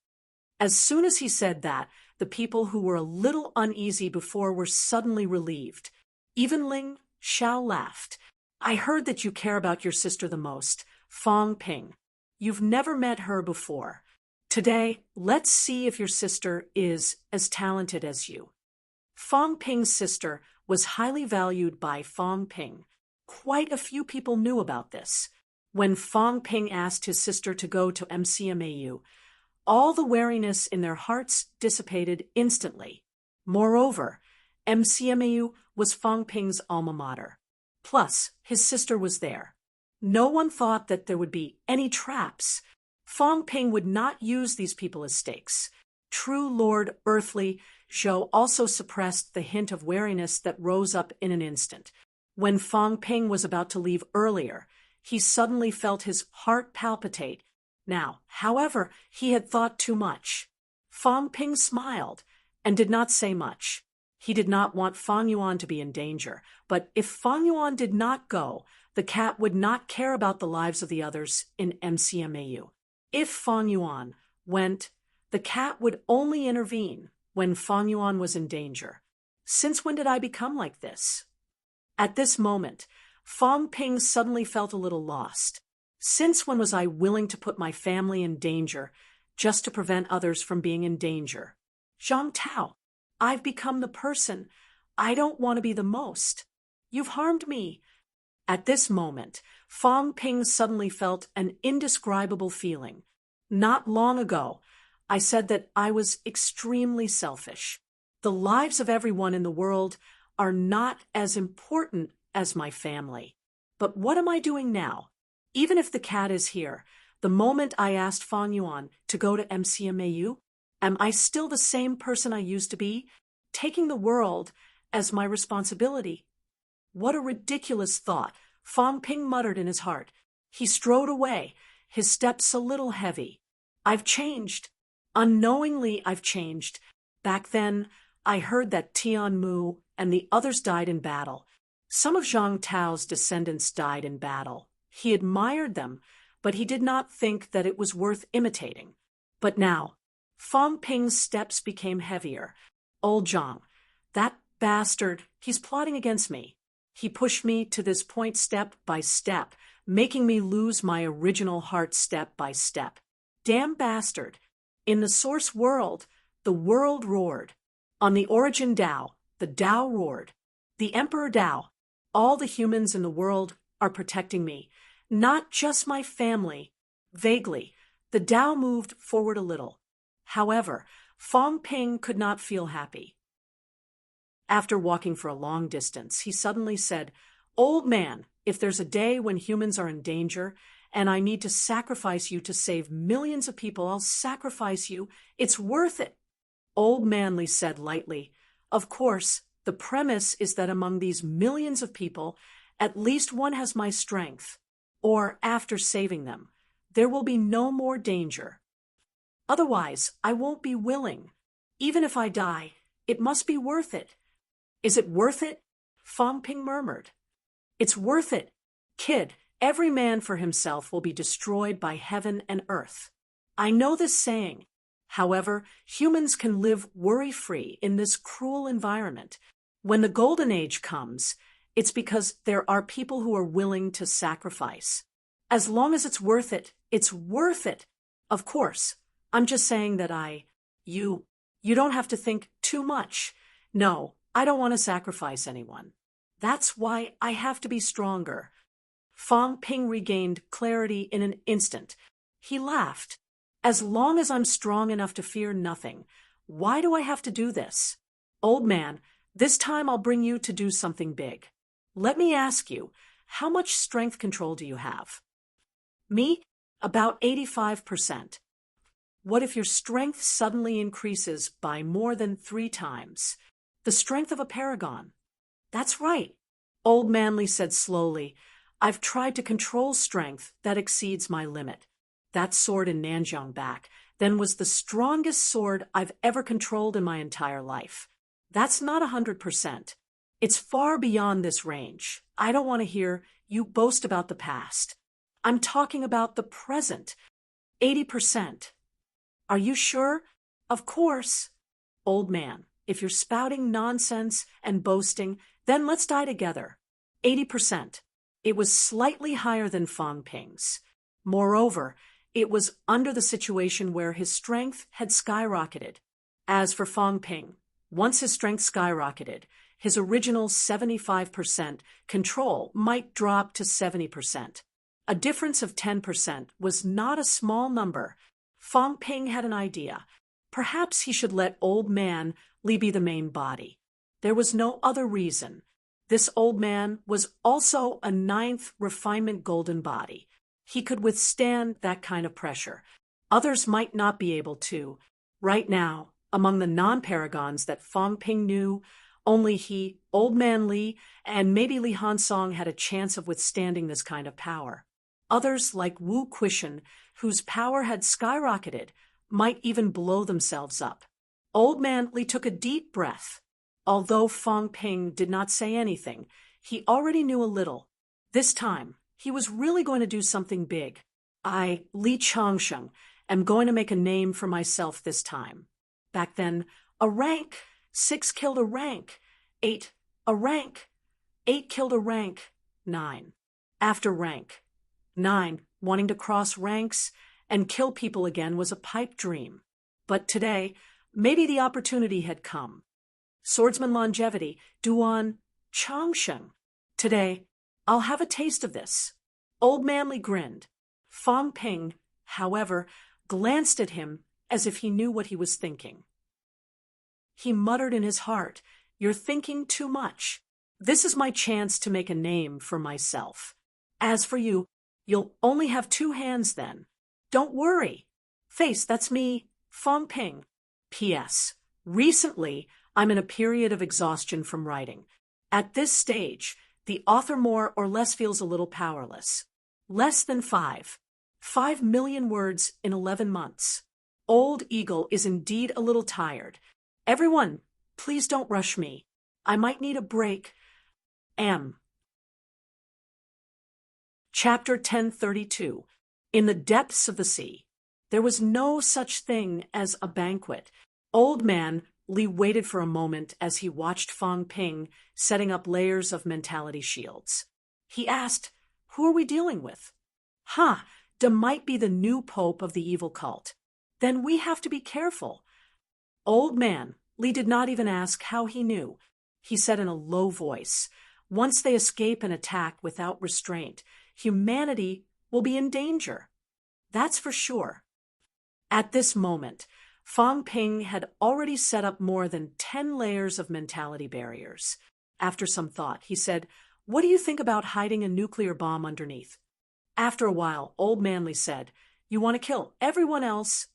A: As soon as he said that, the people who were a little uneasy before were suddenly relieved. Even Ling Xiao laughed. "I heard that you care about your sister the most, Fong Ping. You've never met her before. Today, let's see if your sister is as talented as you." Fong Ping's sister was highly valued by Fong Ping. Quite a few people knew about this. When Fong Ping asked his sister to go to MCMAU, all the wariness in their hearts dissipated instantly. Moreover, MCMAU was Fong Ping's alma mater. Plus, his sister was there. No one thought that there would be any traps. Fong Ping would not use these people as stakes. True Lord Earthly Zhou also suppressed the hint of wariness that rose up in an instant. When Fong Ping was about to leave earlier, he suddenly felt his heart palpitate. Now, however, he had thought too much. Fong Ping smiled and did not say much. He did not want Fong Yuan to be in danger, but if Fong Yuan did not go, the cat would not care about the lives of the others in MCMAU. If Fong Yuan went, the cat would only intervene when Fong Yuan was in danger. Since when did I become like this? At this moment, Fong Ping suddenly felt a little lost. Since when was I willing to put my family in danger just to prevent others from being in danger? Zhang Tao, I've become the person I don't want to be the most. You've harmed me. At this moment, Fong Ping suddenly felt an indescribable feeling. Not long ago, I said that I was extremely selfish. The lives of everyone in the world are not as important as my family. But what am I doing now? Even if the cat is here, the moment I asked Fang Yuan to go to MCMAU, am I still the same person I used to be, taking the world as my responsibility? What a ridiculous thought, Fong Ping muttered in his heart. He strode away, his steps a little heavy. I've changed. Unknowingly, I've changed. Back then, I heard that Tian Mu and the others died in battle. Some of Zhang Tao's descendants died in battle. He admired them, but he did not think that it was worth imitating. But now, Fong Ping's steps became heavier. Old Zhang, that bastard, he's plotting against me. He pushed me to this point step by step, making me lose my original heart step by step. Damn bastard. In the source world, the world roared. On the origin Tao, the Tao roared. The Emperor Tao, all the humans in the world are protecting me, not just my family. Vaguely, the Tao moved forward a little. However, Fong Ping could not feel happy. After walking for a long distance, he suddenly said, "Old man, if there's a day when humans are in danger, and I need to sacrifice you to save millions of people, I'll sacrifice you. It's worth it." Old Manly said lightly, "Of course, the premise is that among these millions of people, at least one has my strength. Or, after saving them, there will be no more danger. Otherwise, I won't be willing. Even if I die, it must be worth it." "Is it worth it?" Fong Ping murmured. "It's worth it. Kid, every man for himself will be destroyed by heaven and earth. I know this saying. However, humans can live worry-free in this cruel environment. When the golden age comes, it's because there are people who are willing to sacrifice. As long as it's worth it, it's worth it. Of course, I'm just saying that you don't have to think too much. No, I don't want to sacrifice anyone. That's why I have to be stronger." Fong Ping regained clarity in an instant. He laughed. "As long as I'm strong enough to fear nothing, why do I have to do this? Old man, this time I'll bring you to do something big. Let me ask you, how much strength control do you have?" "Me? About 85%. What if your strength suddenly increases by more than 3 times? The strength of a paragon." "That's right," Old Manly said slowly. "I've tried to control strength that exceeds my limit. That sword in Nanjiang back then was the strongest sword I've ever controlled in my entire life. That's not 100%. It's far beyond this range. I don't want to hear you boast about the past. I'm talking about the present. 80%. Are you sure?" "Of course." "Old man, if you're spouting nonsense and boasting, then let's die together. 80%. It was slightly higher than Fong Ping's. Moreover, it was under the situation where his strength had skyrocketed. As for Fong Ping, once his strength skyrocketed, his original 75% control might drop to 70%. A difference of 10% was not a small number. Fong Ping had an idea. Perhaps he should let Old Man Li be the main body. There was no other reason. This old man was also a 9th refinement golden body. He could withstand that kind of pressure. Others might not be able to. Right now, among the non-paragons that Fong Ping knew, only he, Old Man Li, and maybe Li Hansong had a chance of withstanding this kind of power. Others, like Wu Quishan, whose power had skyrocketed, might even blow themselves up. Old Man Li took a deep breath. Although Fong Ping did not say anything, he already knew a little. This time, he was really going to do something big. "I, Li Changsheng, am going to make a name for myself this time. Back then, a rank. 6 killed a rank. 8, a rank. 8 killed a rank. 9. After rank. 9, wanting to cross ranks and kill people again was a pipe dream. But today, maybe the opportunity had come. Swordsman longevity, Duan Changsheng. Today, I'll have a taste of this. Old Manly grinned. Fong Ping, however, glanced at him as if he knew what he was thinking. He muttered in his heart, "You're thinking too much. This is my chance to make a name for myself. As for you, you'll only have 2 hands then. Don't worry. Face, that's me, Fong Ping. P.S. Recently, I'm in a period of exhaustion from writing. At this stage, the author more or less feels a little powerless. Less than 5 million words in 11 months. Old Eagle is indeed a little tired. Everyone, please don't rush me. I might need a break. M. Chapter 1032. In the depths of the sea. There was no such thing as a banquet. Old Man Li waited for a moment as he watched Fong Ping setting up layers of mentality shields. He asked, "Who are we dealing with?" "Da might be the new pope of the evil cult. Then we have to be careful." Old Man Li did not even ask how he knew. He said in a low voice, "Once they escape an attack without restraint, humanity will be in danger. That's for sure." At this moment, Fong Ping had already set up more than 10 layers of mentality barriers. After some thought, he said, "What do you think about hiding a nuclear bomb underneath?" After a while, Old Manly said, "You want to kill everyone else?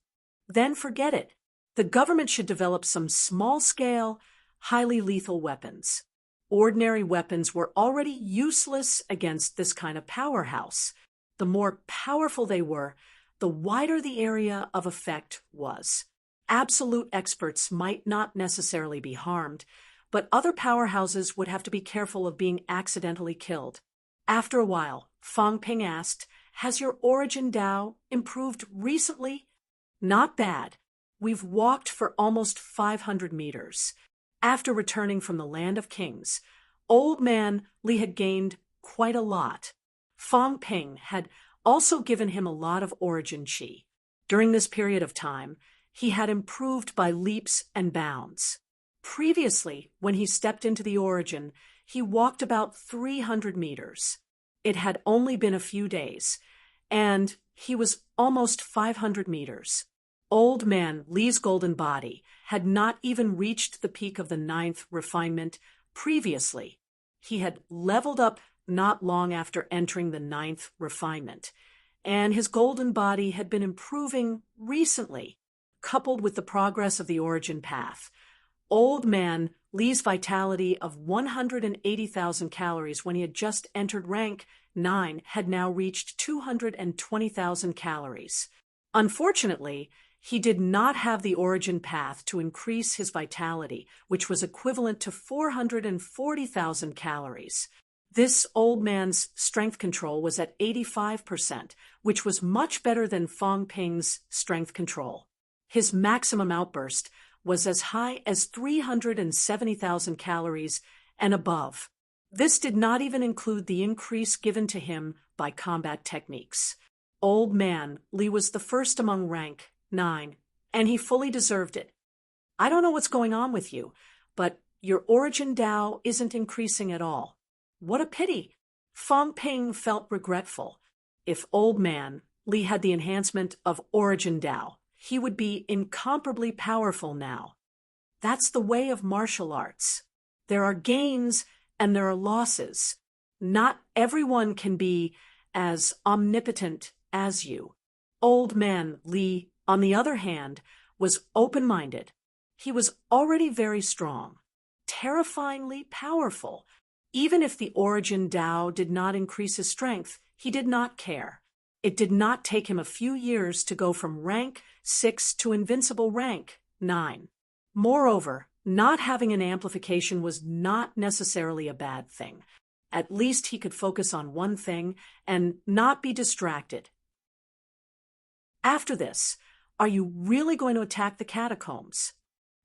A: Then forget it. The government should develop some small-scale, highly lethal weapons. Ordinary weapons were already useless against this kind of powerhouse. The more powerful they were, the wider the area of effect was. Absolute experts might not necessarily be harmed, but other powerhouses would have to be careful of being accidentally killed." After a while, Fong Ping asked, "Has your origin Dao improved recently?" "Not bad. We've walked for almost 500 meters. After returning from the Land of Kings, Old Man Li had gained quite a lot. Fong Ping had also given him a lot of origin chi. During this period of time, he had improved by leaps and bounds. Previously, when he stepped into the origin, he walked about 300 meters. It had only been a few days, and he was almost 500 meters. Old Man Li's golden body had not even reached the peak of the 9th refinement previously. He had leveled up not long after entering the 9th refinement, and his golden body had been improving recently, coupled with the progress of the origin path. Old Man Li's vitality of 180,000 calories when he had just entered rank 9 had now reached 220,000 calories. Unfortunately, he did not have the origin path to increase his vitality, which was equivalent to 440,000 calories. This old man's strength control was at 85%, which was much better than Fong Ping's strength control. His maximum outburst was as high as 370,000 calories and above. This did not even include the increase given to him by combat techniques. Old Man Li was the first among rank 9, and he fully deserved it. "I don't know what's going on with you, but your origin Dao isn't increasing at all. What a pity." Fong Ping felt regretful. If Old Man Li had the enhancement of origin Dao, he would be incomparably powerful now. That's the way of martial arts. There are gains and there are losses. Not everyone can be as omnipotent as you. Old Man Li, on the other hand, was open-minded. He was already very strong, terrifyingly powerful. Even if the origin Dao did not increase his strength, he did not care. It did not take him a few years to go from rank 6 to invincible rank 9. Moreover, not having an amplification was not necessarily a bad thing. At least he could focus on one thing and not be distracted. After this, are you really going to attack the catacombs?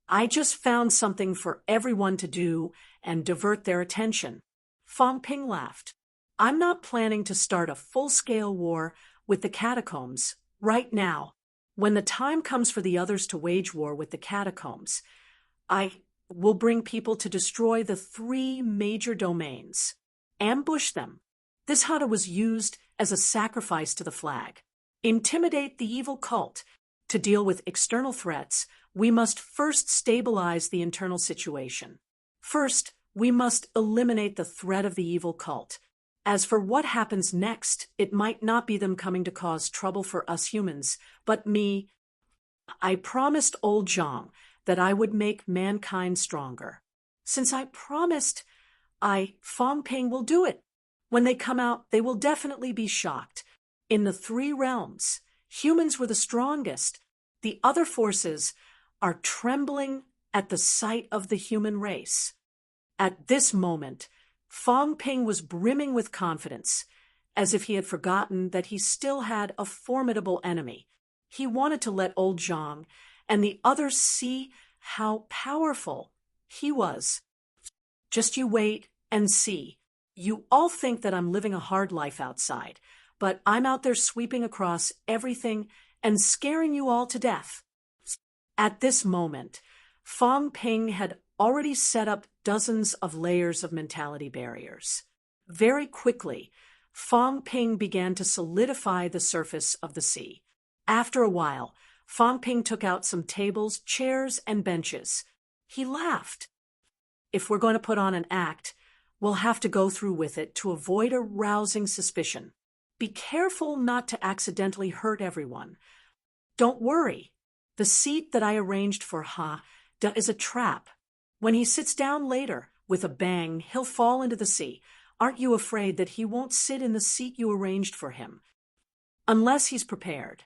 A: I just found something for everyone to do and divert their attention. Fong Ping laughed. I'm not planning to start a full-scale war with the catacombs right now. When the time comes for the others to wage war with the catacombs, I will bring people to destroy the 3 major domains. Ambush them. This hunter was used as a sacrifice to the flag. Intimidate the evil cult. To deal with external threats, we must first stabilize the internal situation. First, we must eliminate the threat of the evil cult. As for what happens next, it might not be them coming to cause trouble for us humans, but me. I promised old Zhang that I would make mankind stronger. Since I promised, Fong Ping will do it. When they come out, they will definitely be shocked. In the 3 realms, humans were the strongest. The other forces are trembling at the sight of the human race. At this moment, Fong Ping was brimming with confidence, as if he had forgotten that he still had a formidable enemy. He wanted to let old Zhang and the others see how powerful he was. Just you wait and see. You all think that I'm living a hard life outside, but I'm out there sweeping across everything and scaring you all to death. At this moment, Fong Ping had already set up dozens of layers of mentality barriers. Very quickly, Fong Ping began to solidify the surface of the sea. After a while, Fong Ping took out some tables, chairs, and benches. He laughed. If we're going to put on an act, we'll have to go through with it to avoid arousing suspicion. Be careful not to accidentally hurt everyone. Don't worry. The seat that I arranged for Ha is a trap. When he sits down later, with a bang, he'll fall into the sea. Aren't you afraid that he won't sit in the seat you arranged for him? Unless he's prepared.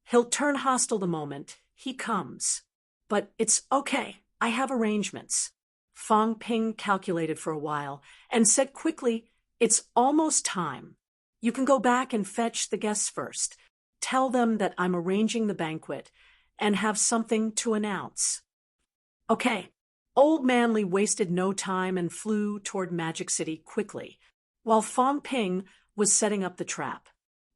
A: He'll turn hostile the moment he comes. But it's okay. I have arrangements. Fong Ping calculated for a while and said quickly, "It's almost time. You can go back and fetch the guests first. Tell them that I'm arranging the banquet and have something to announce." Okay. Old Manly wasted no time and flew toward Magic City quickly, while Fong Ping was setting up the trap.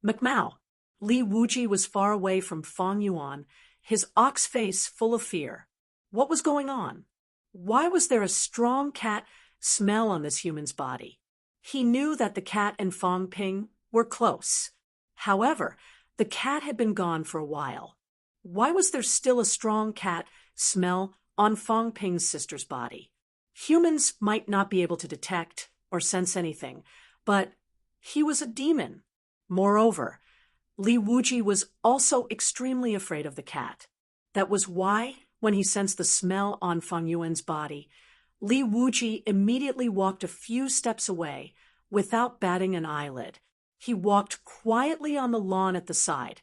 A: McMao. Li Wuji was far away from Fong Yuan, his ox face full of fear. What was going on? Why was there a strong cat smell on this human's body? He knew that the cat and Fong Ping were close. However, the cat had been gone for a while. Why was there still a strong cat smell on Fong Ping's sister's body? Humans might not be able to detect or sense anything, but he was a demon. Moreover, Li Wuji was also extremely afraid of the cat. That was why, when he sensed the smell on Feng Yuan's body, Li Wuji immediately walked a few steps away without batting an eyelid. He walked quietly on the lawn at the side,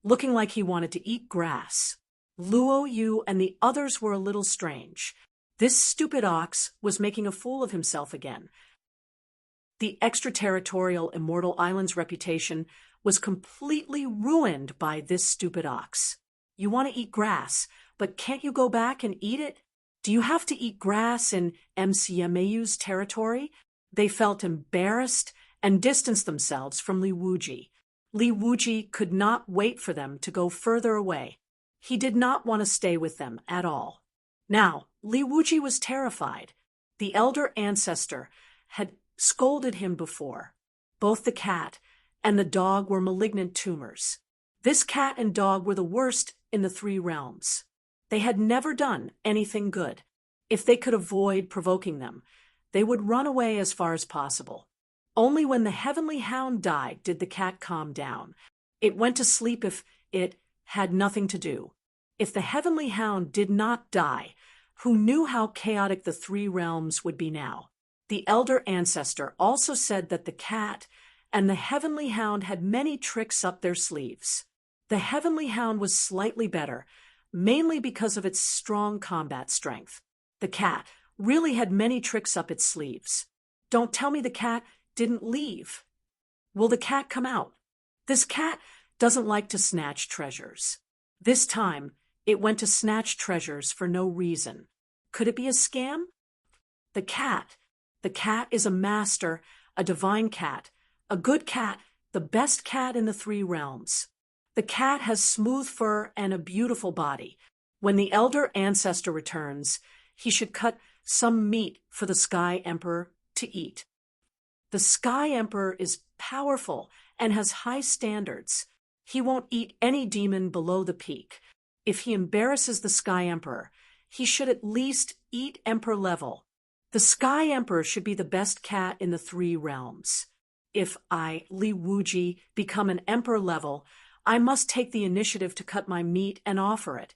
A: looking like he wanted to eat grass. Luo Yu and the others were a little strange. This stupid ox was making a fool of himself again. The extraterritorial Immortal Island's reputation was completely ruined by this stupid ox. You want to eat grass, but can't you go back and eat it? Do you have to eat grass in MCMAU's territory? They felt embarrassed and distanced themselves from Li Wuji. Li Wuji could not wait for them to go further away. He did not want to stay with them at all. Now, Li Wuji was terrified. The elder ancestor had scolded him before. Both the cat and the dog were malignant tumors. This cat and dog were the worst in the 3 realms. They had never done anything good. If they could avoid provoking them, they would run away as far as possible. Only when the heavenly hound died did the cat calm down. It went to sleep if it had nothing to do. If the heavenly hound did not die, who knew how chaotic the 3 realms would be now? The elder ancestor also said that the cat and the heavenly hound had many tricks up their sleeves. The heavenly hound was slightly better, mainly because of its strong combat strength. The cat really had many tricks up its sleeves. Don't tell me the cat didn't leave. Will the cat come out? This cat doesn't like to snatch treasures. This time, it went to snatch treasures for no reason. Could it be a scam? The cat is a master, a divine cat, a good cat, the best cat in the 3 realms. The cat has smooth fur and a beautiful body. When the elder ancestor returns, he should cut some meat for the Sky Emperor to eat. The Sky Emperor is powerful and has high standards. He won't eat any demon below the peak. If he embarrasses the Sky Emperor, he should at least eat Emperor level. The Sky Emperor should be the best cat in the 3 realms. If I, Li Wuji, become an Emperor level, I must take the initiative to cut my meat and offer it.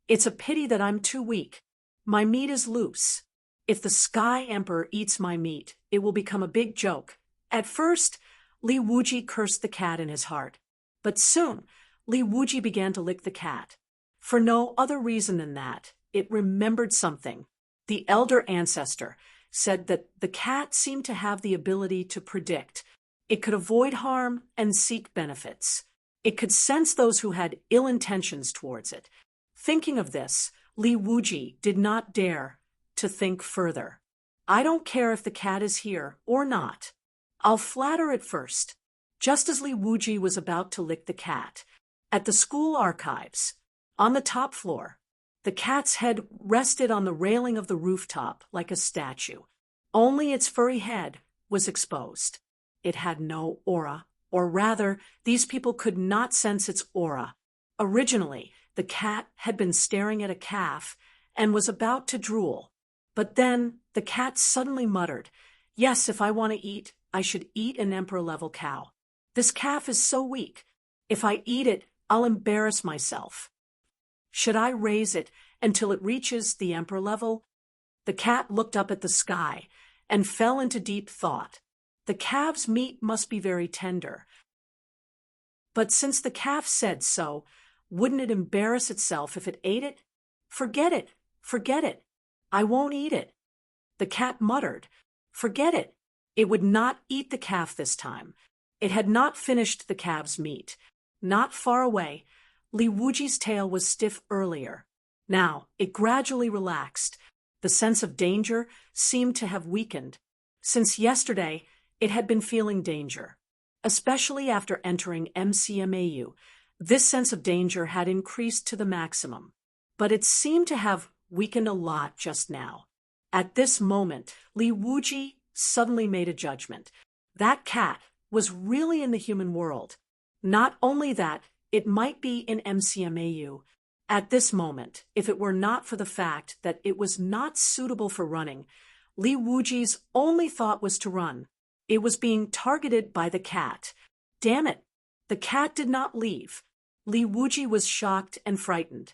A: It's a pity that I'm too weak. My meat is loose. If the Sky Emperor eats my meat, it will become a big joke. At first, Li Wuji cursed the cat in his heart. But soon, Li Wuji began to lick the cat. For no other reason than that, it remembered something. The elder ancestor said that the cat seemed to have the ability to predict. It could avoid harm and seek benefits. It could sense those who had ill intentions towards it. Thinking of this, Li Wuji did not dare to think further. I don't care if the cat is here or not. I'll flatter it first. Just as Li Wuji was about to lick the cat, at the school archives, on the top floor, the cat's head rested on the railing of the rooftop like a statue. Only its furry head was exposed. It had no aura, or rather, these people could not sense its aura. Originally, the cat had been staring at a calf and was about to drool. But then the cat suddenly muttered, "Yes, if I want to eat, I should eat an emperor-level cow. This calf is so weak. If I eat it, I'll embarrass myself. Should I raise it until it reaches the emperor level?" The cat looked up at the sky and fell into deep thought. The calf's meat must be very tender. But since the calf said so, wouldn't it embarrass itself if it ate it? Forget it, forget it. I won't eat it. The cat muttered, "Forget it." It would not eat the calf this time. It had not finished the calf's meat. Not far away, Li Wuji's tail was stiff earlier. Now it gradually relaxed. The sense of danger seemed to have weakened. Since yesterday, it had been feeling danger. Especially after entering MCMAU, this sense of danger had increased to the maximum. But it seemed to have weakened a lot just now. At this moment, Li Wuji suddenly made a judgment. That cat was really in the human world. Not only that, it might be in MCMAU. At this moment, if it were not for the fact that it was not suitable for running, Li Wuji's only thought was to run. It was being targeted by the cat. Damn it! The cat did not leave. Li Wuji was shocked and frightened.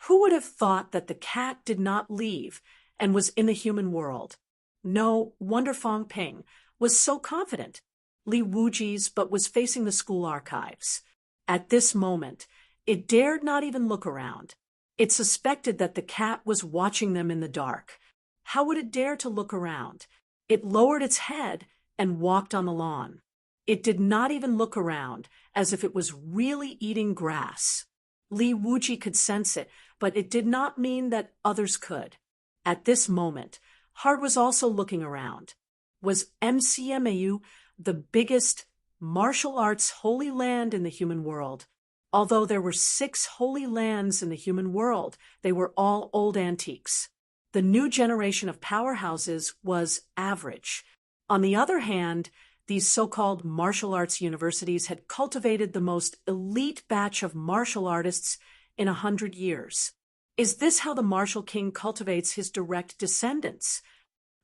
A: Who would have thought that the cat did not leave and was in the human world? No wonder Fong Ping was so confident. Li Wuji's but was facing the school archives. At this moment, it dared not even look around. It suspected that the cat was watching them in the dark. How would it dare to look around? It lowered its head and walked on the lawn. It did not even look around, as if it was really eating grass. Li Wuji could sense it, but it did not mean that others could. At this moment, Hard was also looking around. Was MCMAU the biggest martial arts holy land in the human world? Although there were 6 holy lands in the human world, they were all old antiques. The new generation of powerhouses was average. On the other hand, these so-called martial arts universities had cultivated the most elite batch of martial artists in 100 years. Is this how the martial king cultivates his direct descendants?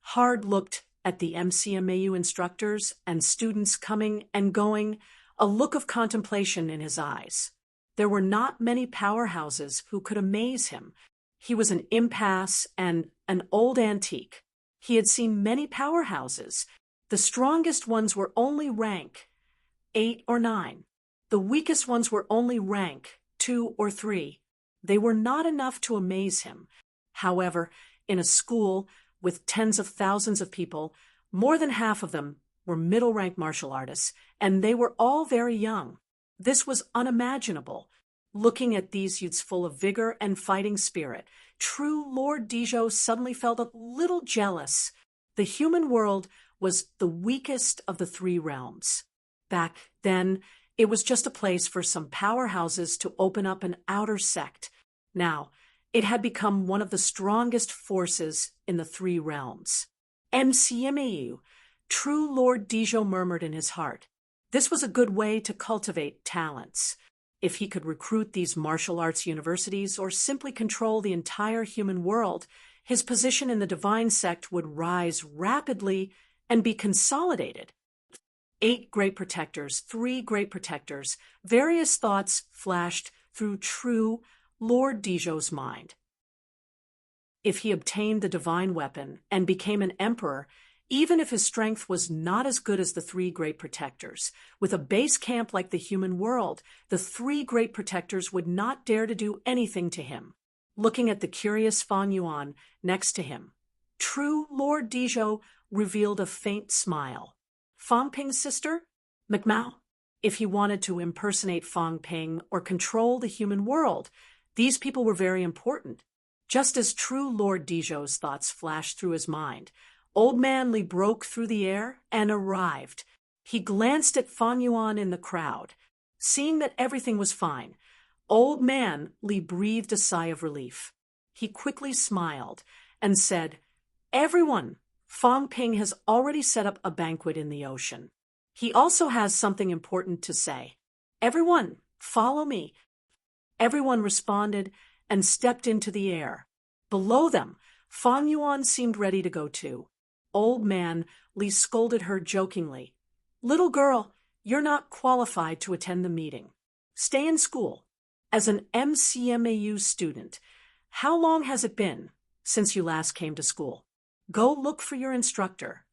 A: Hard looked at the MCMAU instructors and students coming and going, a look of contemplation in his eyes. There were not many powerhouses who could amaze him. He was an impasse and an old antique. He had seen many powerhouses. The strongest ones were only rank 8 or 9. The weakest ones were only rank 2 or 3. They were not enough to amaze him. However, in a school with tens of thousands of people, more than half of them were middle-rank martial artists, and they were all very young. This was unimaginable. Looking at these youths full of vigor and fighting spirit, true Lord Dijo suddenly felt a little jealous. The human world was the weakest of the 3 realms. Back then, it was just a place for some powerhouses to open up an outer sect. Now, It had become one of the strongest forces in the three realms. MCMAU, true Lord Dijo murmured in his heart. This was a good way to cultivate talents. If he could recruit these martial arts universities or simply control the entire human world, his position in the divine sect would rise rapidly and be consolidated. 8 great protectors, 3 great protectors, various thoughts flashed through true Lord Dijo's mind. If he obtained the divine weapon and became an emperor, even if his strength was not as good as the 3 great protectors, with a base camp like the human world, the 3 great protectors would not dare to do anything to him. Looking at the curious Fang Yuan next to him, true Lord Dijo revealed a faint smile. Fang Ping's sister? McMao? If he wanted to impersonate Fang Ping or control the human world, these people were very important. Just as true Lord Dijo's thoughts flashed through his mind, Old Man Li broke through the air and arrived. He glanced at Fang Yuan in the crowd. Seeing that everything was fine, Old Man Li breathed a sigh of relief. He quickly smiled and said, "Everyone, Fang Ping has already set up a banquet in the ocean. He also has something important to say. Everyone, follow me." Everyone responded and stepped into the air. Below them, Fang Yuan seemed ready to go too. Old Man Li scolded her jokingly. "Little girl, you're not qualified to attend the meeting. Stay in school. As an MCMAU student, how long has it been since you last came to school? Go look for your instructor."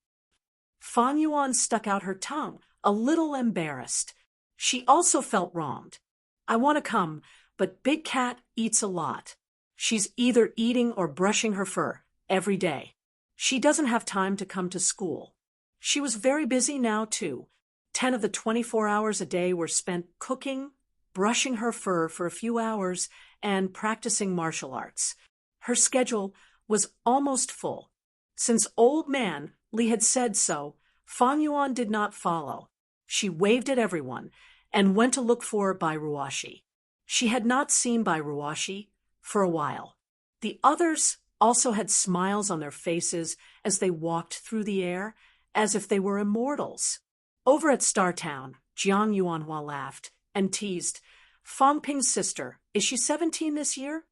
A: Fang Yuan stuck out her tongue, a little embarrassed. She also felt wronged. "I want to come, but Big Cat eats a lot. She's either eating or brushing her fur every day. She doesn't have time to come to school." She was very busy now, too. 10 of the 24 hours a day were spent cooking, brushing her fur for a few hours, and practicing martial arts. Her schedule was almost full. Since Old Man Li had said so, Fang Yuan did not follow. She waved at everyone and went to look for Bai Ruoshi. She had not seen Bai Ruoshi for a while. The others also had smiles on their faces as they walked through the air, as if they were immortals. Over at Star Town, Jiang Yuanhua laughed and teased, "Fang Ping's sister, is she 17 this year?"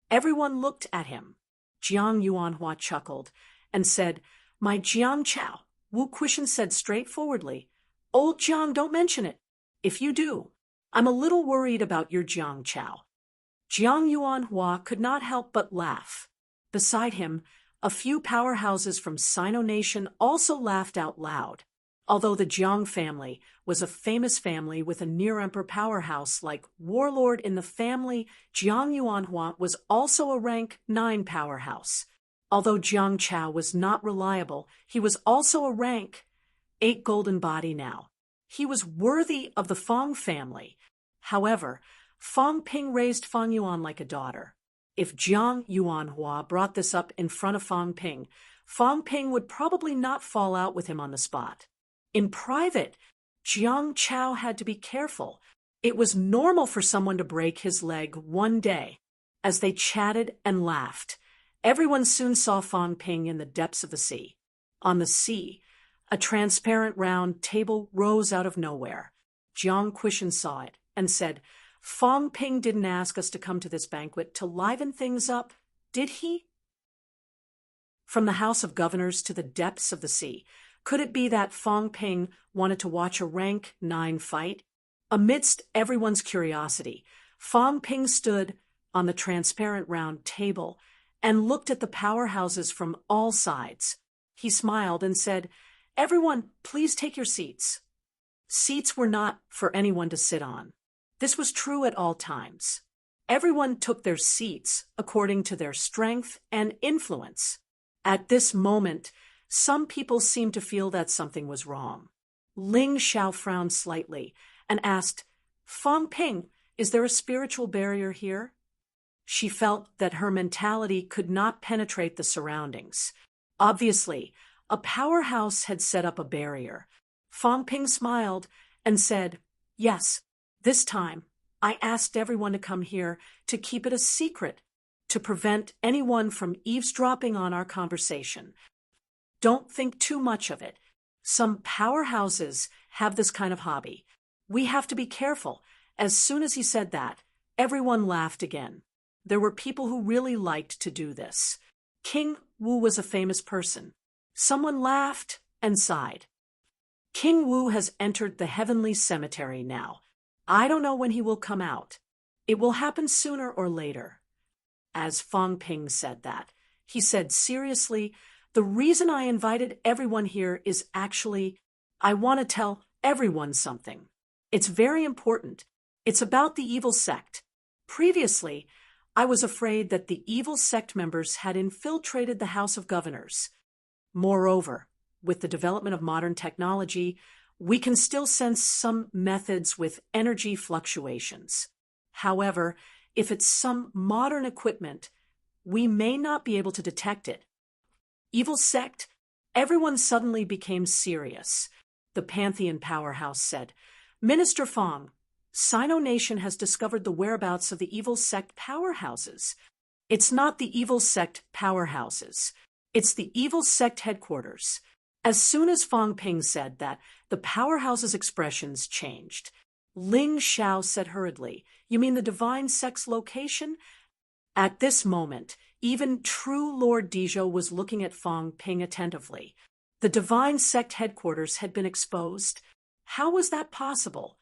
A: Everyone looked at him. Jiang Yuanhua chuckled and said, "My Jiang Chao." Wu Quishan said straightforwardly, "Old Jiang, don't mention it. If you do, I'm a little worried about your Jiang Chao." Jiang Yuanhua could not help but laugh. Beside him, a few powerhouses from Sino Nation also laughed out loud. Although the Jiang family was a famous family with a near-emperor powerhouse like warlord in the family, Jiang Yuanhua was also a rank 9 powerhouse. Although Jiang Chao was not reliable, he was also a rank 8 golden body now. He was worthy of the Fang family. However, Fang Ping raised Fang Yuan like a daughter. If Jiang Yuanhua brought this up in front of Fang Ping would probably not fall out with him on the spot. In private, Jiang Chao had to be careful. It was normal for someone to break his leg one day. As they chatted and laughed, everyone soon saw Fang Ping in the depths of the sea. On the sea, a transparent round table rose out of nowhere. Jiang Quishan saw it and said, "Fang Ping didn't ask us to come to this banquet to liven things up, did he?" From the House of Governors to the depths of the sea, could it be that Fang Ping wanted to watch a rank 9 fight? Amidst everyone's curiosity, Fang Ping stood on the transparent round table and looked at the powerhouses from all sides. He smiled and said, "Everyone, please take your seats." Seats were not for anyone to sit on. This was true at all times. Everyone took their seats according to their strength and influence. At this moment, some people seemed to feel that something was wrong. Ling Xiao frowned slightly and asked, "Fang Ping, is there a spiritual barrier here?" She felt that her mentality could not penetrate the surroundings. Obviously, a powerhouse had set up a barrier. Fang Ping smiled and said, "Yes, this time I asked everyone to come here to keep it a secret. to prevent anyone from eavesdropping on our conversation. Don't think too much of it. Some powerhouses have this kind of hobby. We have to be careful." As soon as he said that, everyone laughed again. There were people who really liked to do this. King Wu was a famous person. Someone laughed and sighed. "King Wu has entered the heavenly cemetery now. I don't know when he will come out. It will happen sooner or later." As Fang Ping said that, he said seriously, "The reason I invited everyone here is actually, I want to tell everyone something. It's very important. It's about the evil sect. Previously, I was afraid that the evil sect members had infiltrated the House of Governors. Moreover, with the development of modern technology, we can still sense some methods with energy fluctuations. However, if it's some modern equipment, we may not be able to detect it. Evil sect?" Everyone suddenly became serious. The Pantheon powerhouse said, "Minister Fang, Sino Nation has discovered the whereabouts of the evil sect powerhouses. It's not the evil sect powerhouses. It's the evil sect headquarters." As soon as Fang Ping said that, the powerhouse's expressions changed. Ling Xiao said hurriedly, "You mean the divine sect's location?" At this moment, even true Lord Dizhou was looking at Fang Ping attentively. The divine sect headquarters had been exposed. How was that possible?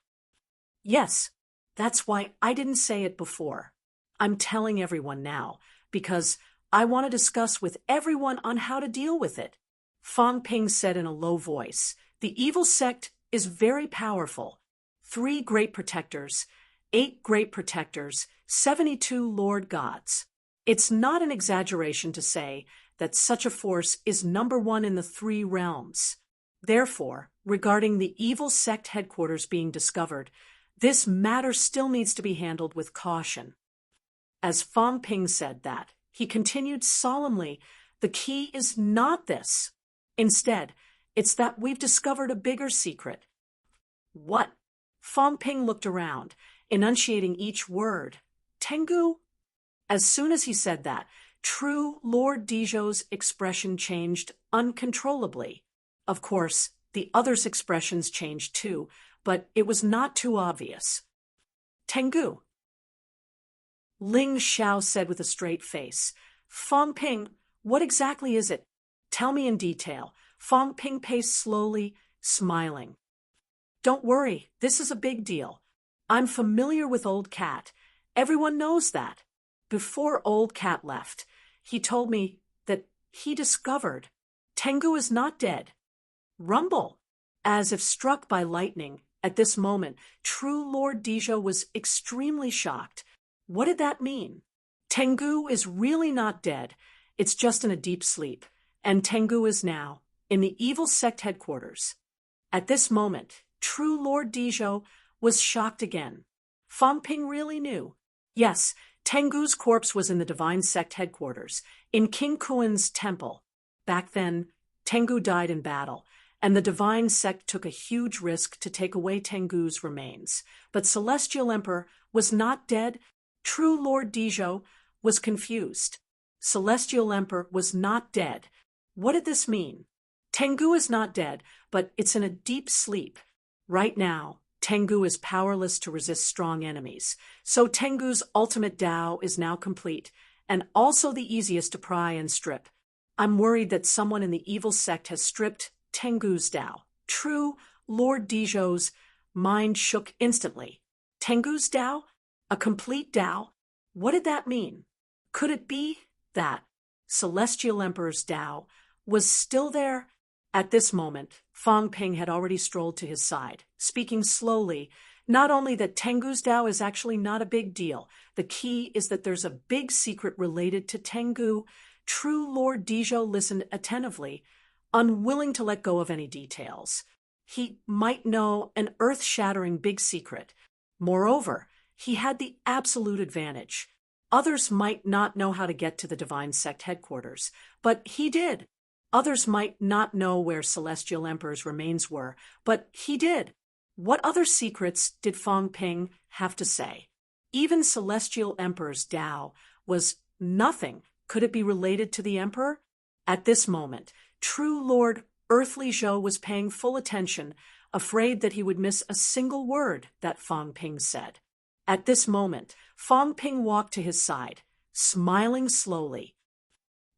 A: "Yes, that's why I didn't say it before. I'm telling everyone now, because I want to discuss with everyone on how to deal with it." Fang Ping said in a low voice, "The evil sect is very powerful. 3 great protectors, 8 great protectors, 72 Lord Gods. It's not an exaggeration to say that such a force is number 1 in the 3 realms. Therefore, regarding the evil sect headquarters being discovered, this matter still needs to be handled with caution." As Fang Ping said that, he continued solemnly, "The key is not this. Instead, it's that we've discovered a bigger secret." "What?" Fang Ping looked around, enunciating each word. "Tengu?" As soon as he said that, true Lord Dizhou's expression changed uncontrollably. Of course, the others' expressions changed too, but it was not too obvious. "Tengu." Ling Xiao said with a straight face, "Fang Ping, what exactly is it? Tell me in detail." Fang Ping paced slowly, smiling. "Don't worry, this is a big deal. I'm familiar with Old Cat. Everyone knows that. Before Old Cat left, he told me that he discovered Tengu is not dead." Rumble. As if struck by lightning, at this moment, true Lord Dizhou was extremely shocked. What did that mean? Tengu is really not dead. It's just in a deep sleep. And Tengu is now in the evil sect headquarters. At this moment, true Lord Dizhou was shocked again. Fang Ping really knew. Yes, Tengu's corpse was in the divine sect headquarters, in King Kuan's temple. Back then, Tengu died in battle, and the divine sect took a huge risk to take away Tengu's remains. But Celestial Emperor was not dead. True Lord Dizhou was confused. Celestial Emperor was not dead. What did this mean? Tengu is not dead, but it's in a deep sleep. Right now, Tengu is powerless to resist strong enemies. So Tengu's ultimate Tao is now complete, and also the easiest to pry and strip. I'm worried that someone in the evil sect has stripped Tengu's Tao. True Lord Dizhou's mind shook instantly. Tengu's Tao? A complete Tao? What did that mean? Could it be that Celestial Emperor's Tao was still there? At this moment, Fang Ping had already strolled to his side, speaking slowly. Not only that Tengu's Tao is actually not a big deal, the key is that there's a big secret related to Tengu. True Lord Dizhou listened attentively, unwilling to let go of any details. He might know an earth-shattering big secret. Moreover, he had the absolute advantage. Others might not know how to get to the divine sect headquarters, but he did. Others might not know where Celestial Emperor's remains were, but he did. What other secrets did Fang Ping have to say? Even Celestial Emperor's Tao was Nothing. Could it be related to the emperor? At this moment, true Lord Earthly Zhou was paying full attention, afraid that he would miss a single word that Fang Ping said. At this moment, Fang Ping walked to his side, smiling slowly.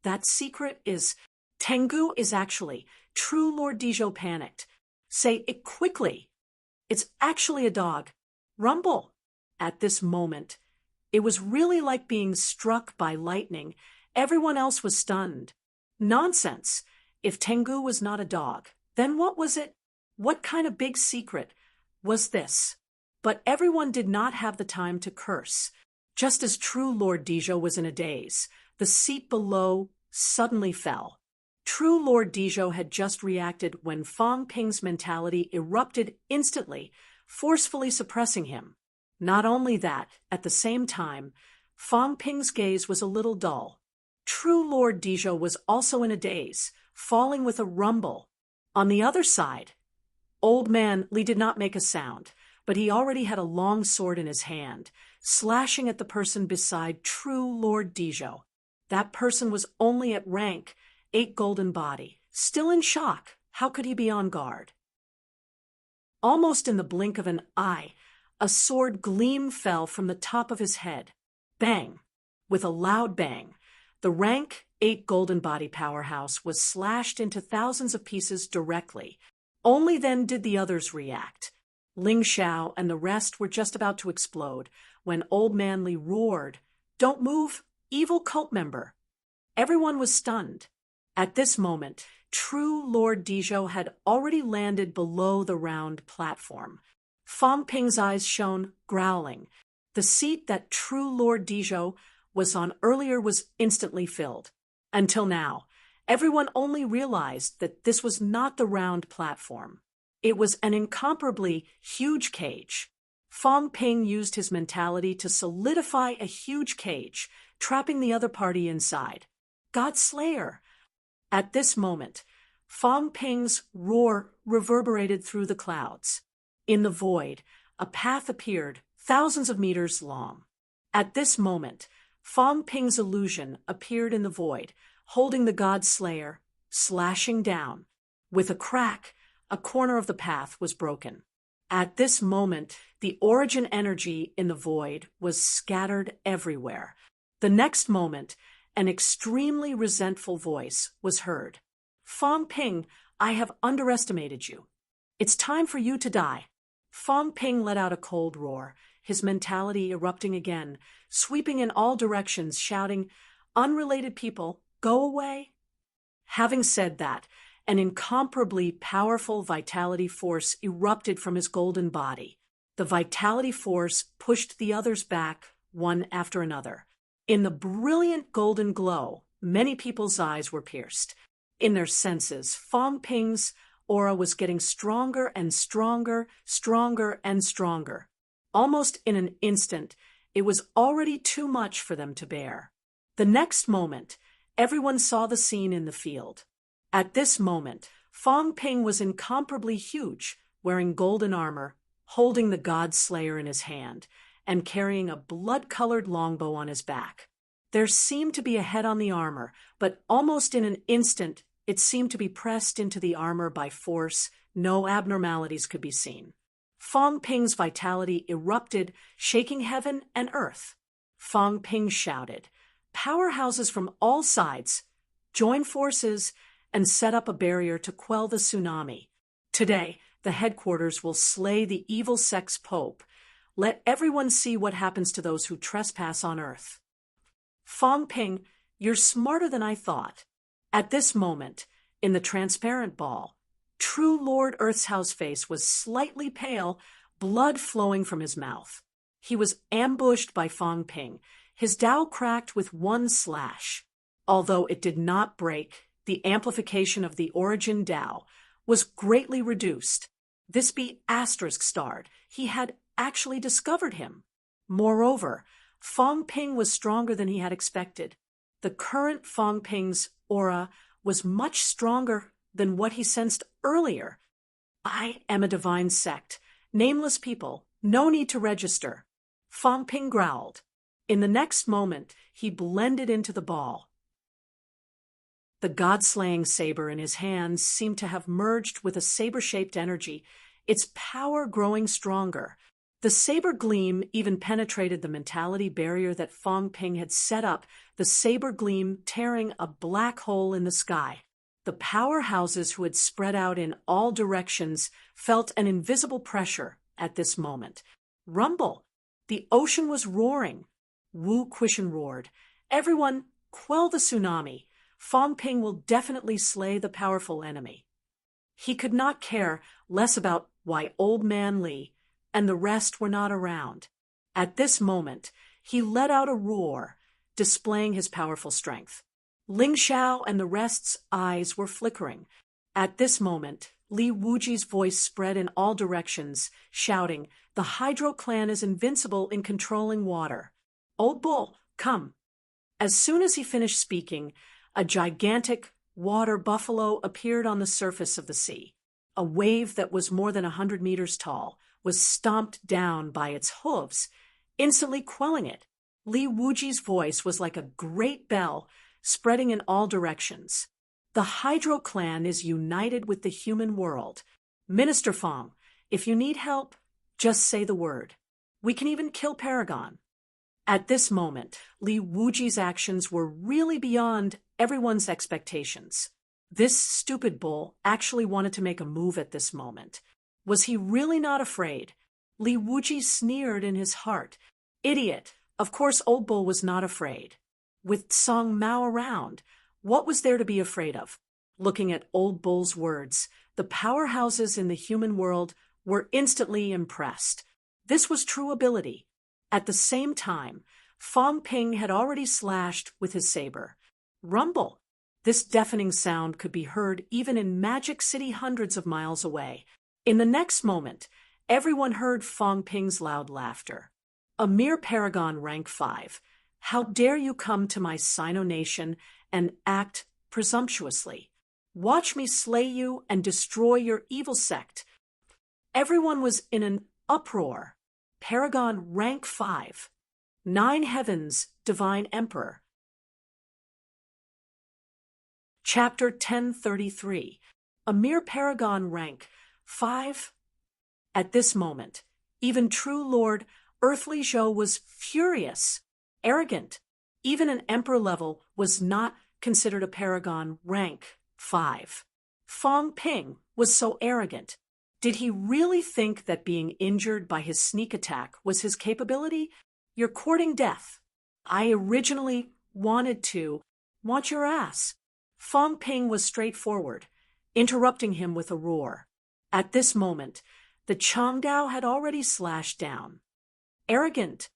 A: That secret is… Tengu is actually… True Lord Dizhou panicked. Say it quickly. It's actually a dog. Rumble. At this moment, it was really like being struck by lightning. Everyone else was stunned. Nonsense. If Tengu was not a dog, then what was it? What kind of big secret was this? But everyone did not have the time to curse. Just as true Lord Dizhou was in a daze, the seat below suddenly fell. True Lord Dizhou had just reacted when Fang Ping's mentality erupted instantly, forcefully suppressing him. Not only that, at the same time, Fang Ping's gaze was a little dull. True Lord Dizhou was also in a daze, falling with a rumble. On the other side, Old Man Li did not make a sound, but he already had a long sword in his hand, slashing at the person beside true Lord Dizhou. That person was only at rank 8 golden body, still in shock. How could he be on guard? Almost in the blink of an eye, a sword gleam fell from the top of his head. Bang! With a loud bang, the rank 8 golden body powerhouse was slashed into thousands of pieces directly. Only then did the others react. Ling Xiao and the rest were just about to explode when Old Man Li roared, "Don't move, evil cult member!" Everyone was stunned. At this moment, true Lord Dizhou had already landed below the round platform. Fang Ping's eyes shone, growling. The seat that true Lord Dizhou was on earlier was instantly filled. Until now, everyone only realized that this was not the round platform. It was an incomparably huge cage. Fang Ping used his mentality to solidify a huge cage, trapping the other party inside. God Slayer! At this moment, Fang Ping's roar reverberated through the clouds. In the void, a path appeared, thousands of meters long. At this moment, Fang Ping's illusion appeared in the void, holding the God Slayer, slashing down. With a crack, a corner of the path was broken. At this moment, the origin energy in the void was scattered everywhere. The next moment, an extremely resentful voice was heard. "Fang Ping, I have underestimated you. It's time for you to die." Fang Ping let out a cold roar, his mentality erupting again, sweeping in all directions, shouting, "Unrelated people, go away." Having said that, an incomparably powerful vitality force erupted from his golden body. The vitality force pushed the others back, one after another. In the brilliant golden glow, many people's eyes were pierced. In their senses, Fang Ping's aura was getting stronger and stronger, stronger and stronger. Almost in an instant, it was already too much for them to bear. The next moment, everyone saw the scene in the field. At this moment, Fang Ping was incomparably huge, wearing golden armor, holding the God Slayer in his hand, and carrying a blood-colored longbow on his back. There seemed to be a head on the armor, but almost in an instant, it seemed to be pressed into the armor by force. No abnormalities could be seen. Fang Ping's vitality erupted, shaking heaven and earth. Fang Ping shouted, "Powerhouses from all sides, join forces and set up a barrier to quell the tsunami. Today, the headquarters will slay the evil sex pope. Let everyone see what happens to those who trespass on earth." Fang Ping, you're smarter than I thought. At this moment, in the transparent ball, true Lord Earth's face was slightly pale, blood flowing from his mouth. He was ambushed by Fang Ping, his Tao cracked with one slash. Although it did not break, the amplification of the origin Tao was greatly reduced. This be asterisk starred. He had actually discovered him. Moreover, Fang Ping was stronger than he had expected. The current Fang Ping's aura was much stronger than what he sensed earlier. "I am a divine sect. Nameless people, no need to register." Fang Ping growled. In the next moment, he blended into the ball. The god-slaying saber in his hands seemed to have merged with a saber-shaped energy, its power growing stronger. The saber gleam even penetrated the mentality barrier that Fong Ping had set up, the saber gleam tearing a black hole in the sky. The powerhouses who had spread out in all directions felt an invisible pressure at this moment. Rumble! The ocean was roaring. Wu Quishan roared. Everyone, quell the tsunami. Fong Ping will definitely slay the powerful enemy. He could not care less about why Old Man Li and the rest were not around. At this moment, he let out a roar, displaying his powerful strength. Ling Xiao and the rest's eyes were flickering. At this moment, Li Wuji's voice spread in all directions, shouting, "The Hydro clan is invincible in controlling water. Old Bull, come." As soon as he finished speaking, a gigantic water buffalo appeared on the surface of the sea. A wave that was more than 100 meters tall was stomped down by its hooves, instantly quelling it. Li Wuji's voice was like a great bell, spreading in all directions. The Hydro clan is united with the human world. Minister Fong, if you need help, just say the word. We can even kill Paragon. At this moment, Li Wuji's actions were really beyond everyone's expectations. This stupid bull actually wanted to make a move at this moment. Was he really not afraid? Li Wuji sneered in his heart. Idiot! Of course Old Bull was not afraid. With Song Mao around, what was there to be afraid of? Looking at Old Bull's words, the powerhouses in the human world were instantly impressed. This was true ability. At the same time, Fong Ping had already slashed with his saber. Rumble! This deafening sound could be heard even in Magic City hundreds of miles away. In the next moment, everyone heard Fong Ping's loud laughter. A mere paragon rank 5. How dare you come to my Sino nation and act presumptuously? Watch me slay you and destroy your evil sect. Everyone was in an uproar. Paragon rank 5. 9 heavens, divine emperor. Chapter 1033. A mere paragon rank 5. At this moment, even true Lord Earthly Zhou was furious, arrogant. Even an emperor level was not considered a paragon rank 5. Fong Ping was so arrogant. Did he really think that being injured by his sneak attack was his capability? You're courting death. I originally wanted to want your ass. Fong Ping was straightforward, interrupting him with a roar. At this moment, the Changdao had already slashed down. Arrogant.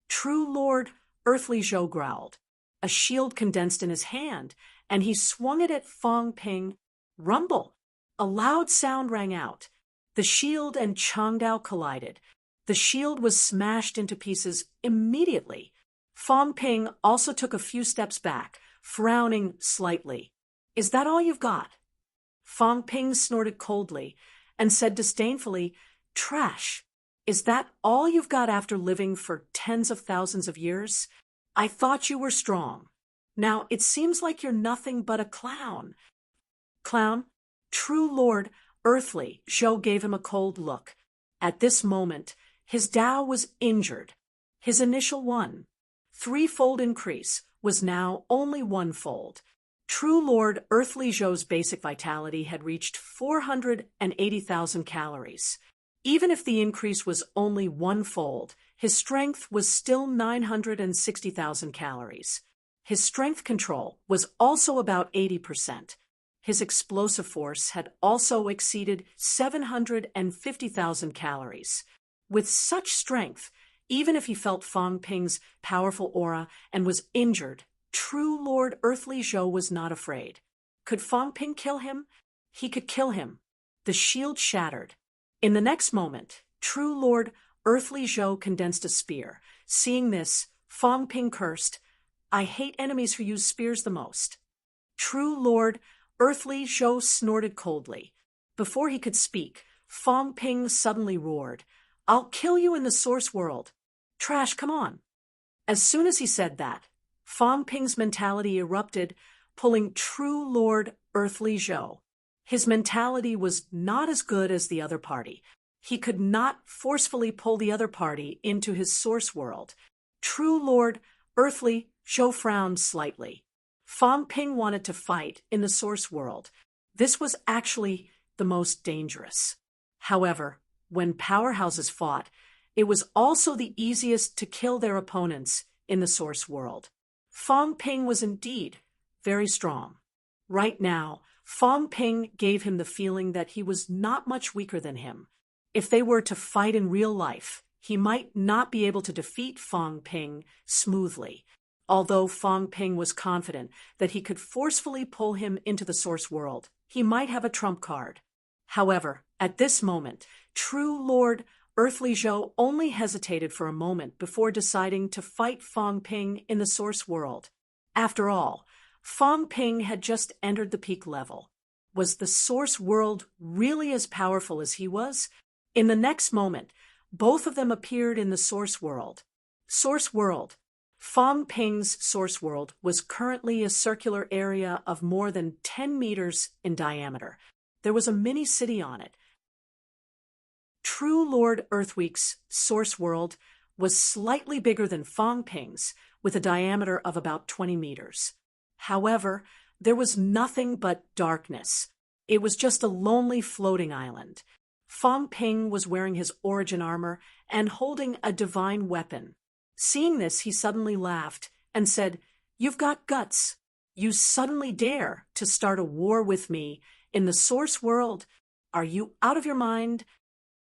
A: True Lord Earthly Zhou growled. A shield condensed in his hand, and he swung it at Fong Ping. Rumble! A loud sound rang out. The shield and Changdao collided. The shield was smashed into pieces immediately. Fong Ping also took a few steps back, frowning slightly. Is that all you've got? Fong Ping snorted coldly and said disdainfully, Trash. Is that all you've got after living for tens of thousands of years? I thought you were strong. Now it seems like you're nothing but a clown. Clown? True Lord Earthly Zhou gave him a cold look. At this moment, his Tao was injured. His initial 1, 3-fold increase was now only 1-fold. True Lord Earthly Zhou's basic vitality had reached 480,000 calories. Even if the increase was only 1-fold, his strength was still 960,000 calories. His strength control was also about 80%. His explosive force had also exceeded 750,000 calories. With such strength, even if he felt Fong Ping's powerful aura and was injured, true Lord Earthly Zhou was not afraid. Could Fong Ping kill him? He could kill him. The shield shattered. In the next moment, true Lord Earthly Zhou condensed a spear. Seeing this, Fong Ping cursed, I hate enemies who use spears the most. True Lord Earthly Zhou snorted coldly. Before he could speak, Fong Ping suddenly roared, I'll kill you in the source world. Trash, come on. As soon as he said that, Fong Ping's mentality erupted, pulling true Lord Earthly Zhou. His mentality was not as good as the other party. He could not forcefully pull the other party into his source world. True Lord Earthly Zhou frowned slightly. Fong Ping wanted to fight in the source world. This was actually the most dangerous. However, when powerhouses fought, it was also the easiest to kill their opponents in the source world. Fong Ping was indeed very strong. Right now, Fong Ping gave him the feeling that he was not much weaker than him. If they were to fight in real life, he might not be able to defeat Fong Ping smoothly. Although Fong Ping was confident that he could forcefully pull him into the source world, he might have a trump card. However, at this moment, true Lord Earthly Zhou only hesitated for a moment before deciding to fight Fong Ping in the source world. After all, Fong Ping had just entered the peak level. Was the source world really as powerful as he was? In the next moment, both of them appeared in the source world. Source world. Fong Ping's source world was currently a circular area of more than 10 meters in diameter. There was a mini city on it. True Lord Earthweek's source world was slightly bigger than Fong Ping's, with a diameter of about 20 meters. However, there was nothing but darkness. It was just a lonely floating island. Fong Ping was wearing his origin armor and holding a divine weapon. Seeing this, he suddenly laughed and said, "You've got guts. You suddenly dare to start a war with me in the source world. Are you out of your mind?"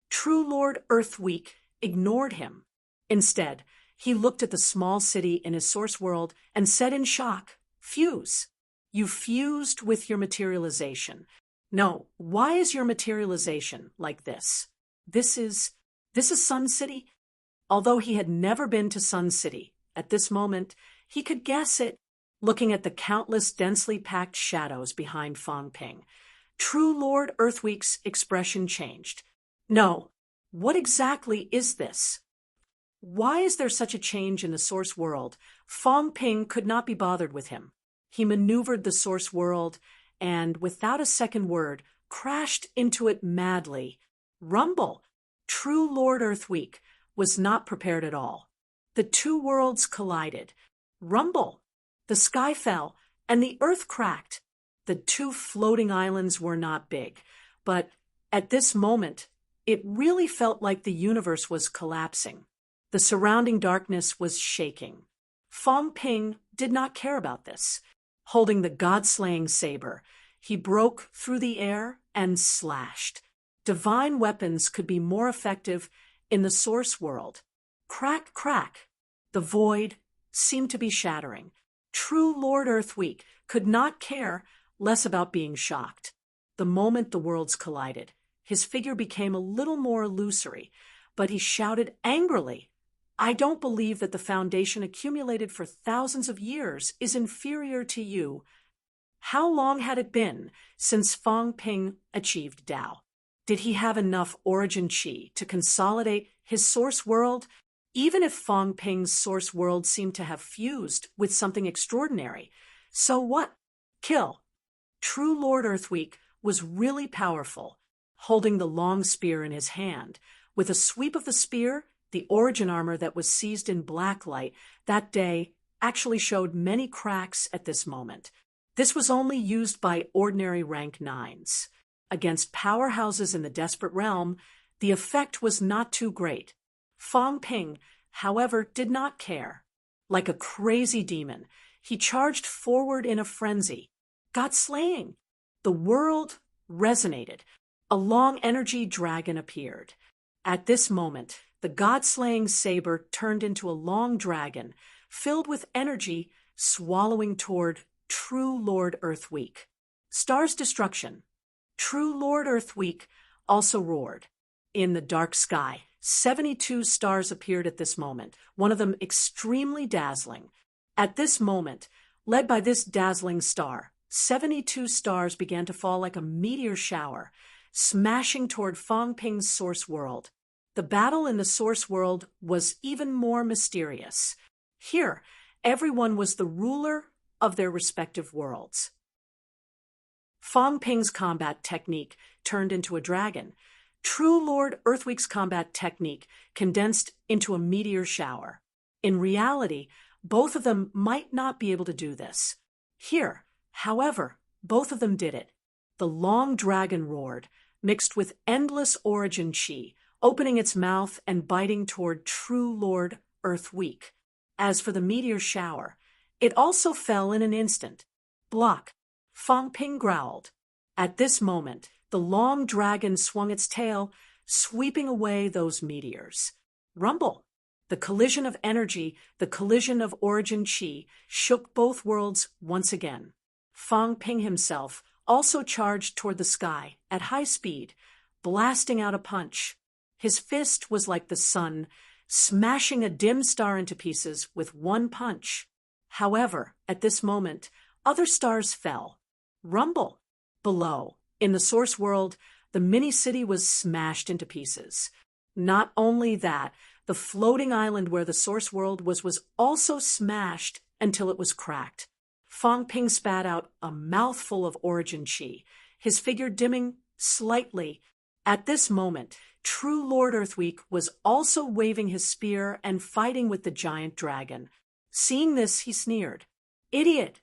A: True Lord Earthweek ignored him. Instead, he looked at the small city in his source world and said in shock, "Fuse. You fused with your materialization. No, why is your materialization like this? This is Sun City?" Although he had never been to Sun City, at this moment, he could guess it, looking at the countless densely packed shadows behind Fong Ping. True Lord Earthweek's expression changed. "No, what exactly is this? Why is there such a change in the source world?" Fong Ping could not be bothered with him. He maneuvered the source world and, without a second word, crashed into it madly. Rumble! True Lord Earthweek was not prepared at all. The two worlds collided. Rumble! The sky fell, and the earth cracked. The two floating islands were not big, but at this moment, it really felt like the universe was collapsing. The surrounding darkness was shaking. Fong Ping did not care about this. Holding the god-slaying saber, he broke through the air and slashed. Divine weapons could be more effective in the source world. Crack, crack. The void seemed to be shattering. True Lord Earthweek could not care less about being shocked. The moment the worlds collided, his figure became a little more illusory, but he shouted angrily, "I don't believe that the foundation accumulated for thousands of years is inferior to you." How long had it been since Fong Ping achieved Tao? Did he have enough origin chi to consolidate his source world? Even if Fong Ping's source world seemed to have fused with something extraordinary, so what? Kill. True Lord Earthweek was really powerful, holding the long spear in his hand. With a sweep of the spear, the origin armor that was seized in black light that day actually showed many cracks at this moment. This was only used by ordinary rank 9s. Against powerhouses in the desperate realm, the effect was not too great. Fong Ping, however, did not care. Like a crazy demon, he charged forward in a frenzy. God-slaying! The world resonated. A long energy dragon appeared. At this moment, the god-slaying saber turned into a long dragon, filled with energy, swallowing toward True Lord Earthweek. Star's destruction. True Lord Earthweek also roared. In the dark sky, 72 stars appeared at this moment, one of them extremely dazzling. At this moment, led by this dazzling star, 72 stars began to fall like a meteor shower, smashing toward Fong Ping's source world. The battle in the source world was even more mysterious. Here, everyone was the ruler of their respective worlds. Fong Ping's combat technique turned into a dragon. True Lord Earthweek's combat technique condensed into a meteor shower. In reality, both of them might not be able to do this. Here, however, both of them did it. The long dragon roared, mixed with endless origin chi, opening its mouth and biting toward True Lord Earthweek. As for the meteor shower, it also fell in an instant. Block. Fong Ping growled. At this moment, the long dragon swung its tail, sweeping away those meteors. Rumble. The collision of energy, the collision of origin chi, shook both worlds once again. Fong Ping himself also charged toward the sky at high speed, blasting out a punch. His fist was like the sun, smashing a dim star into pieces with one punch. However, at this moment, other stars fell. Rumble. Below, in the source world, the mini-city was smashed into pieces. Not only that, the floating island where the source world was also smashed until it was cracked. Fong Ping spat out a mouthful of origin chi, his figure dimming slightly. At this moment, True Lord Earthweek was also waving his spear and fighting with the giant dragon. Seeing this, he sneered. Idiot!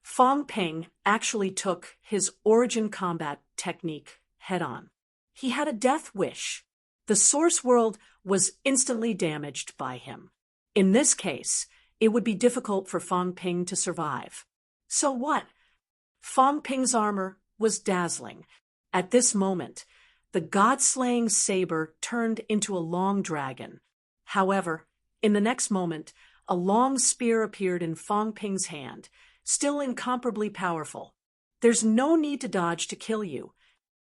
A: Fong Ping actually took his origin combat technique head-on. He had a death wish. The source world was instantly damaged by him. In this case, it would be difficult for Fong Ping to survive. So what? Fong Ping's armor was dazzling. At this moment, the god-slaying saber turned into a long dragon. However, in the next moment, a long spear appeared in Fong Ping's hand, still incomparably powerful. There's no need to dodge to kill you.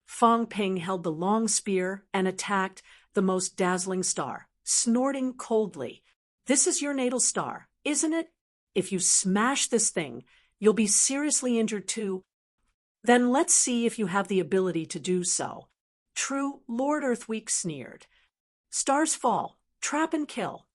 A: Fong Ping held the long spear and attacked the most dazzling star, snorting coldly. This is your natal star, isn't it? If you smash this thing, you'll be seriously injured too. Then let's see if you have the ability to do so. True Lord Earthweek sneered. Stars fall, trap and kill.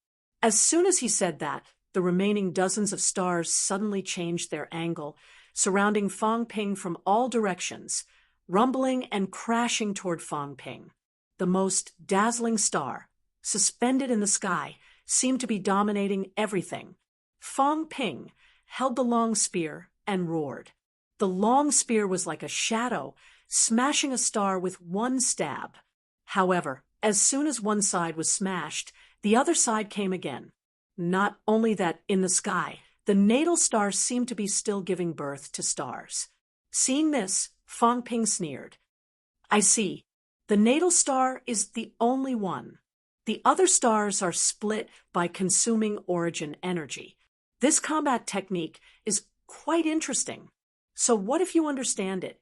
A: As soon as he said that, the remaining dozens of stars suddenly changed their angle, surrounding Fong Ping from all directions, rumbling and crashing toward Fong Ping. The most dazzling star, suspended in the sky, seemed to be dominating everything. Fong Ping held the long spear and roared. The long spear was like a shadow, smashing a star with one stab. However, as soon as one side was smashed, the other side came again. Not only that, in the sky, the natal star seemed to be still giving birth to stars. Seeing this, Fong Ping sneered. I see. The natal star is the only one. The other stars are split by consuming origin energy. This combat technique is quite interesting. So what if you understand it?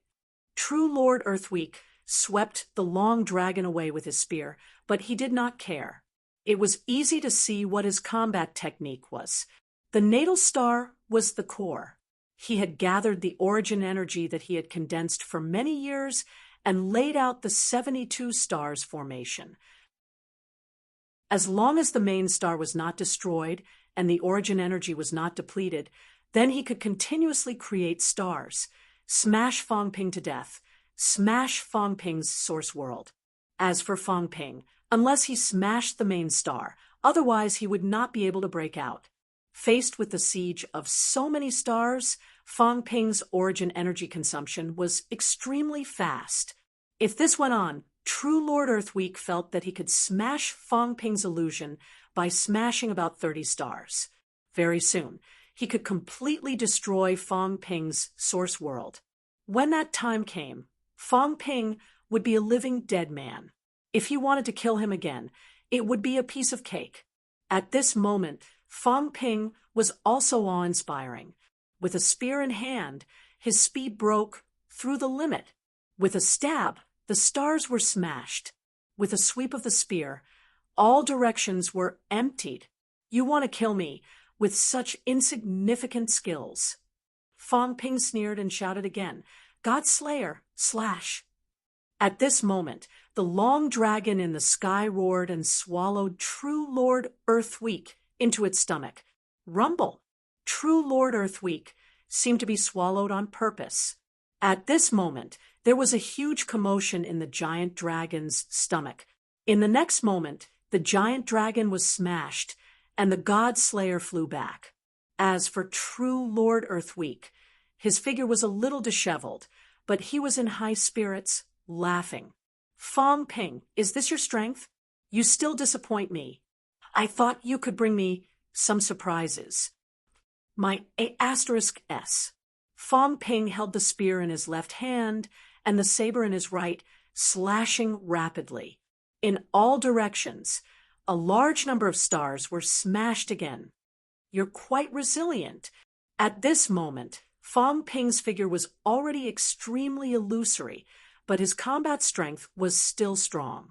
A: True Lord Earthweek swept the long dragon away with his spear, but he did not care. It was easy to see what his combat technique was. The natal star was the core. He had gathered the origin energy that he had condensed for many years and laid out the 72 stars formation. As long as the main star was not destroyed and the origin energy was not depleted, then he could continuously create stars, smash Fong Ping to death, smash Fong Ping's source world. As for Fong Ping, unless he smashed the main star, otherwise he would not be able to break out. Faced with the siege of so many stars, Fong Ping's origin energy consumption was extremely fast. If this went on, True Lord Earthweek felt that he could smash Fong Ping's illusion by smashing about 30 stars. Very soon, he could completely destroy Fong Ping's source world. When that time came, Fong Ping would be a living dead man. If he wanted to kill him again, it would be a piece of cake. At this moment, Fong Ping was also awe-inspiring. With a spear in hand, his speed broke through the limit. With a stab, the stars were smashed. With a sweep of the spear, all directions were emptied. You want to kill me with such insignificant skills. Fong Ping sneered and shouted again, God Slayer, slash. At this moment, the long dragon in the sky roared and swallowed True Lord Earthweek into its stomach. Rumble. True Lord Earthweek seemed to be swallowed on purpose. At this moment, there was a huge commotion in the giant dragon's stomach. In the next moment, the giant dragon was smashed, and the god slayer flew back. As for true Lord Earthweek, his figure was a little disheveled, but he was in high spirits, laughing. Fong Ping, is this your strength? You still disappoint me. I thought you could bring me some surprises. My *S. Fong Ping held the spear in his left hand and the saber in his right, slashing rapidly. In all directions, a large number of stars were smashed again. You're quite resilient. At this moment, Fong Ping's figure was already extremely illusory, but his combat strength was still strong.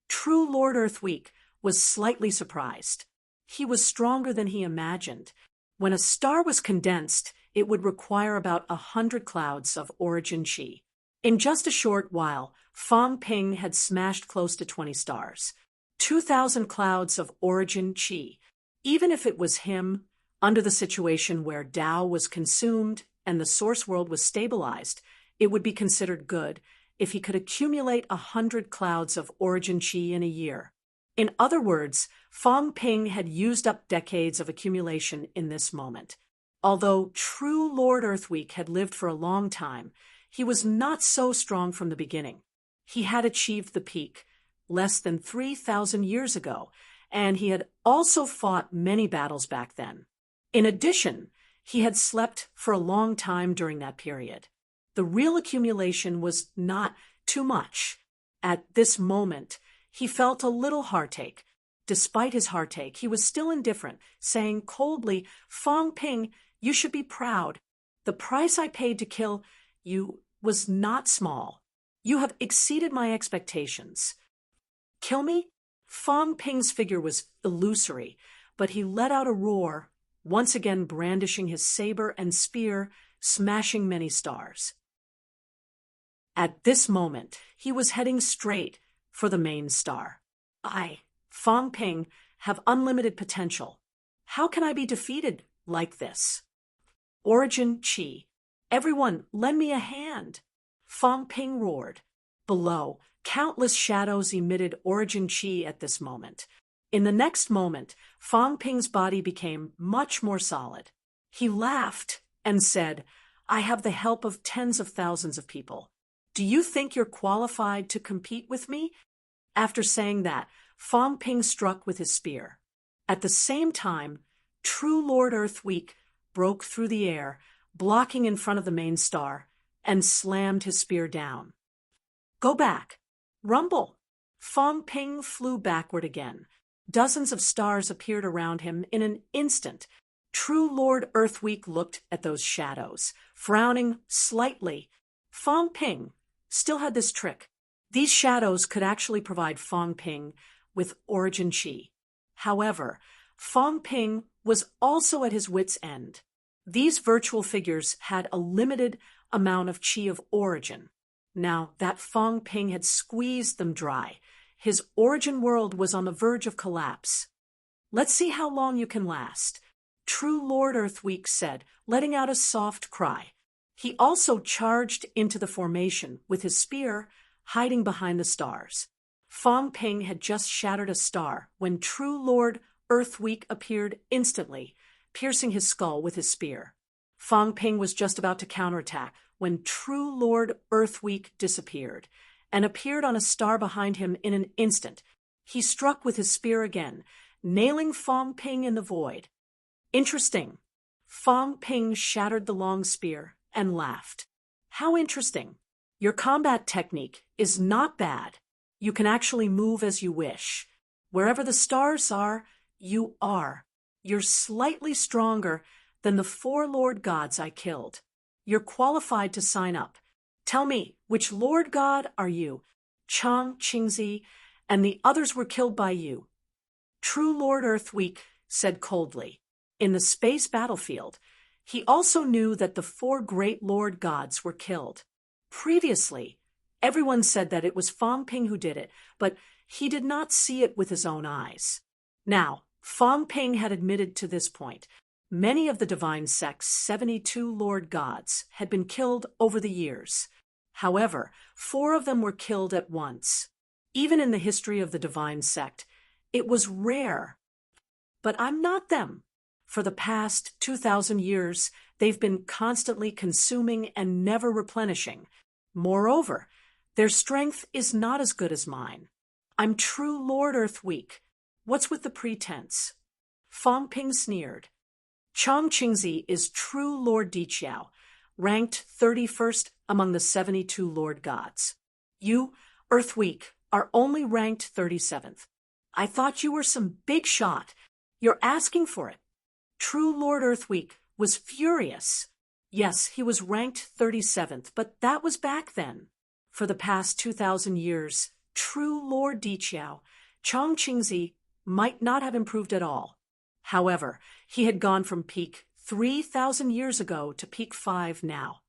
A: True Lord Earthweek was slightly surprised. He was stronger than he imagined. When a star was condensed, it would require about 100 clouds of origin chi. In just a short while, Fong Ping had smashed close to 20 stars. 2,000 clouds of origin chi. Even if it was him, under the situation where Tao was consumed and the source world was stabilized, it would be considered good if he could accumulate 100 clouds of origin chi in a year. In other words, Fong Ping had used up decades of accumulation in this moment. Although true Lord Earthweek had lived for a long time, he was not so strong from the beginning. He had achieved the peak less than 3,000 years ago, and he had also fought many battles back then. In addition, he had slept for a long time during that period. The real accumulation was not too much. At this moment, he felt a little heartache. Despite his heartache, he was still indifferent, saying coldly, Fong Ping, you should be proud. The price I paid to kill you was not small. You have exceeded my expectations. Kill me? Fong Ping's figure was illusory, but he let out a roar, once again brandishing his saber and spear, smashing many stars. At this moment, he was heading straight for the main star. I, Fong Ping, have unlimited potential. How can I be defeated like this? Origin Chi. Everyone, lend me a hand. Fong Ping roared. Below, countless shadows emitted origin chi at this moment. In the next moment, Fong Ping's body became much more solid. He laughed and said, I have the help of tens of thousands of people. Do you think you're qualified to compete with me? After saying that, Fong Ping struck with his spear. At the same time, true Lord Earthweek broke through the air, blocking in front of the main star, and slammed his spear down. Go back. Rumble. Fong Ping flew backward again. Dozens of stars appeared around him in an instant. True Lord Earthweek looked at those shadows, frowning slightly. Fong Ping still had this trick. These shadows could actually provide Fong Ping with origin chi. However, Fong Ping was also at his wit's end. These virtual figures had a limited amount of chi of origin. Now that Fong Ping had squeezed them dry, his origin world was on the verge of collapse. Let's see how long you can last, True Lord Earthweek said, letting out a soft cry. He also charged into the formation with his spear, hiding behind the stars. Fong Ping had just shattered a star when True Lord Earthweek appeared instantly, piercing his skull with his spear. Fong Ping was just about to counterattack when True Lord Earthweek disappeared and appeared on a star behind him in an instant. He struck with his spear again, nailing Fong Ping in the void. Interesting. Fong Ping shattered the long spear and laughed. How interesting. Your combat technique is not bad. You can actually move as you wish. Wherever the stars are, you are. You're slightly stronger than the 4 Lord Gods I killed. You're qualified to sign up. Tell me, which Lord God are you? Chang Qingzi, and the others were killed by you. True Lord Earthweek said coldly. In the space battlefield, he also knew that the 4 great Lord Gods were killed. Previously, everyone said that it was Fong Ping who did it, but he did not see it with his own eyes. Now, Fong Ping had admitted to this point. Many of the divine sect's 72 Lord gods had been killed over the years. However, 4 of them were killed at once. Even in the history of the divine sect, it was rare. But I'm not them. For the past 2,000 years, they've been constantly consuming and never replenishing. Moreover, their strength is not as good as mine. I'm true Lord Earth Weak. What's with the pretense? Fong Ping sneered. Chong Qingzi is true Lord Diqiao, ranked 31st among the 72 Lord gods. You, Earth Weak, are only ranked 37th. I thought you were some big shot. You're asking for it. True Lord Earth Weak was furious. Yes, he was ranked 37th, but that was back then. For the past 2,000 years, true Lord Diqiao, Chong Qingzi, might not have improved at all. However, he had gone from peak 3,000 years ago to peak 5 now.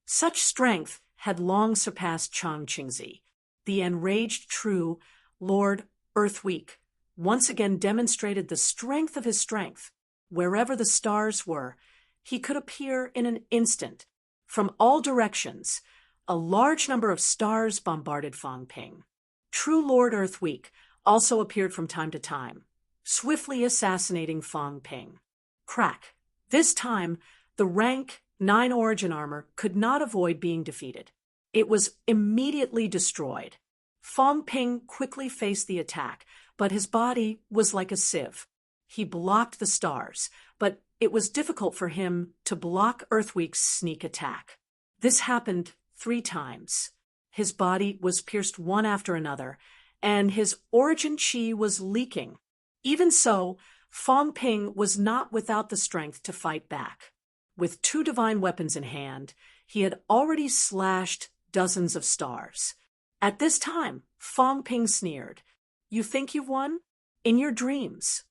A: Such strength had long surpassed Chong Qingzi. The enraged true Lord Earth Weak once again demonstrated the strength of his strength. Wherever the stars were, he could appear in an instant. From all directions, a large number of stars bombarded Fong Ping. True Lord Earth Weak also appeared from time to time, swiftly assassinating Fong Ping. Crack. This time, the rank 9 origin armor could not avoid being defeated. It was immediately destroyed. Fong Ping quickly faced the attack, but his body was like a sieve. He blocked the stars, but it was difficult for him to block Earthweak's sneak attack. This happened 3 times. His body was pierced one after another, and his origin chi was leaking. Even so, Fong Ping was not without the strength to fight back. With 2 divine weapons in hand, he had already slashed dozens of stars. At this time, Fong Ping sneered. You think you've won? In your dreams.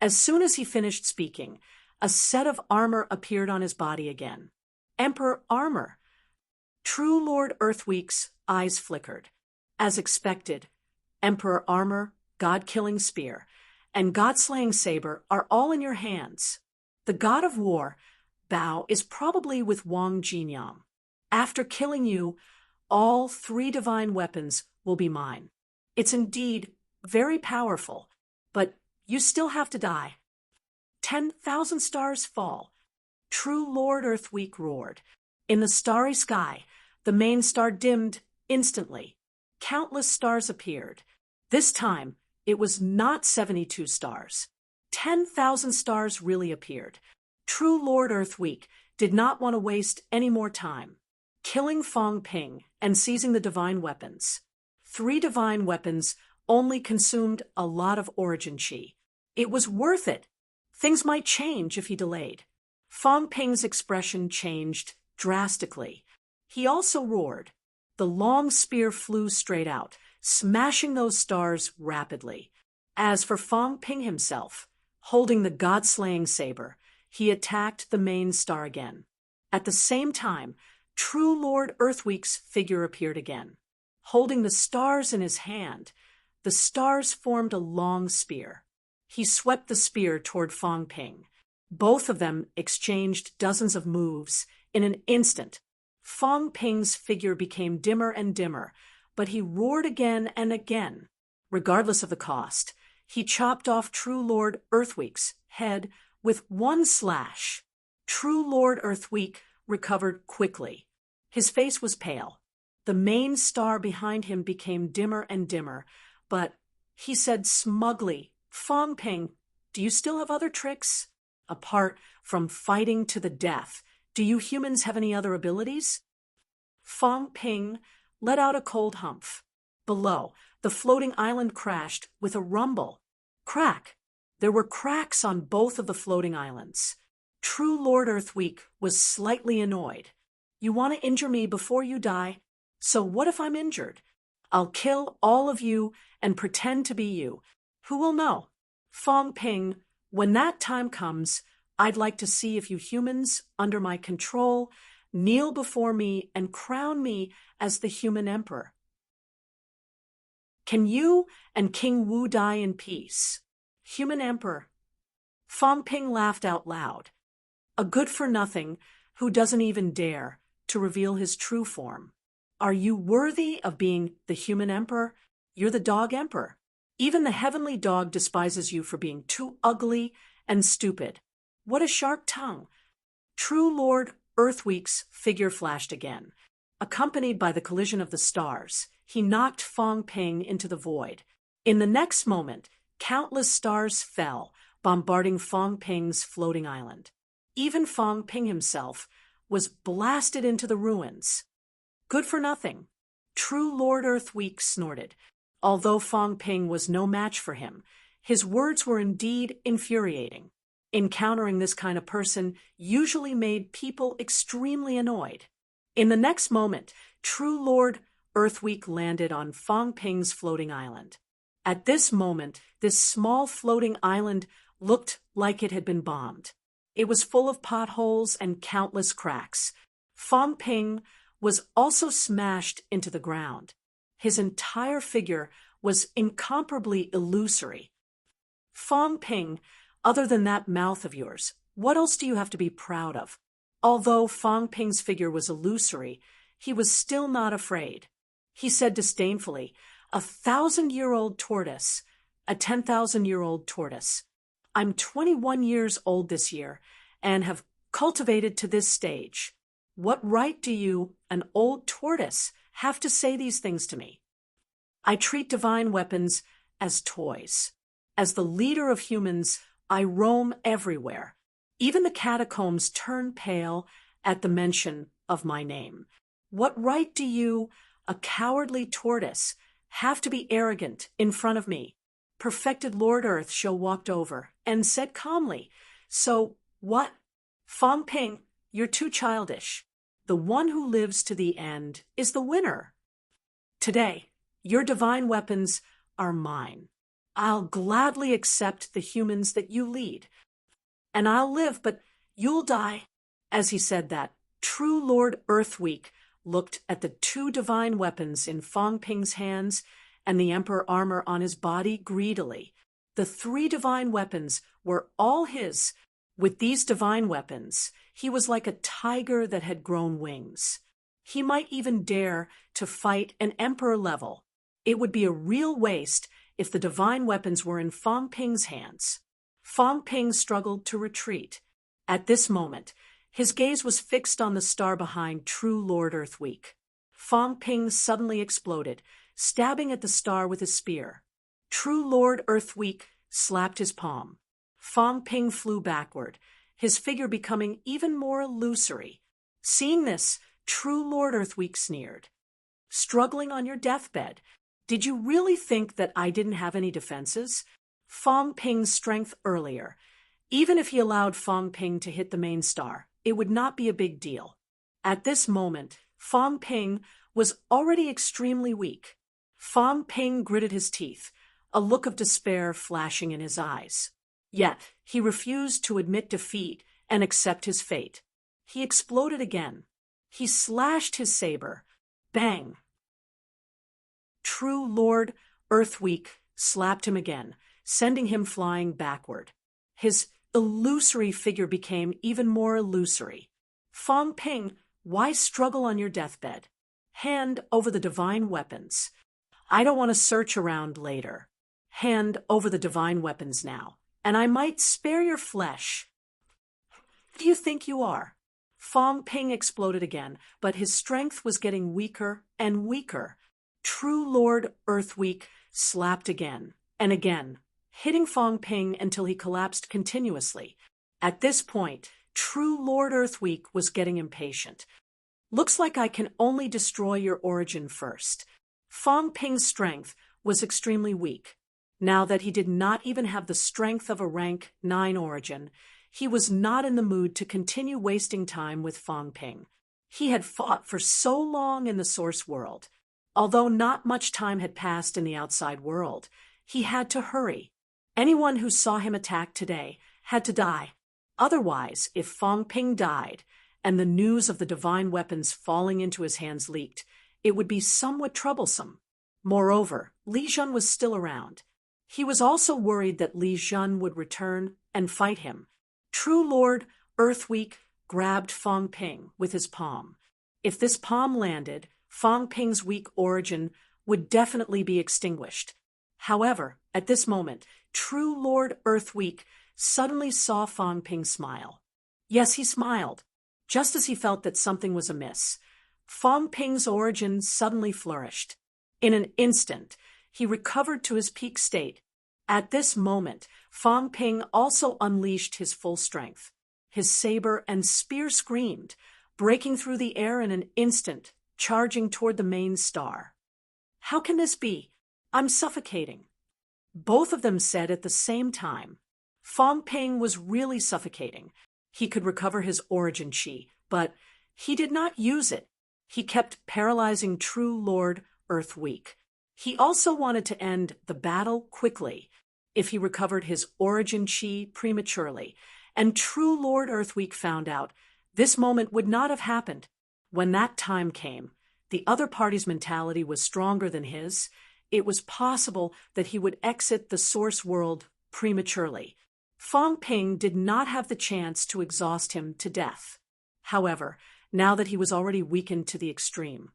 A: As soon as he finished speaking, a set of armor appeared on his body again. Emperor armor. True Lord Earthweak's eyes flickered. As expected, Emperor armor, God-killing spear, and God-slaying saber are all in your hands. The god of war, Bao, is probably with Wang Jinyang. After killing you, all 3 divine weapons will be mine. It's indeed very powerful, but you still have to die. 10,000 stars fall. True Lord Earthweak roared. In the starry sky, the main star dimmed instantly. Countless stars appeared. This time, it was not 72 stars. 10,000 stars really appeared. True Lord Earthweak did not want to waste any more time. Killing Fong Ping and seizing the divine weapons. 3 divine weapons only consumed a lot of origin chi. It was worth it. Things might change if he delayed. Fong Ping's expression changed drastically. He also roared. The long spear flew straight out, smashing those stars rapidly. As for Fong Ping himself, holding the god-slaying saber, he attacked the main star again. At the same time, True Lord Earthweak's figure appeared again. Holding the stars in his hand, the stars formed a long spear. He swept the spear toward Fong Ping. Both of them exchanged dozens of moves in an instant. Fong Ping's figure became dimmer and dimmer, but he roared again and again. Regardless of the cost, he chopped off True Lord Earthweak's head with one slash. True Lord Earthweak recovered quickly. His face was pale. The main star behind him became dimmer and dimmer, but he said smugly, Fong Ping, do you still have other tricks? Apart from fighting to the death, do you humans have any other abilities? Fong Ping let out a cold humph. Below, the floating island crashed with a rumble. Crack! There were cracks on both of the floating islands. True Lord Earthweak was slightly annoyed. You want to injure me before you die? So what if I'm injured? I'll kill all of you and pretend to be you. Who will know? Fong Ping, when that time comes, I'd like to see if you humans, under my control, kneel before me and crown me as the human emperor. Can you and King Wu die in peace? Human emperor. Fong Ping laughed out loud. A good-for-nothing who doesn't even dare to reveal his true form. Are you worthy of being the human emperor? You're the dog emperor. Even the heavenly dog despises you for being too ugly and stupid. What a sharp tongue. True Lord Earthweek's figure flashed again. Accompanied by the collision of the stars, he knocked Fong Ping into the void. In the next moment, countless stars fell, bombarding Fong Ping's floating island. Even Fong Ping himself was blasted into the ruins. Good for nothing. True Lord Earthweek snorted. Although Fong Ping was no match for him, his words were indeed infuriating. Encountering this kind of person usually made people extremely annoyed. In the next moment, True Lord Earthweek landed on Fong Ping's floating island. At this moment, this small floating island looked like it had been bombed. It was full of potholes and countless cracks. Fong Ping was also smashed into the ground. His entire figure was incomparably illusory. Fong Ping, other than that mouth of yours, what else do you have to be proud of? Although Fong Ping's figure was illusory, he was still not afraid. He said disdainfully, "A 1,000-year-old tortoise, a 10,000-year-old tortoise. I'm 21 years old this year and have cultivated to this stage. What right do you, an old tortoise, have to say these things to me? I treat divine weapons as toys. As the leader of humans, I roam everywhere. Even the catacombs turn pale at the mention of my name. What right do you, a cowardly tortoise, have to be arrogant in front of me?" Perfected Lord Earthshow walked over and said calmly, "So, what? Fong Ping, you're too childish. The one who lives to the end is the winner. Today, your divine weapons are mine. I'll gladly accept the humans that you lead. And I'll live, but you'll die." As he said that, True Lord Earthweek looked at the two divine weapons in Fong Ping's hands and the emperor armor on his body greedily. The three divine weapons were all his. With these divine weapons, he was like a tiger that had grown wings. He might even dare to fight an emperor level. It would be a real waste if the divine weapons were in Fong Ping's hands. Fong Ping struggled to retreat. At this moment, his gaze was fixed on the star behind True Lord Earthweek. Fong Ping suddenly exploded, stabbing at the star with his spear. True Lord Earthweek slapped his palm. Fong Ping flew backward, his figure becoming even more illusory. Seeing this, True Lord Earthweek sneered. "Struggling on your deathbed? Did you really think that I didn't have any defenses?" Fong Ping's strength earlier. Even if he allowed Fong Ping to hit the main star, it would not be a big deal. At this moment, Fong Ping was already extremely weak. Fong Ping gritted his teeth, a look of despair flashing in his eyes. Yet he refused to admit defeat and accept his fate. He exploded again. He slashed his saber. Bang! True Lord Earthweek slapped him again, sending him flying backward. His illusory figure became even more illusory. "Fong Ping, why struggle on your deathbed? Hand over the divine weapons. I don't want to search around later. Hand over the divine weapons now, and I might spare your flesh." "Who do you think you are?" Fong Ping exploded again, but his strength was getting weaker and weaker. True Lord Earthweek slapped again and again, hitting Fong Ping until he collapsed continuously. At this point, True Lord Earthweek was getting impatient. "Looks like I can only destroy your origin first." Fong Ping's strength was extremely weak. Now that he did not even have the strength of a rank 9 origin, he was not in the mood to continue wasting time with Fong Ping. He had fought for so long in the source world. Although not much time had passed in the outside world, he had to hurry. Anyone who saw him attack today had to die. Otherwise, if Fong Ping died, and the news of the divine weapons falling into his hands leaked, it would be somewhat troublesome. Moreover, Li Jun was still around. He was also worried that Li Jun would return and fight him. True Lord Earthweek grabbed Fong Ping with his palm. If this palm landed, Fong Ping's weak origin would definitely be extinguished. However, at this moment, True Lord Earthweek suddenly saw Fong Ping smile. Yes, he smiled, just as he felt that something was amiss. Fong Ping's origin suddenly flourished. In an instant, he recovered to his peak state. At this moment, Fong Ping also unleashed his full strength. His saber and spear screamed, breaking through the air in an instant, charging toward the main star. "How can this be? I'm suffocating," both of them said at the same time. Fong Ping was really suffocating. He could recover his origin chi, but he did not use it. He kept paralyzing True Lord Earthweek. He also wanted to end the battle quickly if he recovered his origin chi prematurely, and True Lord Earthweek found out this moment would not have happened. When that time came, the other party's mentality was stronger than his. It was possible that he would exit the source world prematurely. Fong Ping did not have the chance to exhaust him to death. However, now that he was already weakened to the extreme,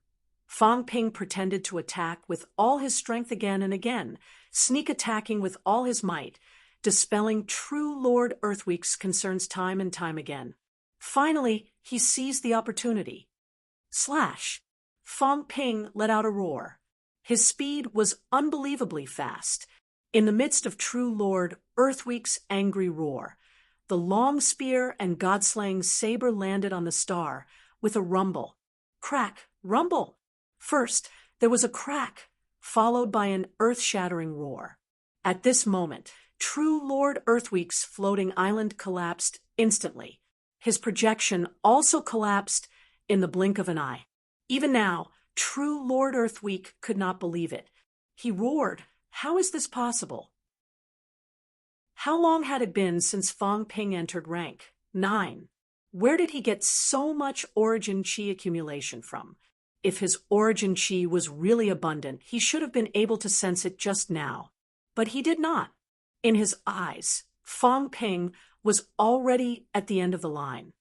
A: Fong Ping pretended to attack with all his strength again and again, sneak attacking with all his might, dispelling True Lord Earthweek's concerns time and time again. Finally, he seized the opportunity. Slash! Fong Ping let out a roar. His speed was unbelievably fast. In the midst of True Lord Earthweek's angry roar, the long spear and god-slaying saber landed on the star with a rumble. Crack, rumble. First, there was a crack, followed by an earth-shattering roar. At this moment, True Lord Earthweek's floating island collapsed instantly. His projection also collapsed in the blink of an eye. Even now, True Lord Earthweek could not believe it. He roared, "How is this possible?" How long had it been since Fong Ping entered rank 9? Where did he get so much origin chi accumulation from? If his origin chi was really abundant, he should have been able to sense it just now. But he did not. In his eyes, Fong Ping was already at the end of the line.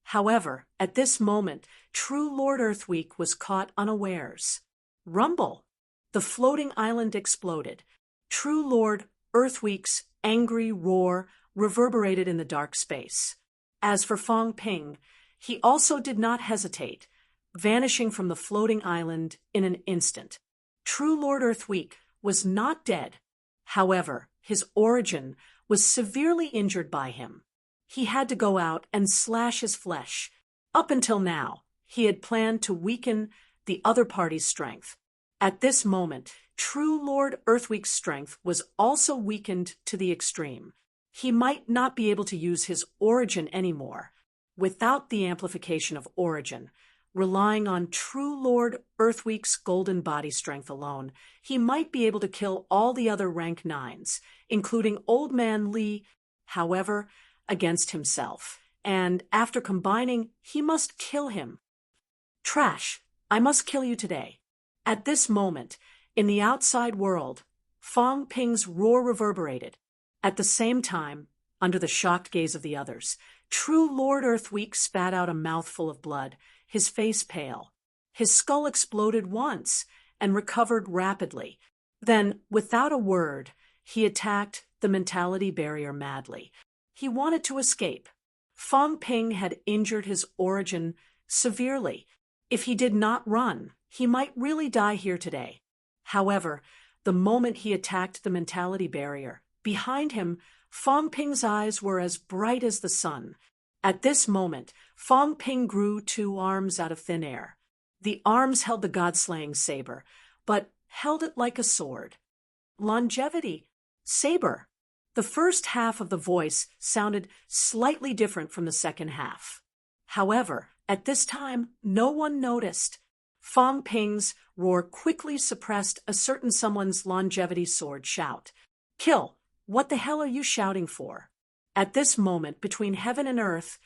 A: However, at this moment, True Lord Earthweek was caught unawares. Rumble! The floating island exploded. True Lord Earthweek's angry roar reverberated in the dark space. As for Fong Ping, he also did not hesitate, vanishing from the floating island in an instant. True Lord Earthweek was not dead. However, his origin was severely injured by him. He had to go out and slash his flesh. Up until now, he had planned to weaken the other party's strength. At this moment, True Lord Earthweek's strength was also weakened to the extreme. He might not be able to use his origin anymore. Without the amplification of origin, relying on True Lord Earthweek's golden body strength alone, he might be able to kill all the other rank 9s, including Old Man Li, however, against himself. And after combining, he must kill him. Trash, I must kill you today. At this moment, in the outside world, Fong Ping's roar reverberated. At the same time, under the shocked gaze of the others, True Lord Earthweek spat out a mouthful of blood, his face pale. His skull exploded once and recovered rapidly. Then, without a word, he attacked the mentality barrier madly. He wanted to escape. Fong Ping had injured his origin severely. If he did not run, he might really die here today. However, the moment he attacked the mentality barrier, behind him, Fong Ping's eyes were as bright as the sun. At this moment, Fong Ping grew 2 arms out of thin air. The arms held the god-slaying saber, but held it like a sword. Longevity. Saber. The first half of the voice sounded slightly different from the second half. However, at this time, no one noticed. Fong Ping's roar quickly suppressed a certain someone's longevity sword shout. "Kill! What the hell are you shouting for?" At this moment, between heaven and earth,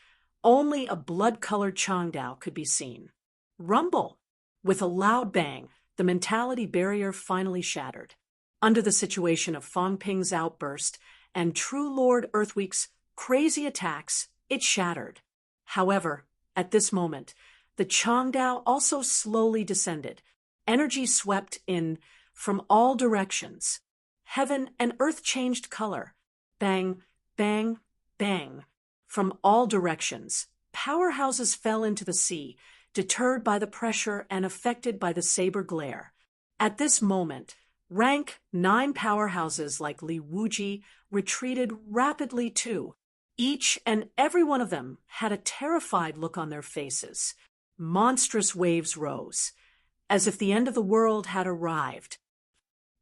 A: only a blood-colored Changdao could be seen. Rumble! With a loud bang, the mentality barrier finally shattered. Under the situation of Fong Ping's outburst and True Lord Earthweek's crazy attacks, it shattered. However, at this moment, the Changdao also slowly descended. Energy swept in from all directions. Heaven and earth changed color. Bang, bang, bang. From all directions, powerhouses fell into the sea, deterred by the pressure and affected by the saber glare. At this moment, rank 9 powerhouses like Li Wuji retreated rapidly too. Each and every one of them had a terrified look on their faces. Monstrous waves rose, as if the end of the world had arrived.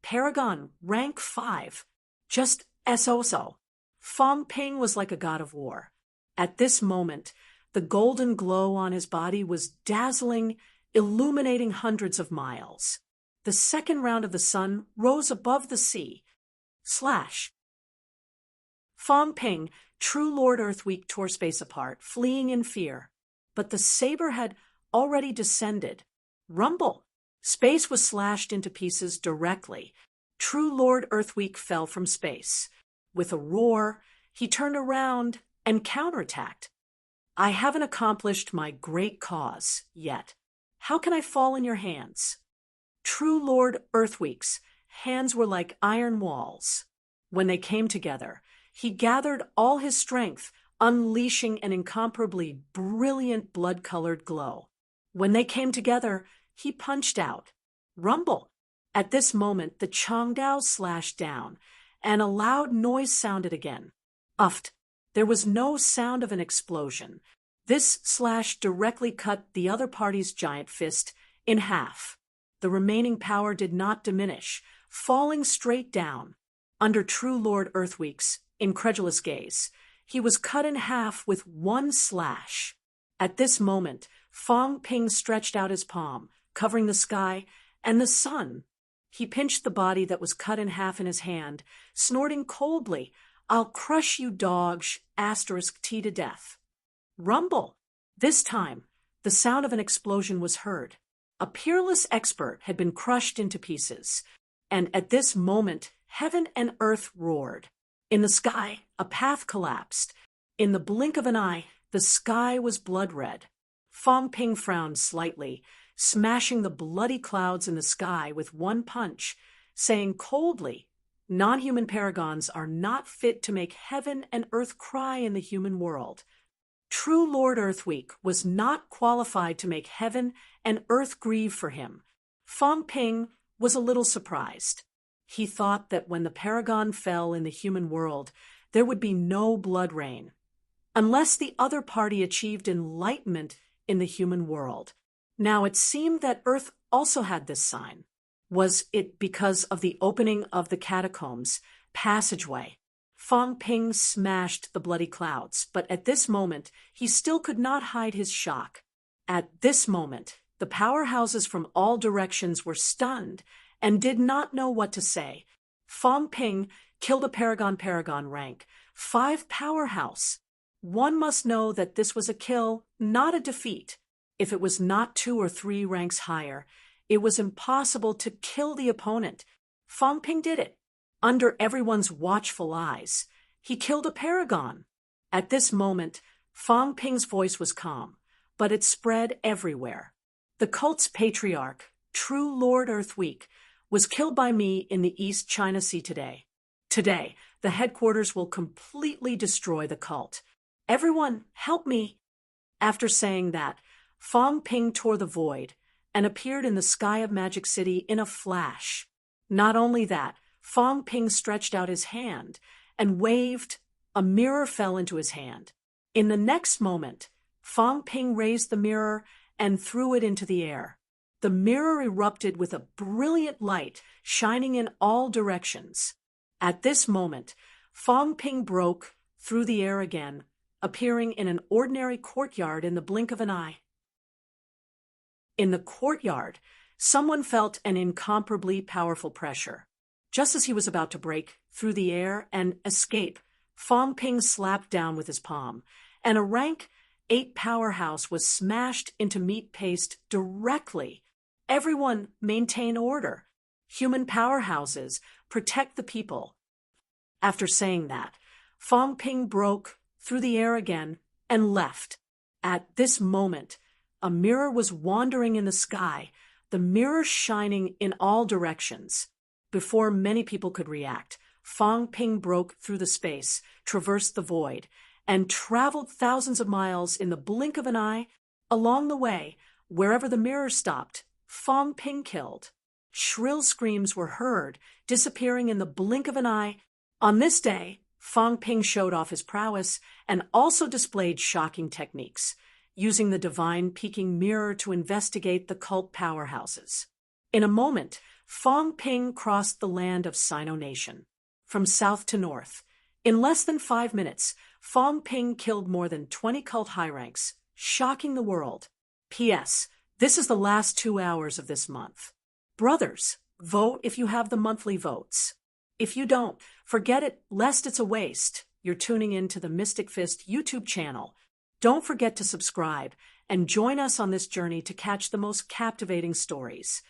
A: Paragon, rank 5, just so. Fong Ping was like a god of war. At this moment, the golden glow on his body was dazzling, illuminating hundreds of miles. The second round of the sun rose above the sea. Slash. Fong Ping, true Lord Earthweek, tore space apart, fleeing in fear. But the saber had already descended. Rumble. Space was slashed into pieces directly. True Lord Earthweek fell from space. With a roar, he turned around and counterattacked. I haven't accomplished my great cause yet. How can I fall in your hands? True Lord Earthweek's hands were like iron walls. When they came together, he gathered all his strength, unleashing an incomparably brilliant blood-colored glow. When they came together, he punched out. Rumble! At this moment, the Changdao slashed down, and a loud noise sounded again. Uffed. There was no sound of an explosion. This slash directly cut the other party's giant fist in half. The remaining power did not diminish, falling straight down. Under True Lord Earthweek's incredulous gaze, he was cut in half with one slash. At this moment, Fong Ping stretched out his palm, covering the sky and the sun. He pinched the body that was cut in half in his hand, snorting coldly, "I'll crush you dogs, *T to death." Rumble! This time, the sound of an explosion was heard. A peerless expert had been crushed into pieces, and at this moment, heaven and earth roared. In the sky, a path collapsed. In the blink of an eye, the sky was blood red. Fong Ping frowned slightly, smashing the bloody clouds in the sky with one punch, saying coldly, "Non-human paragons are not fit to make heaven and earth cry in the human world." True Lord Earthweek was not qualified to make heaven and earth grieve for him. Fong Ping was a little surprised. He thought that when the paragon fell in the human world, there would be no blood rain, unless the other party achieved enlightenment in the human world. Now it seemed that Earth also had this sign. Was it because of the opening of the catacombs passageway? Fong Ping smashed the bloody clouds, but at this moment he still could not hide his shock. At this moment, the powerhouses from all directions were stunned and did not know what to say. Fong Ping killed a paragon rank 5 powerhouse. One must know that this was a kill, not a defeat. If it was not 2 or 3 ranks higher, it was impossible to kill the opponent. Fong Ping did it. Under everyone's watchful eyes, he killed a paragon. At this moment, Fong Ping's voice was calm, but it spread everywhere. The cult's patriarch, True Lord Earthweek, was killed by me in the East China Sea today. Today, the headquarters will completely destroy the cult. Everyone, help me! After saying that, Fong Ping tore the void and appeared in the sky of Magic City in a flash. Not only that, Fong Ping stretched out his hand and waved. A mirror fell into his hand. In the next moment, Fong Ping raised the mirror and threw it into the air. The mirror erupted with a brilliant light shining in all directions. At this moment, Fong Ping broke through the air again, appearing in an ordinary courtyard in the blink of an eye. In the courtyard, someone felt an incomparably powerful pressure. Just as he was about to break through the air and escape, Fong Ping slapped down with his palm, and a rank 8 powerhouse was smashed into meat paste directly. Everyone maintain order. Human powerhouses protect the people. After saying that, Fong Ping broke through the air again, and left. At this moment, a mirror was wandering in the sky, the mirror shining in all directions. Before many people could react, Fong Ping broke through the space, traversed the void, and traveled thousands of miles in the blink of an eye. Along the way, wherever the mirror stopped, Fong Ping killed. Shrill screams were heard, disappearing in the blink of an eye. On this day, Fong Ping showed off his prowess and also displayed shocking techniques, using the divine peeking mirror to investigate the cult powerhouses. In a moment, Fong Ping crossed the land of Sino Nation, from south to north. In less than 5 minutes, Fong Ping killed more than 20 cult high ranks, shocking the world. P.S. This is the last 2 hours of this month. Brothers, vote if you have the monthly votes. If you don't, forget it, lest it's a waste. You're tuning in to the Mystic Fist YouTube channel. Don't forget to subscribe and join us on this journey to catch the most captivating stories.